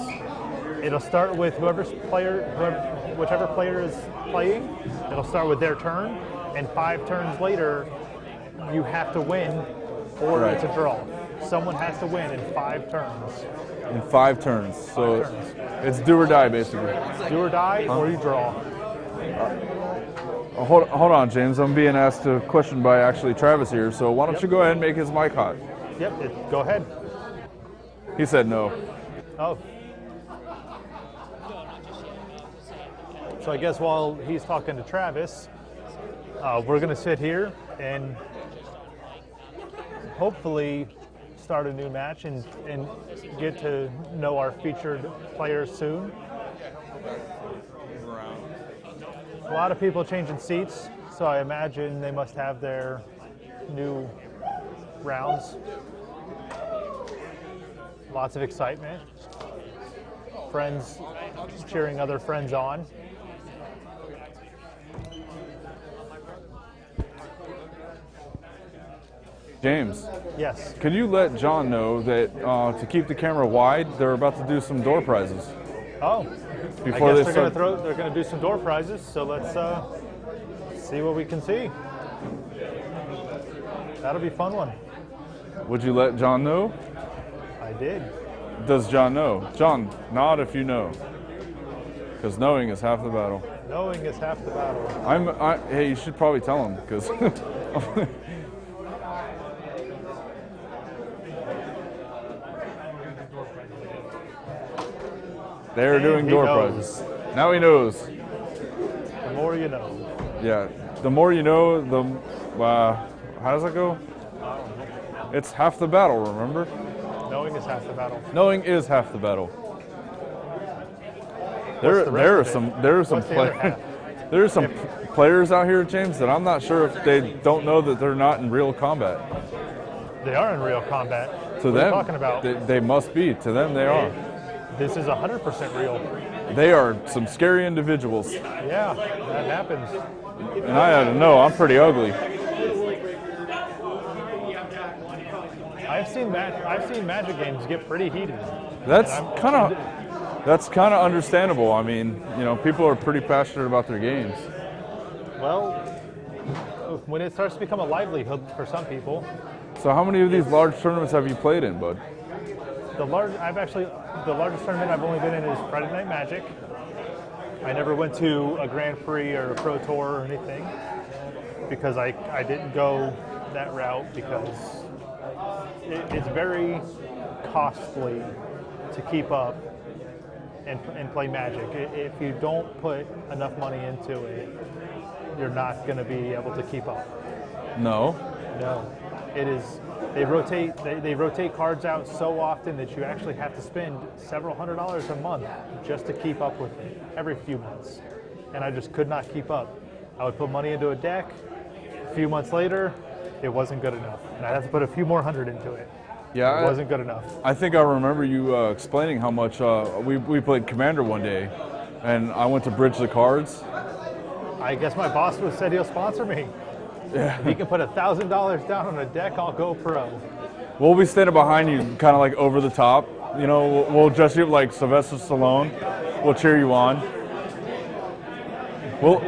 it'll start with whichever player is playing. It'll start with their turn, and 5 turns later, you have to win, or it's a draw. Someone has to win in 5 turns. In 5 turns. So it's do or die, basically. Do or die, or you draw. Hold on, James. I'm being asked a question by actually Travis here, so why don't you go ahead and make his mic hot? Yep, go ahead. He said no. Oh. So I guess while he's talking to Travis, we're going to sit here and hopefully start a new match and get to know our featured players soon. A lot of people changing seats, so I imagine they must have their new rounds. Lots of excitement. Friends cheering other friends on. James. Yes. Can you let John know that to keep the camera wide, they're about to do some door prizes? Oh. Before I they guess start. they're going to do some door prizes, so let's see what we can see. That'll be a fun one. Would you let John know? I did. Does John know? John, nod if you know. Because knowing is half the battle. Knowing is half the battle. Hey, you should probably tell him, because... They're doing door prizes. Now he knows. The more you know. Yeah, the more you know, the how does that go? It's half the battle, remember? Knowing is half the battle. Knowing is half the battle. What's the rest There are some players out here, James, that I'm not sure if they don't know that they're not in real combat. They are in real combat. To what them, are you talking about? They must be. To them, they are. This is 100% real. They are some scary individuals. Yeah, that happens. And I don't know, I'm pretty ugly. I've seen Magic games get pretty heated. That's kind of understandable. I mean, you know, people are pretty passionate about their games. Well, when it starts to become a livelihood for some people. So how many of these large tournaments have you played in, bud? The largest tournament I've only been in is Friday Night Magic. I never went to a Grand Prix or a Pro Tour or anything because I didn't go that route because it's very costly to keep up and play Magic. If you don't put enough money into it, you're not going to be able to keep up. No. It is. They rotate cards out so often that you actually have to spend several $100s a month just to keep up with it every few months. And I just could not keep up. I would put money into a deck. A few months later, it wasn't good enough. And I'd have to put a few more $100 into it. Yeah, it wasn't good enough. I think I remember you explaining how much we played Commander one day, and I went to bridge the cards. I guess my boss said he'll sponsor me. Yeah. If he can put $1,000 down on a deck, I'll go pro. We'll be standing behind you, kind of like over the top. You know, we'll dress you up like Sylvester Stallone. We'll cheer you on.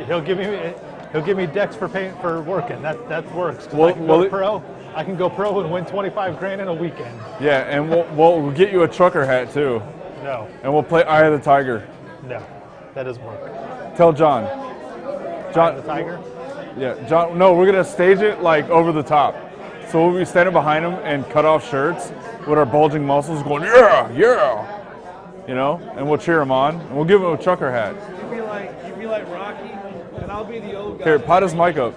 He'll give me decks for working. That works. I can go pro and win 25 grand in a weekend. Yeah, and we'll get you a trucker hat too. No. And we'll play Eye of the Tiger. No, that doesn't work. Tell John. Eye of the Tiger? Yeah, John. No, we're gonna stage it like over the top. So we'll be standing behind him and cut off shirts, with our bulging muscles going, yeah, yeah, you know, and we'll cheer him on, and we'll give him a trucker hat. You be like Rocky, and I'll be the old guy. Here, pot his mic up,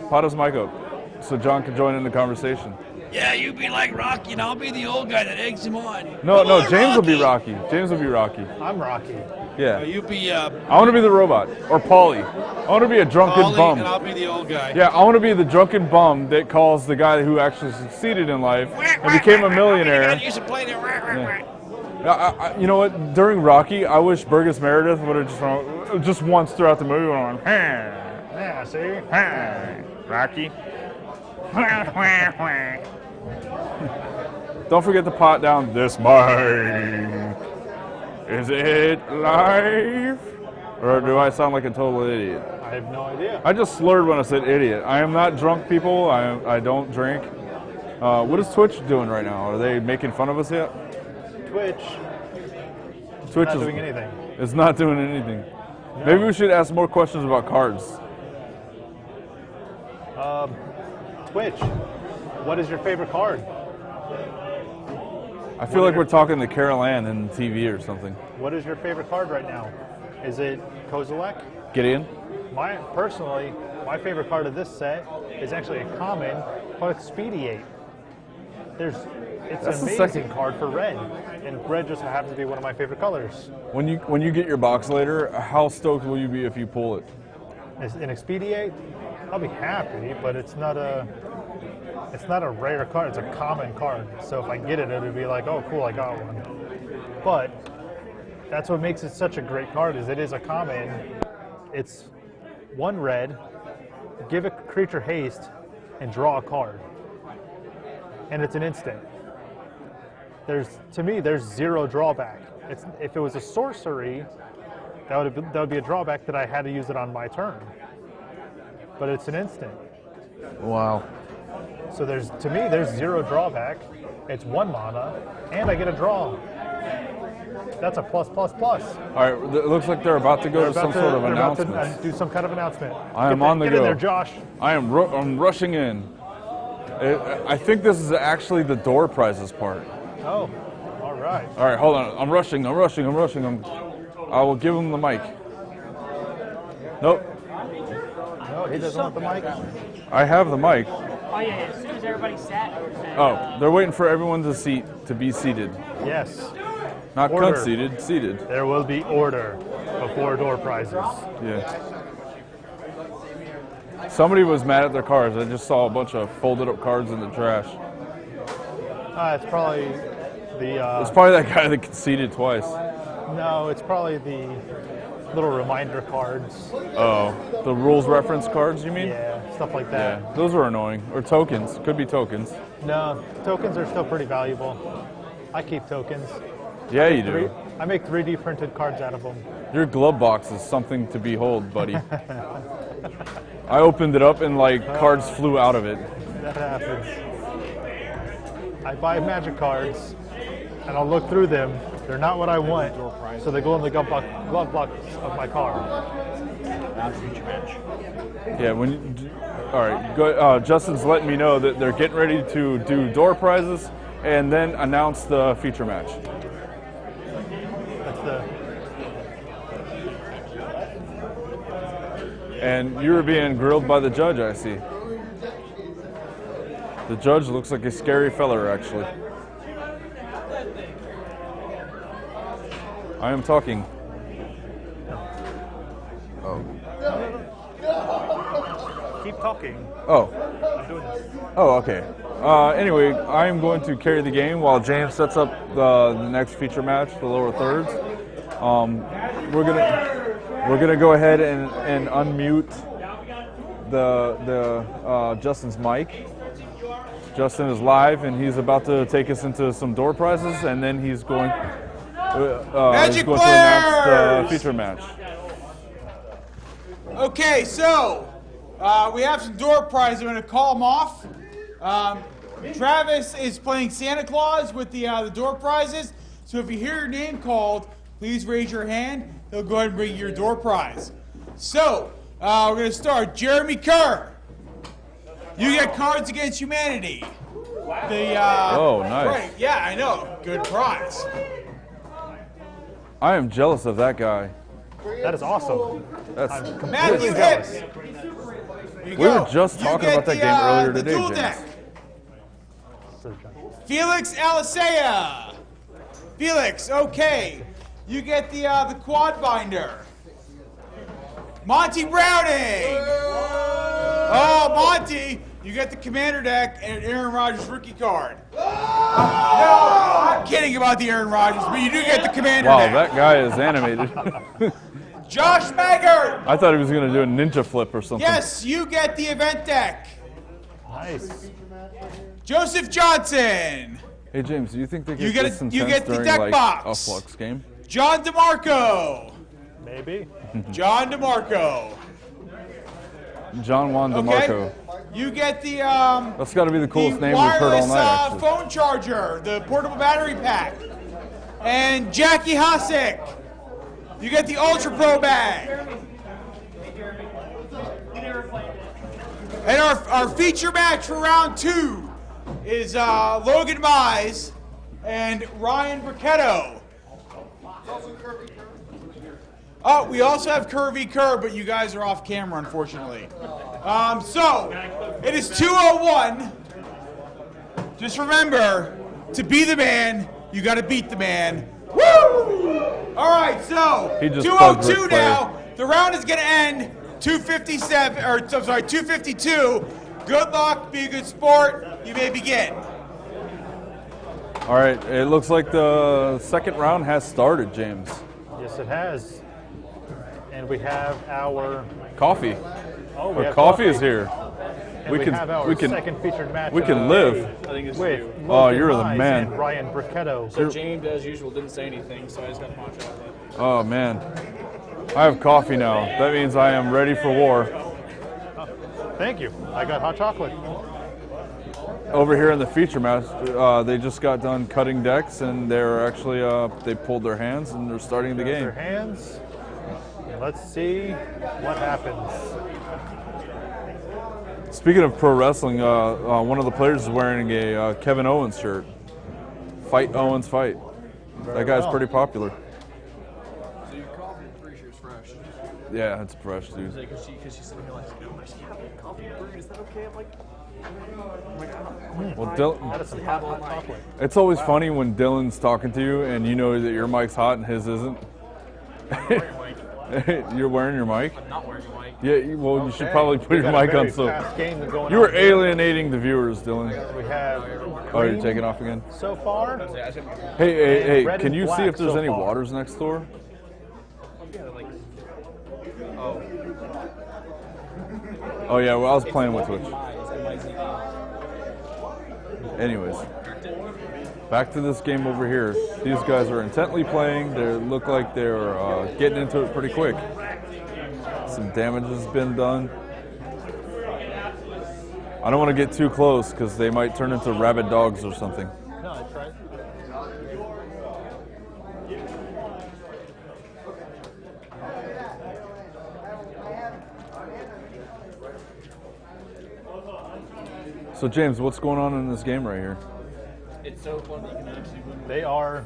so John can join in the conversation. Yeah, you be like Rocky, and I'll be the old guy that eggs him on. No, Come on, James will be Rocky. Rocky. James will be Rocky. I'm Rocky. Yeah. You be I want to be the robot, or Paulie. I want to be a drunken Paulie, bum. and I'll be the old guy. Yeah, I want to be the drunken bum that calls the guy who actually succeeded in life and became a millionaire. You should play that. Yeah. You know what? During Rocky, I wish Burgess Meredith would have just once throughout the movie went on, hey, Yeah, see? hey, Rocky. Don't forget to pot down this mic. Is it live? Or do I sound like a total idiot? I have no idea. I just slurred when I said idiot. I am not drunk, people. I don't drink. What is Twitch doing right now? Are they making fun of us yet? Twitch Twitch not is doing anything. It's not doing anything. No. Maybe we should ask more questions about cards. Twitch, what is your favorite card? I feel like we're talking to Carol Ann in TV or something. What is your favorite card right now? Is it Kozilek? Gideon? Personally, my favorite card of this set is actually a common called Expediate. It's That's an amazing card for red, and red just happens to be one of my favorite colors. When you get your box later, how stoked will you be if you pull it? In Expediate, I'll be happy, but it's not a rare card. It's a common card. So if I get it, it'll be like, oh, cool, I got one. But that's what makes it such a great card. Is it is a common. It's 1 red. Give a creature haste, and draw a card. And it's an instant. To me, there's 0 drawback. If it was a sorcery, that would be a drawback that I had to use it on my turn. But it's an instant. Wow. So to me, there's 0 drawback. It's 1 mana, and I get a draw. That's a plus, plus, plus. All right, it looks like they're about to go to some sort of announcement. About to do some kind of announcement. I am on the go. Get in there, Josh. I'm rushing in. I think this is actually the door prizes part. Oh, all right. All right, hold on. I'm rushing. I will give him the mic. Nope. No, he doesn't want the mic. I have the mic. Oh yeah, as soon as everybody sat. Oh, they're waiting for everyone to be seated. Yes. Not Order. conceded, seated. There will be order before door prizes. Yeah. Somebody was mad at their cards. I just saw a bunch of folded up cards in the trash. It's probably the... it's probably that guy that conceded twice. No, it's probably the little reminder cards. Oh, the rules reference cards, you mean? Yeah, stuff like that. Yeah, those are annoying. Or tokens. Could be tokens. No, tokens are still pretty valuable. I keep tokens. Yeah, you do. I make 3D printed cards out of them. Your glove box is something to behold, buddy. I opened it up and cards flew out of it. That happens. I buy Magic cards and I'll look through them. They're not what I want, so they go in the glove box of my car. Now feature match. Yeah, all right, go, Justin's letting me know that they're getting ready to do door prizes and then announce the feature match. And you were being grilled by the judge, I see. The judge looks like a scary feller, actually. I am talking. Oh. Keep talking. Oh. I'm doing this. Oh, okay. Anyway, I am going to carry the game while James sets up the next feature match, the lower thirds. We're gonna go ahead and unmute the Justin's mic. Justin is live and he's about to take us into some door prizes, and then he's going to announce the feature match. Okay, so we have some door prizes. I'm going to call them off. Travis is playing Santa Claus with the door prizes. So if you hear your name called, please raise your hand. He'll go ahead and bring your door prize. So we're going to start. Jeremy Kerr, you get Cards Against Humanity. Oh, nice. Right, yeah, I know. Good prize. I am jealous of that guy. That is awesome. That's Matthew completely Hicks. jealous. Here you We go. were just You talking get about that the, game earlier the today, dual James. deck. Felix Alisea. Felix, okay. You get the quad binder. Monty Browning. Oh, Monty, you get the commander deck and an Aaron Rodgers rookie card. No, I'm kidding about the Aaron Rodgers, but you do get the commander Wow, deck. that guy is animated. Josh Maggart. I thought he was going to do a ninja flip or something. Yes, you get the event deck. Nice. Joseph Johnson. Hey, James, do you think they You get get this a- intense you get the during deck like box. a Flux game? John DeMarco. Maybe. John DeMarco. John Juan DeMarco. Okay. You get the That's got to be the coolest name we've heard all wireless night, actually. phone charger, the portable battery pack, and Jackie Hasek. You get the Ultra Pro bag. And our feature match for round 2 is Logan Mize and Ryan Burketto. Oh, we also have Curvy Kerr, but you guys are off camera, unfortunately. So, it is 2:01. Just remember, to be the man, you got to beat the man. Woo! All right, so He just bugged 2:02 Ric now. The round is going to end 2:57, or I'm sorry, 2:52. Good luck, be a good sport. You may begin. All right, it looks like the second round has started, James. Yes, it has. And we have our Coffee. Oh, we Our have coffee is coffee. here. And we have our second featured match. We of can the live. day I think it's with you. Oh, Logan you're the Mize man. and Ryan Burketto. So James, as usual, didn't say anything, so I just got hot chocolate. Oh man, I have coffee now. That means I am ready for war. Thank you. I got hot chocolate. Over here in the feature match, they just got done cutting decks, and they're actually they pulled their hands and they're starting the game. Their hands. Let's see what happens. Speaking of pro wrestling, one of the players is wearing a Kevin Owens shirt. Fight Owens, fight. That guy's well. pretty popular. So your coffee, I'm pretty sure, is fresh. Yeah, it's fresh, dude. Because she's sitting here like, I should have a coffee brewed. Is that okay? I'm like, Well, That is some hot chocolate. It's always funny when Dylan's talking to you and you know that your mic's hot and his isn't. You're wearing your mic? I'm not wearing a mic. Yeah, well, you should Okay. probably put We your got a mic on. very So fast game going you were on here. alienating the viewers, Dylan. We have. Oh, you're green taking off again? so far. Hey, red can and you see black if there's so any far. waters next door? Oh yeah, well, I was playing with Twitch. Anyways, back to this game over here. These guys are intently playing. They look like they're getting into it pretty quick. Some damage has been done. I don't want to get too close because they might turn into rabid dogs or something. No, that's right. So James, what's going on in this game right here? It's so fun that you can actually win. They are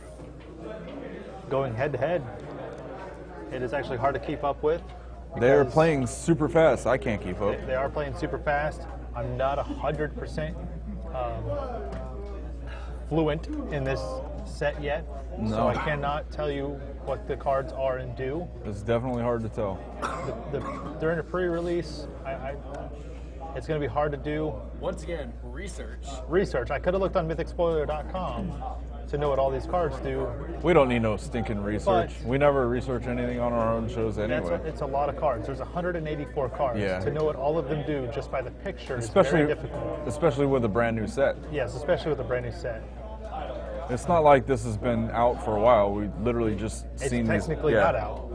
going head to head. It is actually hard to keep up with. They're because playing super fast. I can't keep up. They are playing super fast. I'm not 100% fluent in this set yet, so No. I cannot tell you what the cards are and do. It's definitely hard to tell. They're in a pre-release. It's going to be hard to do Once again, research. research. I could have looked on mythicspoiler.com to know what all these cards do. We don't need no stinking research. We never research anything on our own shows anyway. It's a lot of cards. There's 184 cards. Yeah. To know what all of them do just by the picture is Especially, very difficult. especially with a brand new set. Yes, especially with a brand new set. It's not like this has been out for a while. We literally just It's seen these. technically yeah. not out.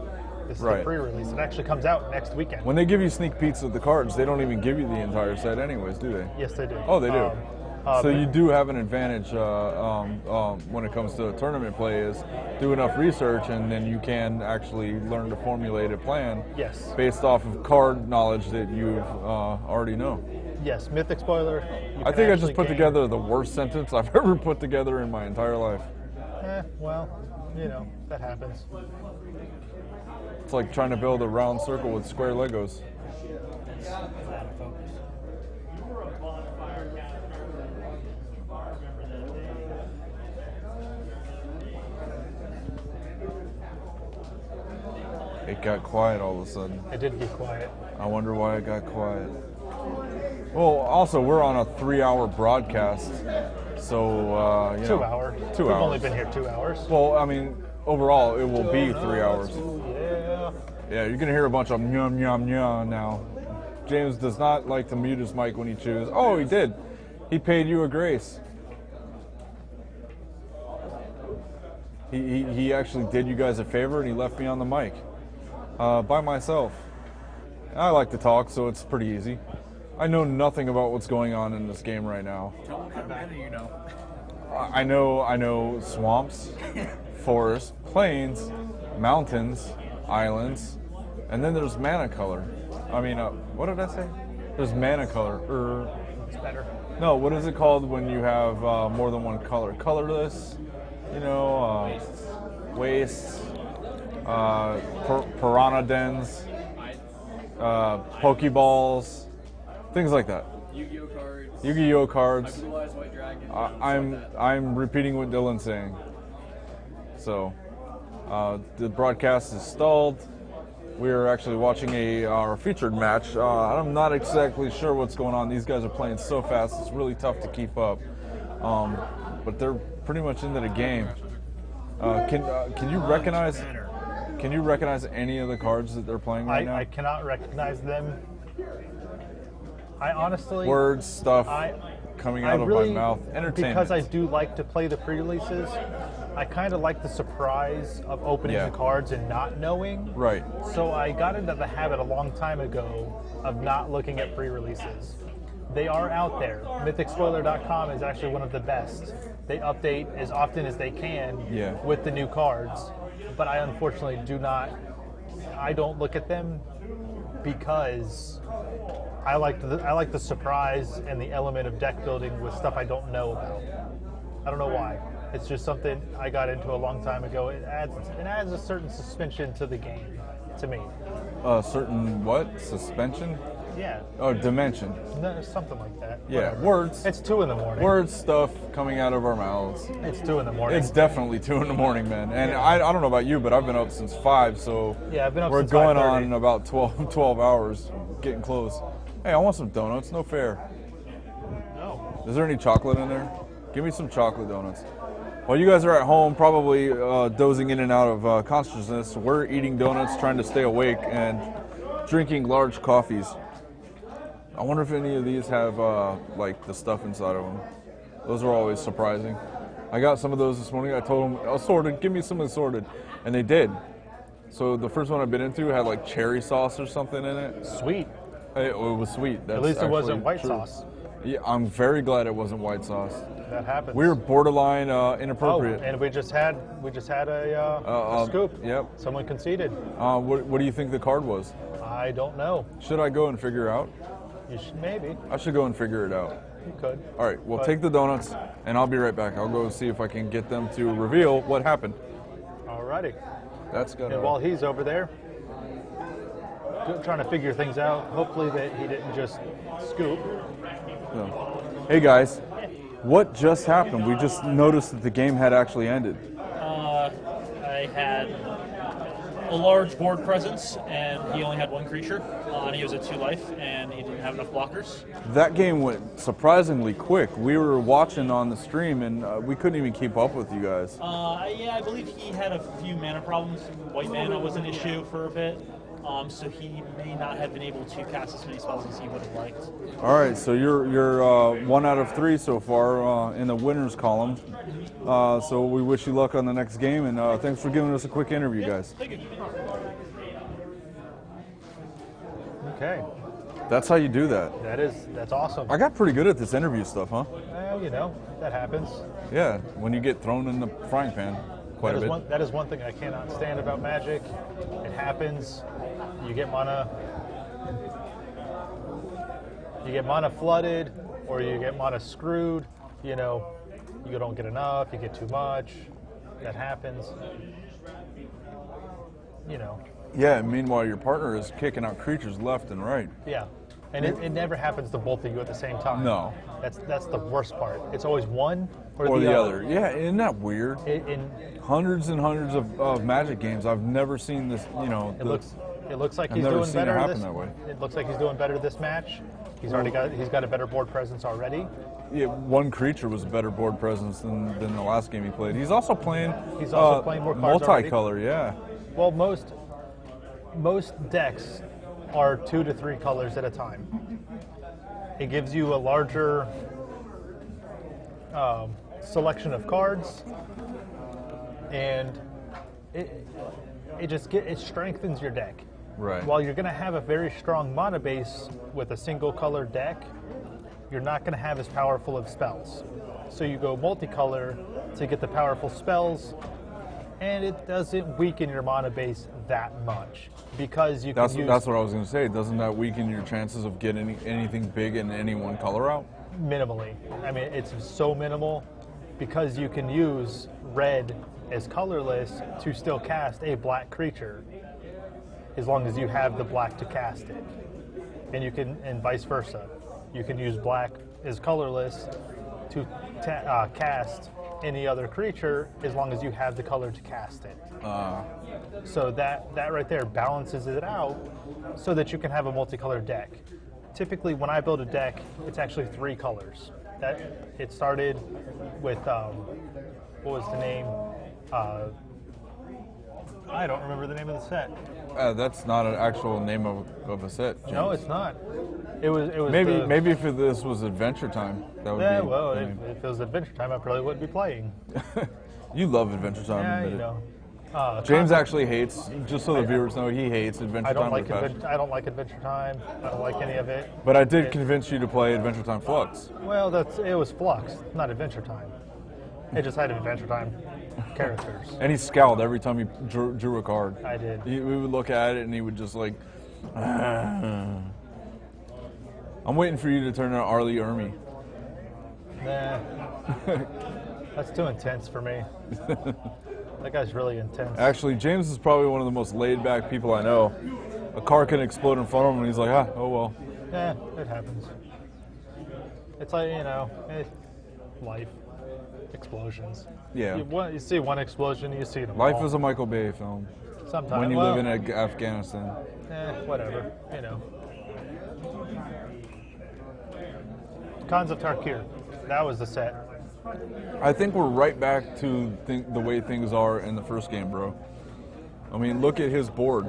This is Right. the pre-release. It actually comes out next weekend. When they give you sneak peeks of the cards, they don't even give you the entire set anyways, do they? Yes, they do. Oh, they do. So but- you do have an advantage when it comes to tournament play is do enough research and then you can actually learn to formulate a plan Yes. based off of card knowledge that you already know. Yes, Mythic spoiler. I think I just put together the worst sentence I've ever put together in my entire life. Well, you know, that happens. It's like trying to build a round circle with square Legos. It got quiet all of a sudden. It did get quiet. I wonder why it got quiet. Well, also, we're on a 3-hour broadcast, so, you know. 2 hour. 2 We've hours. only been here 2 hours. Well, I mean, overall, it will be 3 hours. Yeah. Yeah, you're going to hear a bunch of nyum, nyum, nyum now. James does not like to mute his mic when he chews. Oh, he did. He paid you a grace. He actually did you guys a favor, and he left me on the mic. By myself. I like to talk, so it's pretty easy. I know nothing about what's going on in this game right now. Tell me what better you know. I know swamps, forests, plains, mountains, islands, and then there's mana color. I mean, what did I say? There's mana color. It's better. No, what is it called when you have more than one color? Colorless, you know, wastes, piranha dens, Pokeballs, things like that. Yu-Gi-Oh cards. Yu-Gi-Oh cards. Blue Eyes White Dragon. I'm repeating what Dylan's saying. So, the broadcast is stalled. We are actually watching our featured match. I'm not exactly sure what's going on. These guys are playing so fast; it's really tough to keep up. But they're pretty much into the game. Can you recognize? Can you recognize any of the cards that they're playing right now? I cannot recognize them. I honestly... Words, stuff coming out of my mouth. Entertainment. Because I do like to play the pre-releases, I kind of like the surprise of opening the cards and not knowing. Right. So I got into the habit a long time ago of not looking at pre-releases. They are out there. MythicSpoiler.com is actually one of the best. They update as often as they can with the new cards. But I unfortunately I don't look at them because I like the surprise and the element of deck building with stuff I don't know about. I don't know why. It's just something I got into a long time ago. It adds a certain suspension to the game, to me. Certain what? Suspension? Yeah. Oh, dimension. No, something like that. Yeah, Whatever. words. It's 2 in the morning. Words, stuff coming out of our mouths. It's 2 in the morning. It's definitely 2 in the morning, man. And I don't know about you, but I've been up since 5, so yeah, I've been up we're since going 5:30. on in about 12 hours, getting close. Hey, I want some donuts. No fair. No. Is there any chocolate in there? Give me some chocolate donuts. While you guys are at home, probably dozing in and out of consciousness, we're eating donuts, trying to stay awake, and drinking large coffees. I wonder if any of these have like the stuff inside of them. Those are always surprising. I got some of those this morning. I told them, assorted, give me some assorted. And they did. So the first one I've been into had like cherry sauce or something in it. Sweet. It was sweet. That's At least it wasn't actually white true. sauce. Yeah, I'm very glad it wasn't white sauce. That happens. We were borderline inappropriate. Oh, and we just had a scoop. Yep. Someone conceded. What do you think the card was? I don't know. Should I go and figure out? You should maybe. I should go and figure it out. You could. All right, well, But- take the donuts, and I'll be right back. I'll go see if I can get them to reveal what happened. Alrighty. That's gonna. And while he's over there trying to figure things out, hopefully that he didn't just scoop. So. Hey guys, what just happened? We just noticed that the game had actually ended. I had a large board presence, and he only had 1 creature, and he was at 2 life, and he didn't have enough blockers. That game went surprisingly quick. We were watching on the stream, and we couldn't even keep up with you guys. Yeah, I believe he had a few mana problems. White mana was an issue for a bit, so he may not have been able to cast as many spells as he would have liked. All right, so you're 1 out of 3 so far in the winners column. So we wish you luck on the next game, and thanks for giving us a quick interview, guys. Thank you. Okay. That's how you do that. That's awesome. I got pretty good at this interview stuff, huh? Well, you know, that happens. Yeah, when you get thrown in the frying pan quite a bit. That is one thing I cannot stand about Magic. It happens. You get mana. you get mana flooded or you get mana screwed. You know, you don't get enough, you get too much. That happens. You know. Yeah, meanwhile, your partner is kicking out creatures left and right. Yeah. And it never happens to both of you at the same time. No. That's the worst part. It's always one or the other. Yeah, isn't that weird? In hundreds and hundreds of Magic games, I've never seen this, you know. It looks like I've he's never doing seen better it happen this. that way. It looks like he's doing better this match. He's got a better board presence already. Yeah, one creature was a better board presence than the last game he played. He's also playing. He's also playing more cards multicolor. already. Yeah. Well, most decks are 2 to 3 colors at a time. It gives you a larger selection of cards, and it strengthens your deck. Right. While you're going to have a very strong mana base with a single color deck, you're not going to have as powerful of spells. So you go multicolor to get the powerful spells, and it doesn't weaken your mana base that much because you That's can use what I was going to say. Doesn't that weaken your chances of getting anything big in any one color out? minimally. I mean, it's so minimal because you can use red as colorless to still cast a black creature as long as you have the black to cast it. And you can, and vice versa. You can use black as colorless to cast any other creature as long as you have the color to cast it. So that right there balances it out so that you can have a multicolored deck. Typically, when I build a deck, it's actually 3 colors. It started with, what was the name? I don't remember the name of the set. That's not an actual name of a set, James. No, it's not. It was maybe if this was Adventure Time, that would be. Well, if it was Adventure Time, I probably wouldn't be playing. You love Adventure Time. Yeah, you know. James actually hates, just so the viewers know, he hates Adventure Time. I don't like Adventure Time. I don't like any of it. But I did convince you to play Adventure Time Flux. Well, it was Flux, not Adventure Time. It just had Adventure Time characters. And he scowled every time he drew a card. I did. We would look at it and he would just like. I'm waiting for you to turn on Arlie Ermy. Nah, that's too intense for me. That guy's really intense. Actually, James is probably one of the most laid-back people I know. A car can explode in front of him, and he's like, oh well. Yeah, it happens. It's like, life. Explosions. Yeah. You see one explosion, you see them Life all. is a Michael Bay film. Sometimes. When you live in Afghanistan. Whatever, Khans of Tarkir. That was the set. I think we're right back to the way things are in the first game, bro. I mean, look at his board.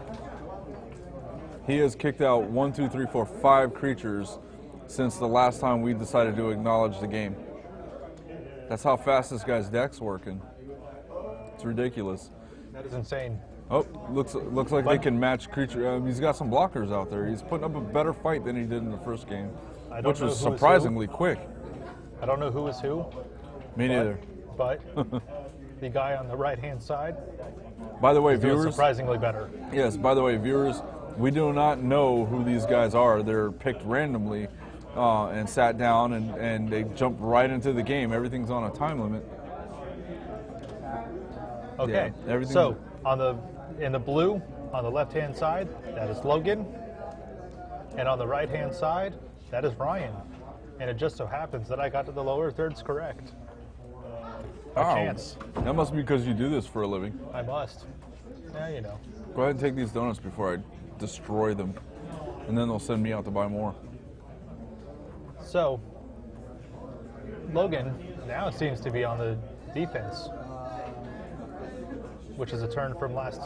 He has kicked out 1, 2, 3, 4, 5 creatures since the last time we decided to acknowledge the game. That's how fast this guy's deck's working. It's ridiculous. That is insane. Oh, looks like they can match creature. He's got some blockers out there. He's putting up a better fight than he did in the first game, which was surprisingly quick. I don't know who is who. Me neither. But the guy on the right-hand side. By the way, is doing viewers, surprisingly better. Yes. By the way, viewers, we do not know who these guys are. They're picked randomly and sat down, and they jump right into the game. Everything's on a time limit. Okay. Yeah, so in the blue on the left-hand side, that is Logan, and on the right-hand side, that is Ryan. And it just so happens that I got to the lower thirds correct. By chance. That must be because you do this for a living. I must. Yeah, Go ahead and take these donuts before I destroy them, and then they'll send me out to buy more. So, Logan now seems to be on the defense, which is a turn from last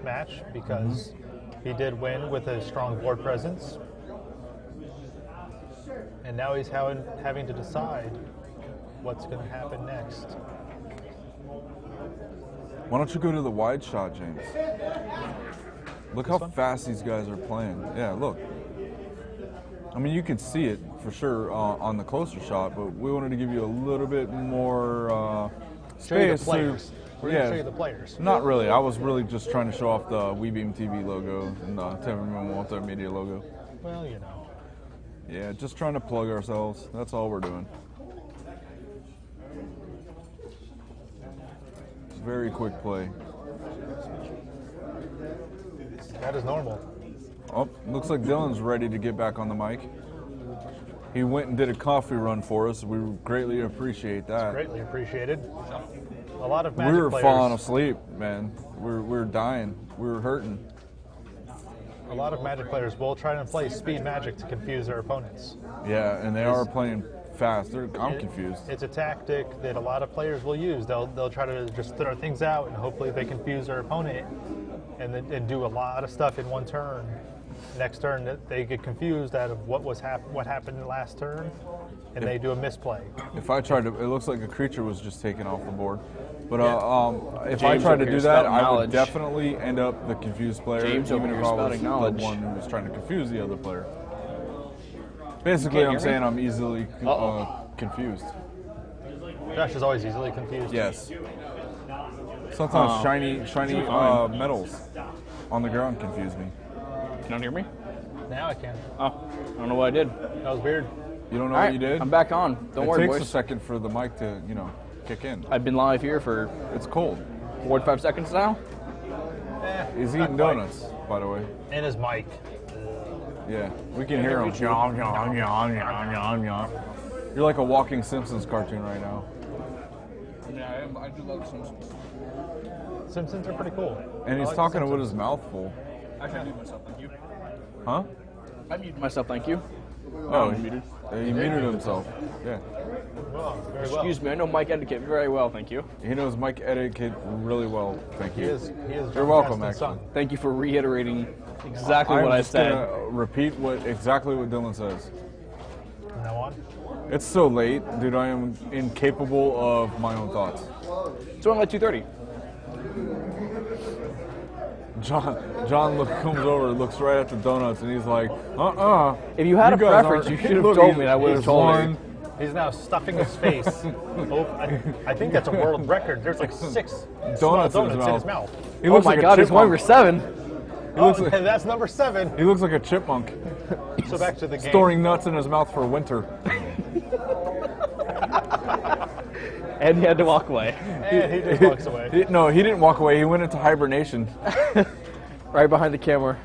match because he did win with a strong board presence. And now he's having to decide what's going to happen next. Why don't you go to the wide shot, James? Look how fast these guys are playing. Yeah, look. I mean, you can see it for sure on the closer shot, but we wanted to give you a little bit more space. Show you the players. We're going to show you the players. Not really. I was really just trying to show off the WeBeam TV logo and the Timberman Multimedia logo. Well, Yeah, just trying to plug ourselves. That's all we're doing. Very quick play. That is normal. Oh, looks like Dylan's ready to get back on the mic. He went and did a coffee run for us. We greatly appreciate that. Greatly appreciated. A lot of Magic We were players, falling asleep, man. We were dying. We were hurting. A lot of Magic players will try to play speed Magic to confuse their opponents. Yeah, and they are playing fast. I'm confused. It's a tactic that a lot of players will use. They'll try to just throw things out, and hopefully they confuse their opponent, and do a lot of stuff in one turn. Next turn, they get confused out of what happened in the last turn, and they do a misplay. If I tried to, it looks like a creature was just taken off the board. But if James I tried to over do here that, spouting I would knowledge. definitely end up the confused player, James even over if here I was spouting the knowledge. one who was trying to confuse the other player. Basically, Can't I'm hear saying me? I'm easily confused. Josh is always easily confused. Yes. Sometimes shiny metals on the ground confuse me. Can you hear me? Now I can. Oh, I don't know what I did. That was weird. You don't know All what right, you did? I'm back on. Don't worry, It takes boys. a second for the mic to, kick in. I've been live here for It's cold. 45 seconds now. He's not eating quite. donuts, by the way. And his mic. Yeah, we can hear him. You're like a walking Simpsons cartoon right now. Yeah, I am. I do love Simpsons. Simpsons are pretty cool. And I he's like talking The with his Simpsons. mouth full. I can mute myself, thank you. Huh? I muted myself, thank you. Oh, I'm muted. He muted himself. Yeah. Well, very well. Excuse me, I know mic etiquette very well, thank you. He knows mic etiquette really well. Thank you. He is You're John welcome, Gaston's actually. son. Thank you for reiterating exactly I'm what I just said. gonna repeat exactly what Dylan says. From now on. It's so late, dude. I am incapable of my own thoughts. It's only like 2:30. John comes over, looks right at the donuts, and he's like, If you had a guys preference, aren't- you should have Look, told he's- me and I would have he's told one. you. He's now stuffing his face. I think that's a world record. There's like 6 small Donuts in his mouth. He Oh looks my like a god, he's chipmunk. hungry 7. He looks like, That's number 7. he looks like a chipmunk, So back to the game. storing nuts in his mouth for winter. And he had to walk away. And he just walks away. No, he didn't walk away. He went into hibernation. Right behind the camera.